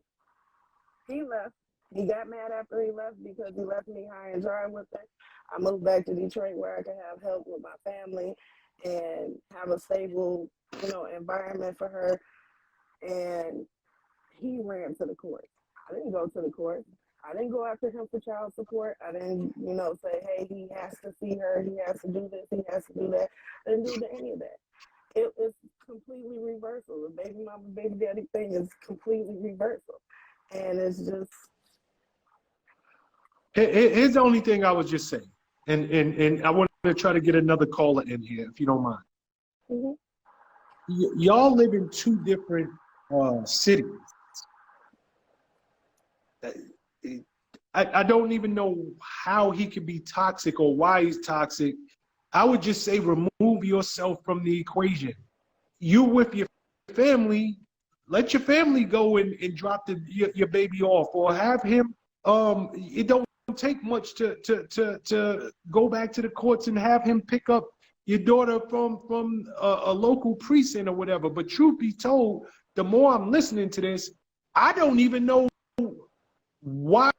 He left. He got mad after he left because he left me high and dry with her. I moved back to Detroit where I could have help with my family and have a stable, environment for her. And he ran to the court. I didn't go to the court. I didn't go after him for child support. I didn't, say, hey, he has to see her. He has to do this. He has to do that. I didn't do any of that. It's completely reversal. The baby mama, baby daddy thing is completely reversal. And it's just. Here's the only thing I was just saying. And I want to try to get another caller in here, if you don't mind. Mm-hmm. Y'all live in two different cities. I don't even know how he could be toxic or why he's toxic. I would just say remove yourself from the equation. You with your family, let your family go and drop your baby off, or have him. It don't take much to go back to the courts and have him pick up your daughter from a local precinct or whatever. But truth be told, the more I'm listening to this, I don't even know why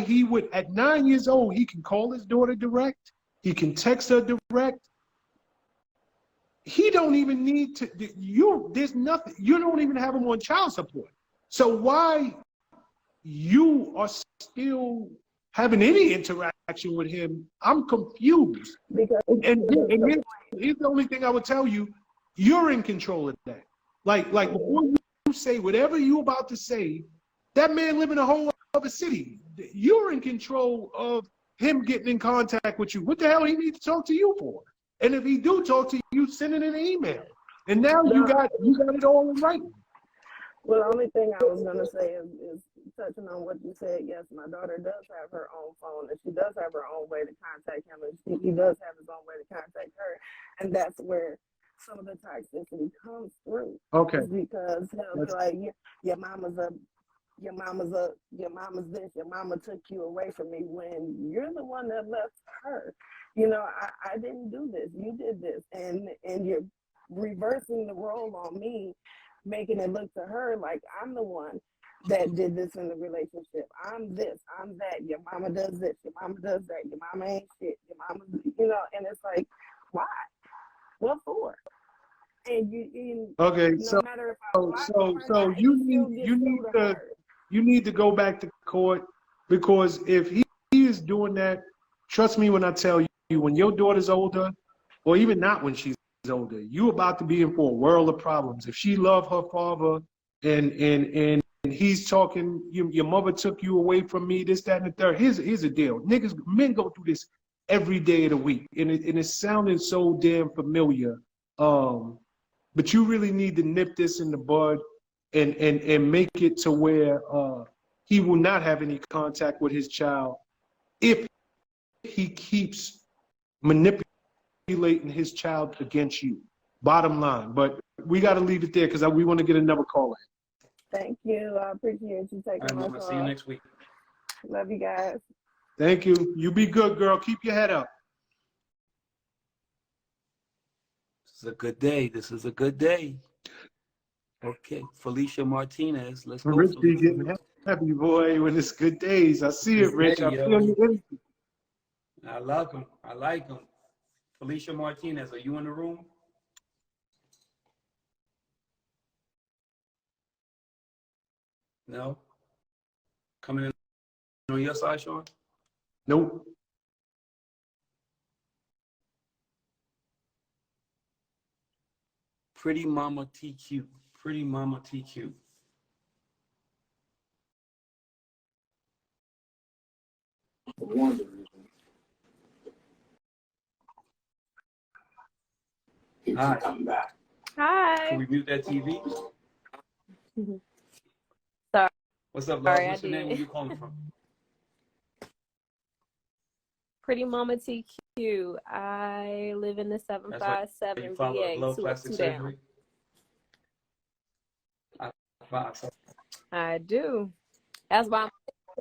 he would, at 9 years old, he can call his daughter direct. He can text her direct. He don't even need to, there's nothing, you don't even have him on child support. So why you are still having any interaction with him, I'm confused. Because And here's the only thing I would tell you, you're in control of that. Like before you say whatever you about to say, that man live in a whole other city. You're in control of him getting in contact with you. What the hell he need to talk to you for? And if he do talk to you, send it in an email. And now you got it all in writing. Well, the only thing I was gonna say is touching on what you said. Yes, my daughter does have her own phone, and she does have her own way to contact him, and he does have his own way to contact her, and that's where some of the toxicity comes through. Okay. Because he'll be like, your mama's this, your mama took you away from me, when you're the one that left her. I didn't do this, you did this, and you're reversing the role on me, making it look to her like I'm the one that did this in the relationship. I'm this, I'm that. Your mama does this, your mama does that. Your mama ain't shit. Your mama, and it's like, why? What for? And okay, no matter if I lie so or not, you need to go back to court, because if he is doing that, trust me when I tell you, when your daughter's older, or even not when she's older, you about to be in for a world of problems. If she love her father and he's talking, your mother took you away from me, this, that, and the third. Here's a deal. Men go through this every day of the week, and it's sounding so damn familiar. But you really need to nip this in the bud and make it to where he will not have any contact with his child if he keeps manipulating his child against you. Bottom line. But we got to leave it there because we want to get another call in. Thank you. I appreciate you taking my call. See you next week. Love you guys. Thank you. You be good, girl. Keep your head up. This is a good day. This is a good day. Okay, Felicia Martinez. Let's go. Rich be getting happy, boy, when it's good days. I see it, Rich. I feel your energy. I love him. I like him. Felicia Martinez, are you in the room? No? Coming in on your side, Sean? Nope. Pretty Mama TQ. Pretty Mama TQ. Hi. Hi. Can we mute that TV? Sorry, What's up, love? I What's your name? Where did. you calling from? Pretty Mama TQ. I live in the That's right. You 757 follow VA, Glow two up, Plastic two down. Surgery? So, I do. That's why I'm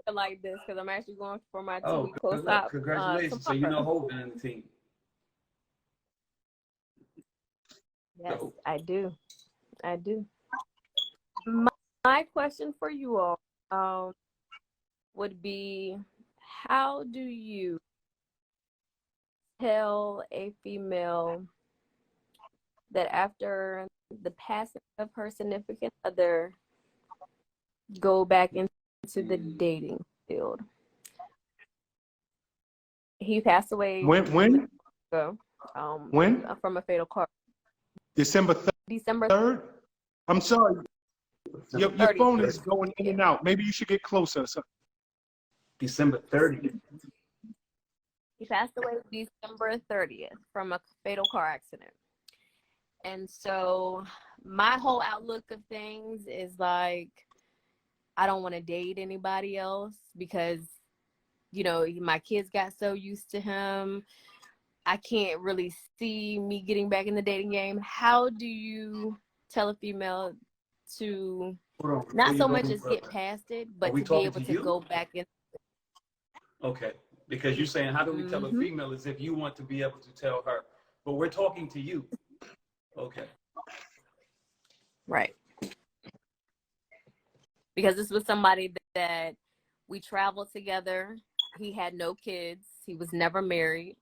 here like this, because I'm actually going for my 2-week good luck. post-op Congratulations. So you know tomorrow. Hogan in the team. Yes, So, I do. I do. My question for you all would be, how do you tell a female that after the passing of her significant other, go back into the dating field? He passed away When? ago, When? from a fatal car. December December 3rd? I'm sorry. Your 30th. phone is going in and out. Maybe you should get closer. So, December 30th. He passed away December 30th from a fatal car accident. And so my whole outlook of things is like, I don't want to date anybody else because, you know, my kids got so used to him. I can't really see me getting back in the dating game. How do you tell a female to Hold on. not Before so you much go as get further, past it, are but we to be talking able to to you? go back in? Okay. Because you're saying, how do we tell a female as if you want to be able to tell her? But we're talking to you. Okay. Right. Because this was somebody that we traveled together. He had no kids. He was never married.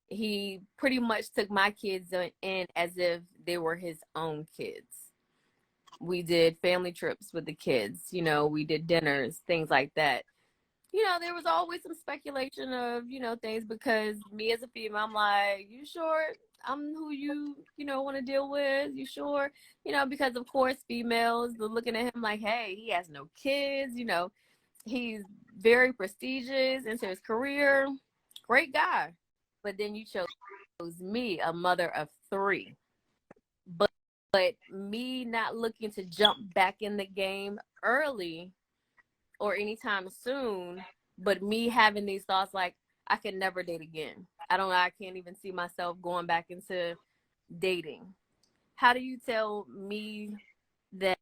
He pretty much took my kids in as if they were his own kids. We did family trips with the kids. You know, we did dinners, things like that. You know, there was always some speculation of, you know, things because me as a female, I'm like, you sure I'm who you know, want to deal with? You sure? You know, because of course females are looking at him like, hey, he has no kids, you know, he's very prestigious into his career. Great guy. But then you chose me, a mother of 3. But me not looking to jump back in the game early or anytime soon, but me having these thoughts like I can never date again. I can't even see myself going back into dating. How do you tell me that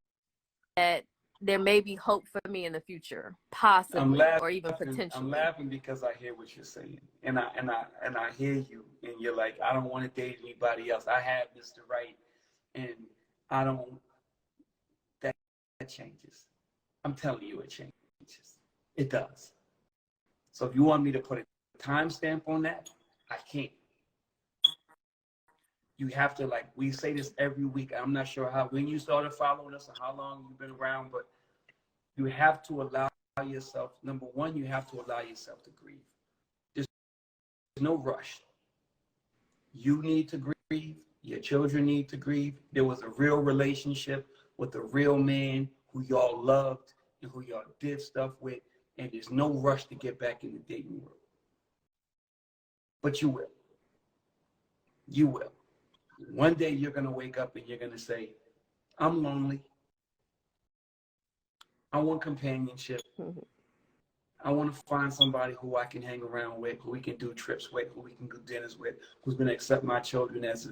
there may be hope for me in the future, possibly, or even potentially? I'm laughing because I hear what you're saying, and I hear you, and you're like, I don't want to date anybody else. I have Mr. Right, and I don't. That changes. I'm telling you, it changes. It does. So if you want me to put a timestamp on that, I can't. You have to, like, we say this every week. I'm not sure when you started following us or how long you've been around, but you have to allow yourself, number one, you have to allow yourself to grieve. There's no rush. You need to grieve. Your children need to grieve. There was a real relationship with a real man who y'all loved and who y'all did stuff with, and there's no rush to get back in the dating world. But you will. You will. One day you're going to wake up and you're going to say, I'm lonely. I want companionship. I want to find somebody who I can hang around with, who we can do trips with, who we can do dinners with, who's going to accept my children as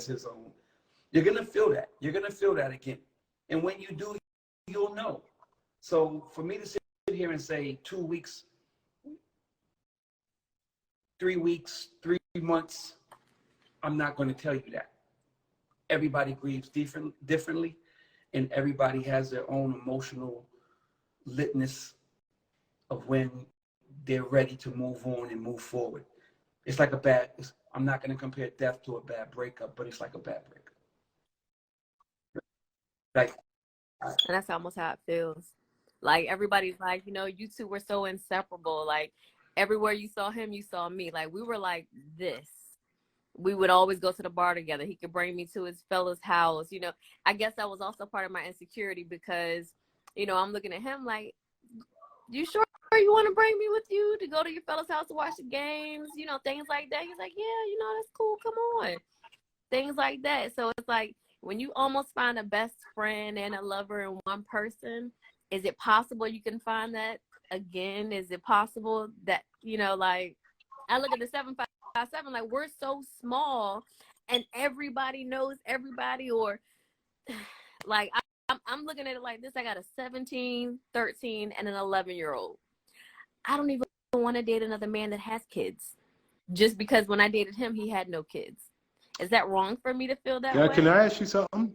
his own. You're going to feel that. You're going to feel that again. And when you do, you'll know. So for me to sit here and say 2 weeks, 3 weeks, 3 months, I'm not going to tell you that. Everybody grieves differently, and everybody has their own emotional litness of when they're ready to move on and move forward. It's like I'm not going to compare death to a bad breakup, but it's like a bad breakup. Like, And that's almost how it feels. Like everybody's like, you know, you two were so inseparable. Like everywhere you saw him, you saw me. Like we were like this. We would always go to the bar together. He could bring me to his fella's house. You know, I guess that was also part of my insecurity because, you know, I'm looking at him like, you sure you want to bring me with you to go to your fella's house to watch the games? You know, things like that. He's like, yeah, you know, that's cool. Come on. things like that. So it's like when you almost find a best friend and a lover in one person, is it possible you can find that again? Is it possible that, you know, like I look at the 757, like we're so small and everybody knows everybody, or like I'm looking at it like this. I got a 17, 13, and an 11-year-old. I don't even want to date another man that has kids just because when I dated him, he had no kids. Is that wrong for me to feel that way? Can I ask you something?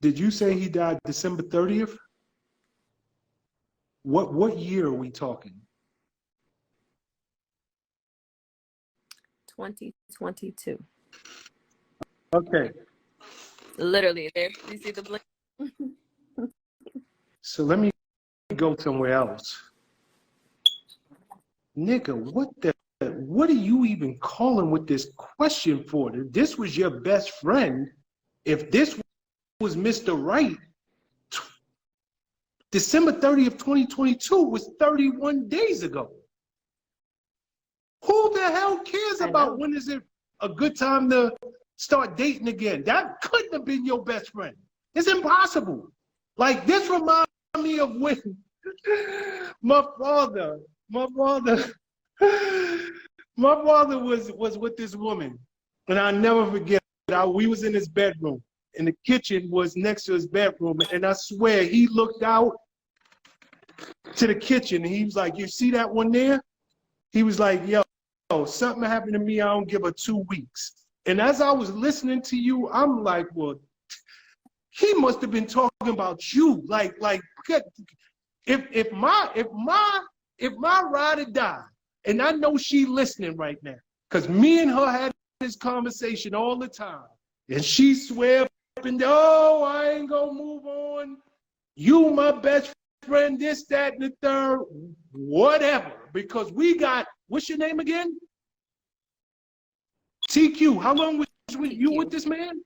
Did you say he died December 30th? What year are we talking? 2022. Okay. Literally, there. You see the blink? So let me go somewhere else. Nigga, what are you even calling with this question for? This was your best friend. If this was Mr. Right, December 30th, 2022 was 31 days ago. Who the hell cares about when is it a good time to start dating again? That couldn't have been your best friend. It's impossible. Like, this reminds me of when my father was with this woman, and I'll never forget. We was in his bedroom, and the kitchen was next to his bedroom, and I swear he looked out to the kitchen, and he was like, "You see that one there?" He was like, "Yo, something happened to me. I don't give her 2 weeks." And as I was listening to you, I'm like, well, he must have been talking about you. Like, if my ride or die, and I know she listening right now, because me and her had this conversation all the time, and she swear up and oh, I ain't gonna move on. You my best friend, this, that, and the third, whatever. Because we got, what's your name again? TQ. How long was you with this man?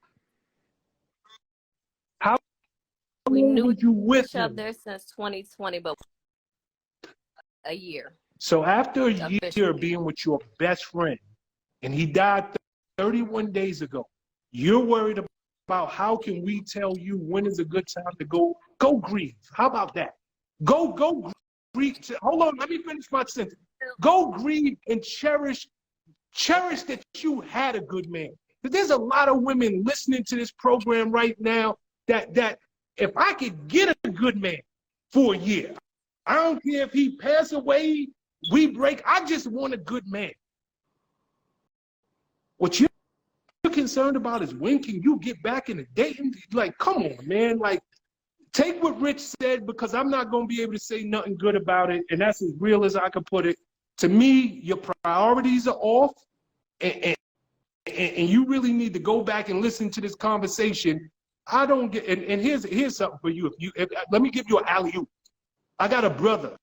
How We long knew was you with each him? other since 2020, but a year. So after a year Officially. being with your best friend, and he died 31 days ago, you're worried about how can we tell you when is a good time to go grieve. How about that? Go grieve. Hold on, let me finish my sentence. Go grieve and cherish that you had a good man. But there's a lot of women listening to this program right now that if I could get a good man for a year, I don't care if he pass away, we break, I just want a good man. What you're concerned about is when can you get back in the dating? Like, come on, man. Like, take what Rich said, because I'm not going to be able to say nothing good about it, and that's as real as I could put it. To me, your priorities are off, and you really need to go back and listen to this conversation. I don't get, and here's something for you. Let me give you an alley-oop. I got a brother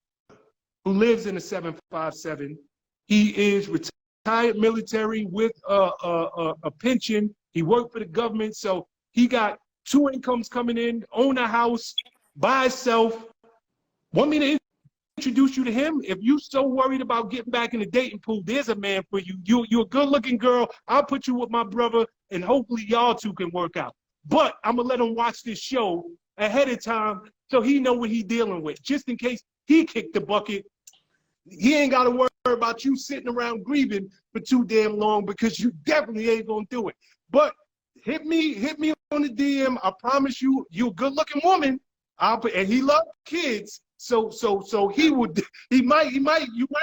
who lives in a 757. He is retired military with a pension. He worked for the government, so he got 2 incomes coming in, own a house by himself. Want me to introduce you to him? If you're so worried about getting back in the dating pool, there's a man for you. You're a good-looking girl. I'll put you with my brother, and hopefully y'all two can work out. But I'm going to let him watch this show ahead of time so he know what he's dealing with. Just in case he kicked the bucket, he ain't got to worry about you sitting around grieving for too damn long, because you definitely ain't going to do it. But hit me on the DM. I promise you, you're a good-looking woman. And he loves kids. So you might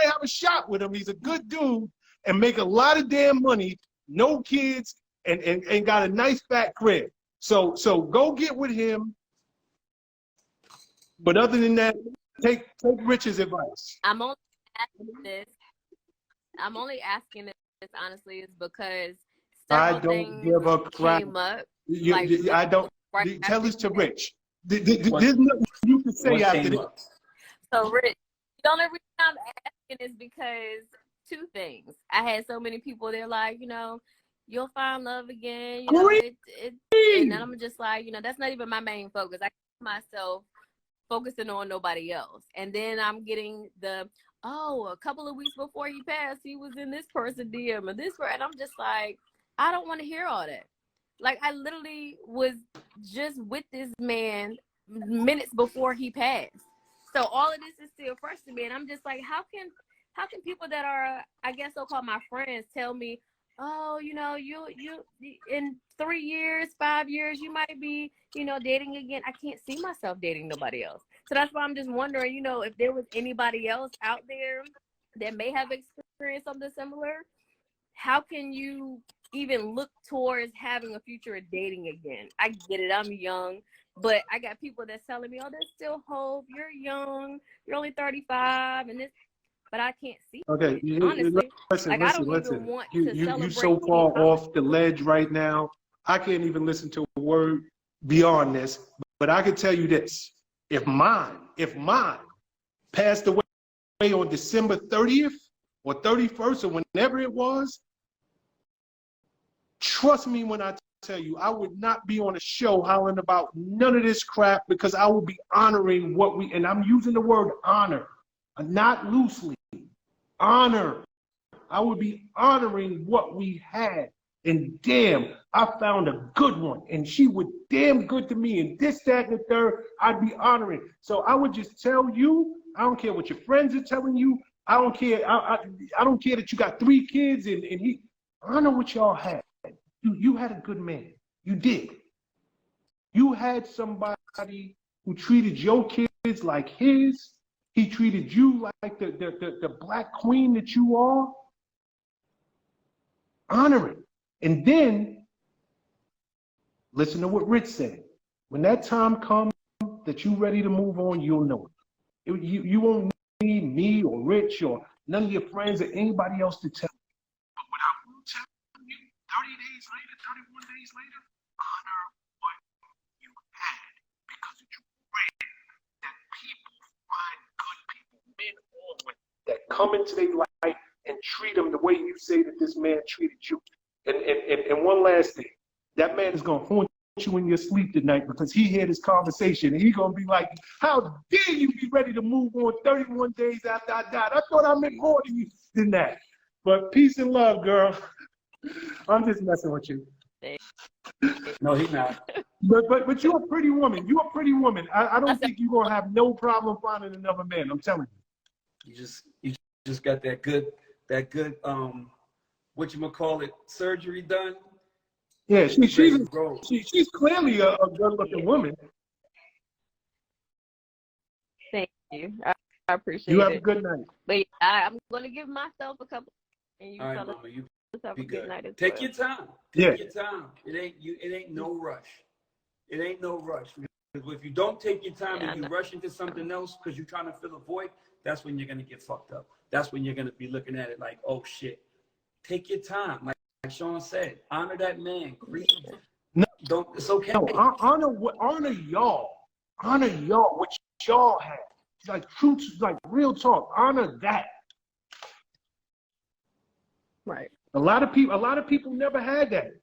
have a shot with him. He's a good dude and make a lot of damn money, no kids, and got a nice fat crib. So go get with him. But other than that, take Rich's advice. I'm only asking this honestly is because I several don't things give a crap. came up. I don't. Right Tell after this to you- Rich. There's nothing you can say What after came this. up? So, Rich, the only reason I'm asking is because 2 things. I had so many people, they're like, you'll find love again. And then I'm just like, that's not even my main focus. I keep myself focusing on nobody else. And then I'm getting a couple of weeks before he passed, he was in this person DM and this, and I'm just like, I don't want to hear all that. Like, I literally was just with this man minutes before he passed. So all of this is still fresh to me. And I'm just like, how can people that are, I guess, so-called my friends tell me, oh, you know, you in 3 years, 5 years, you might be, you know, dating again. I can't see myself dating nobody else. So that's why I'm just wondering, you know, if there was anybody else out there that may have experienced something similar, how can you even look towards having a future of dating again? I get it, I'm young, but I got people that's telling me, oh, there's still hope. You're young. You're only 35, and this, but I can't see Okay, it, honestly. listen, like, I don't even want to You celebrate so far any off the ledge right now. I can't even listen to a word beyond this. But I can tell you this: if mine passed away on December 30th or 31st or whenever it was, trust me when I tell you, I would not be on a show hollering about none of this crap, because I will be honoring what we, and I'm using the word honor, not loosely, honor. I would be honoring what we had. And damn, I found a good one. And she was damn good to me. And this, that, and the third, I'd be honoring. So I would just tell you, I don't care what your friends are telling you. I don't care. I don't care that you got 3 kids and he, honor what y'all had. You had a good man. You did. You had somebody who treated your kids like his. He treated you like the black queen that you are. Honor it. And then, listen to what Rich said. When that time comes that you're ready to move on, you'll know it. You won't need me or Rich or none of your friends or anybody else to tell you. But what I will tell you, 30 days later, 31 days later, honor what you had, because it's rare that people find good people, men or women, that come into their life and treat them the way you say that this man treated you. And one last thing, that man is gonna haunt you in your sleep tonight, because he heard this conversation and he's gonna be like, how dare you be ready to move on 31 days after I died? I thought I meant more than that. But peace and love, girl. I'm just messing with you. No, he's not. But you're a pretty woman. You're a pretty woman. I don't think you're gonna have no problem finding another man. I'm telling you. You just got that good whatchamacallit surgery done. Yeah, she's clearly a good-looking woman. Thank you. I appreciate it. You have a good night. But I'm going to give myself a couple. And you All right, tell mama, you yourself be a good good. night as Take well. your time. Yeah. Take your time. It ain't no rush. It ain't no rush. Because if you don't take your time and you rush into something else because you're trying to fill a void, that's when you're gonna get fucked up. That's when you're gonna be looking at it like, oh shit. Take your time. Like Sean said, honor that man. Grieve. No, it's okay. No, honor y'all. Honor y'all, what y'all had. Like truth, like real talk. Honor that. Right. A lot of people never had that.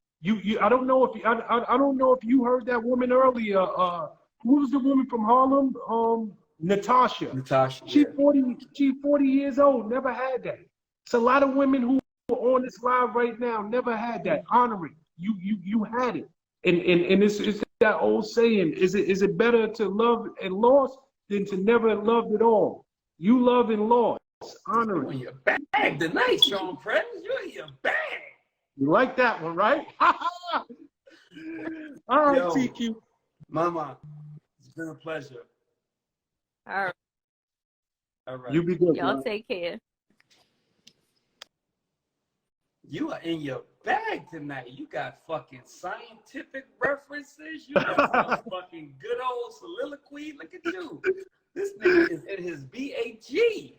I don't know if I don't know if you heard that woman earlier. Who was the woman from Harlem? Natasha. She's 40 years old. Never had that. It's a lot of women who are on this live right now never had that. Honor it. You had it. And it's that old saying: is it better to love and lost than to never have loved at all? You love and lost. Honor You're it. in your bag tonight, Sean Prez. You're in your bag. You like that one, right? All right, Yo, TQ. Mama, it's been a pleasure. All right. All right. You be good. Y'all bro. take care. You are in your bag tonight. You got fucking scientific references. You got some fucking good old soliloquy. Look at you. This nigga is in his BAG.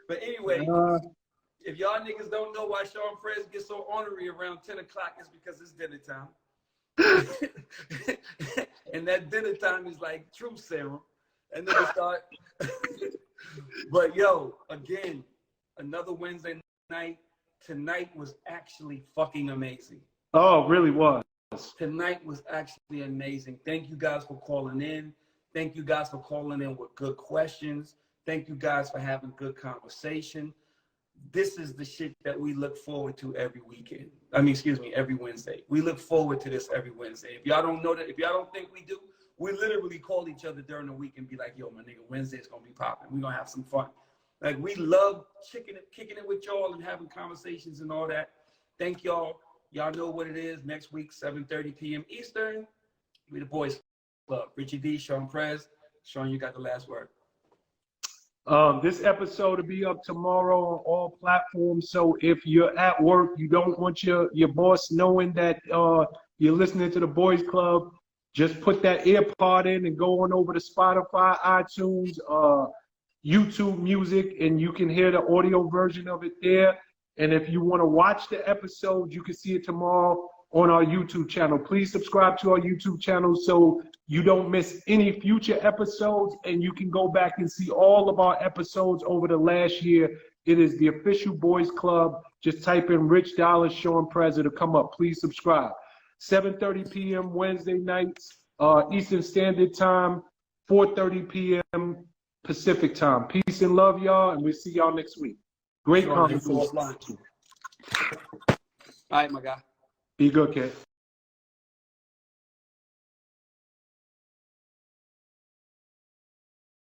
But anyway, if y'all niggas don't know why Sean Prez gets so ornery around 10 o'clock, it's because it's dinner time. And that dinner time is like truth serum. And then start. But yo, again, another Wednesday night. Tonight was actually fucking amazing. Oh, it really was. Tonight was actually amazing. Thank you guys for calling in. Thank you guys for calling in with good questions. Thank you guys for having good conversation. this is the shit that we look forward to every weekend. I mean, excuse me, every Wednesday. We look forward to this every Wednesday. If y'all don't know that, if y'all don't think we do, we literally call each other during the week and be like, yo, my nigga, Wednesday's gonna be popping. We're gonna have some fun. Like, we love kicking it with y'all and having conversations and all that. Thank y'all. Y'all know what it is. Next week, 7:30 p.m. Eastern. We the Boys Club. Richie D, Sean Prez. Sean, you got the last word. This episode will be up tomorrow on all platforms. So if you're at work, you don't want your boss knowing that you're listening to the Boys Club, just put that earpod in and go on over to Spotify, iTunes, YouTube Music, and you can hear the audio version of it there. And if you want to watch the episode, you can see it tomorrow on our YouTube channel. Please subscribe to our YouTube channel so you don't miss any future episodes, and you can go back and see all of our episodes over the last year. It is the official Boys Club. Just type in Rich Dollar, Sean Prez, to come up. Please subscribe. 7:30 p.m. Wednesday nights, Eastern Standard Time, 4:30 p.m. Pacific Time. Peace and love, y'all, and we'll see y'all next week. Great conversation. All right, my guy. Be good, kid.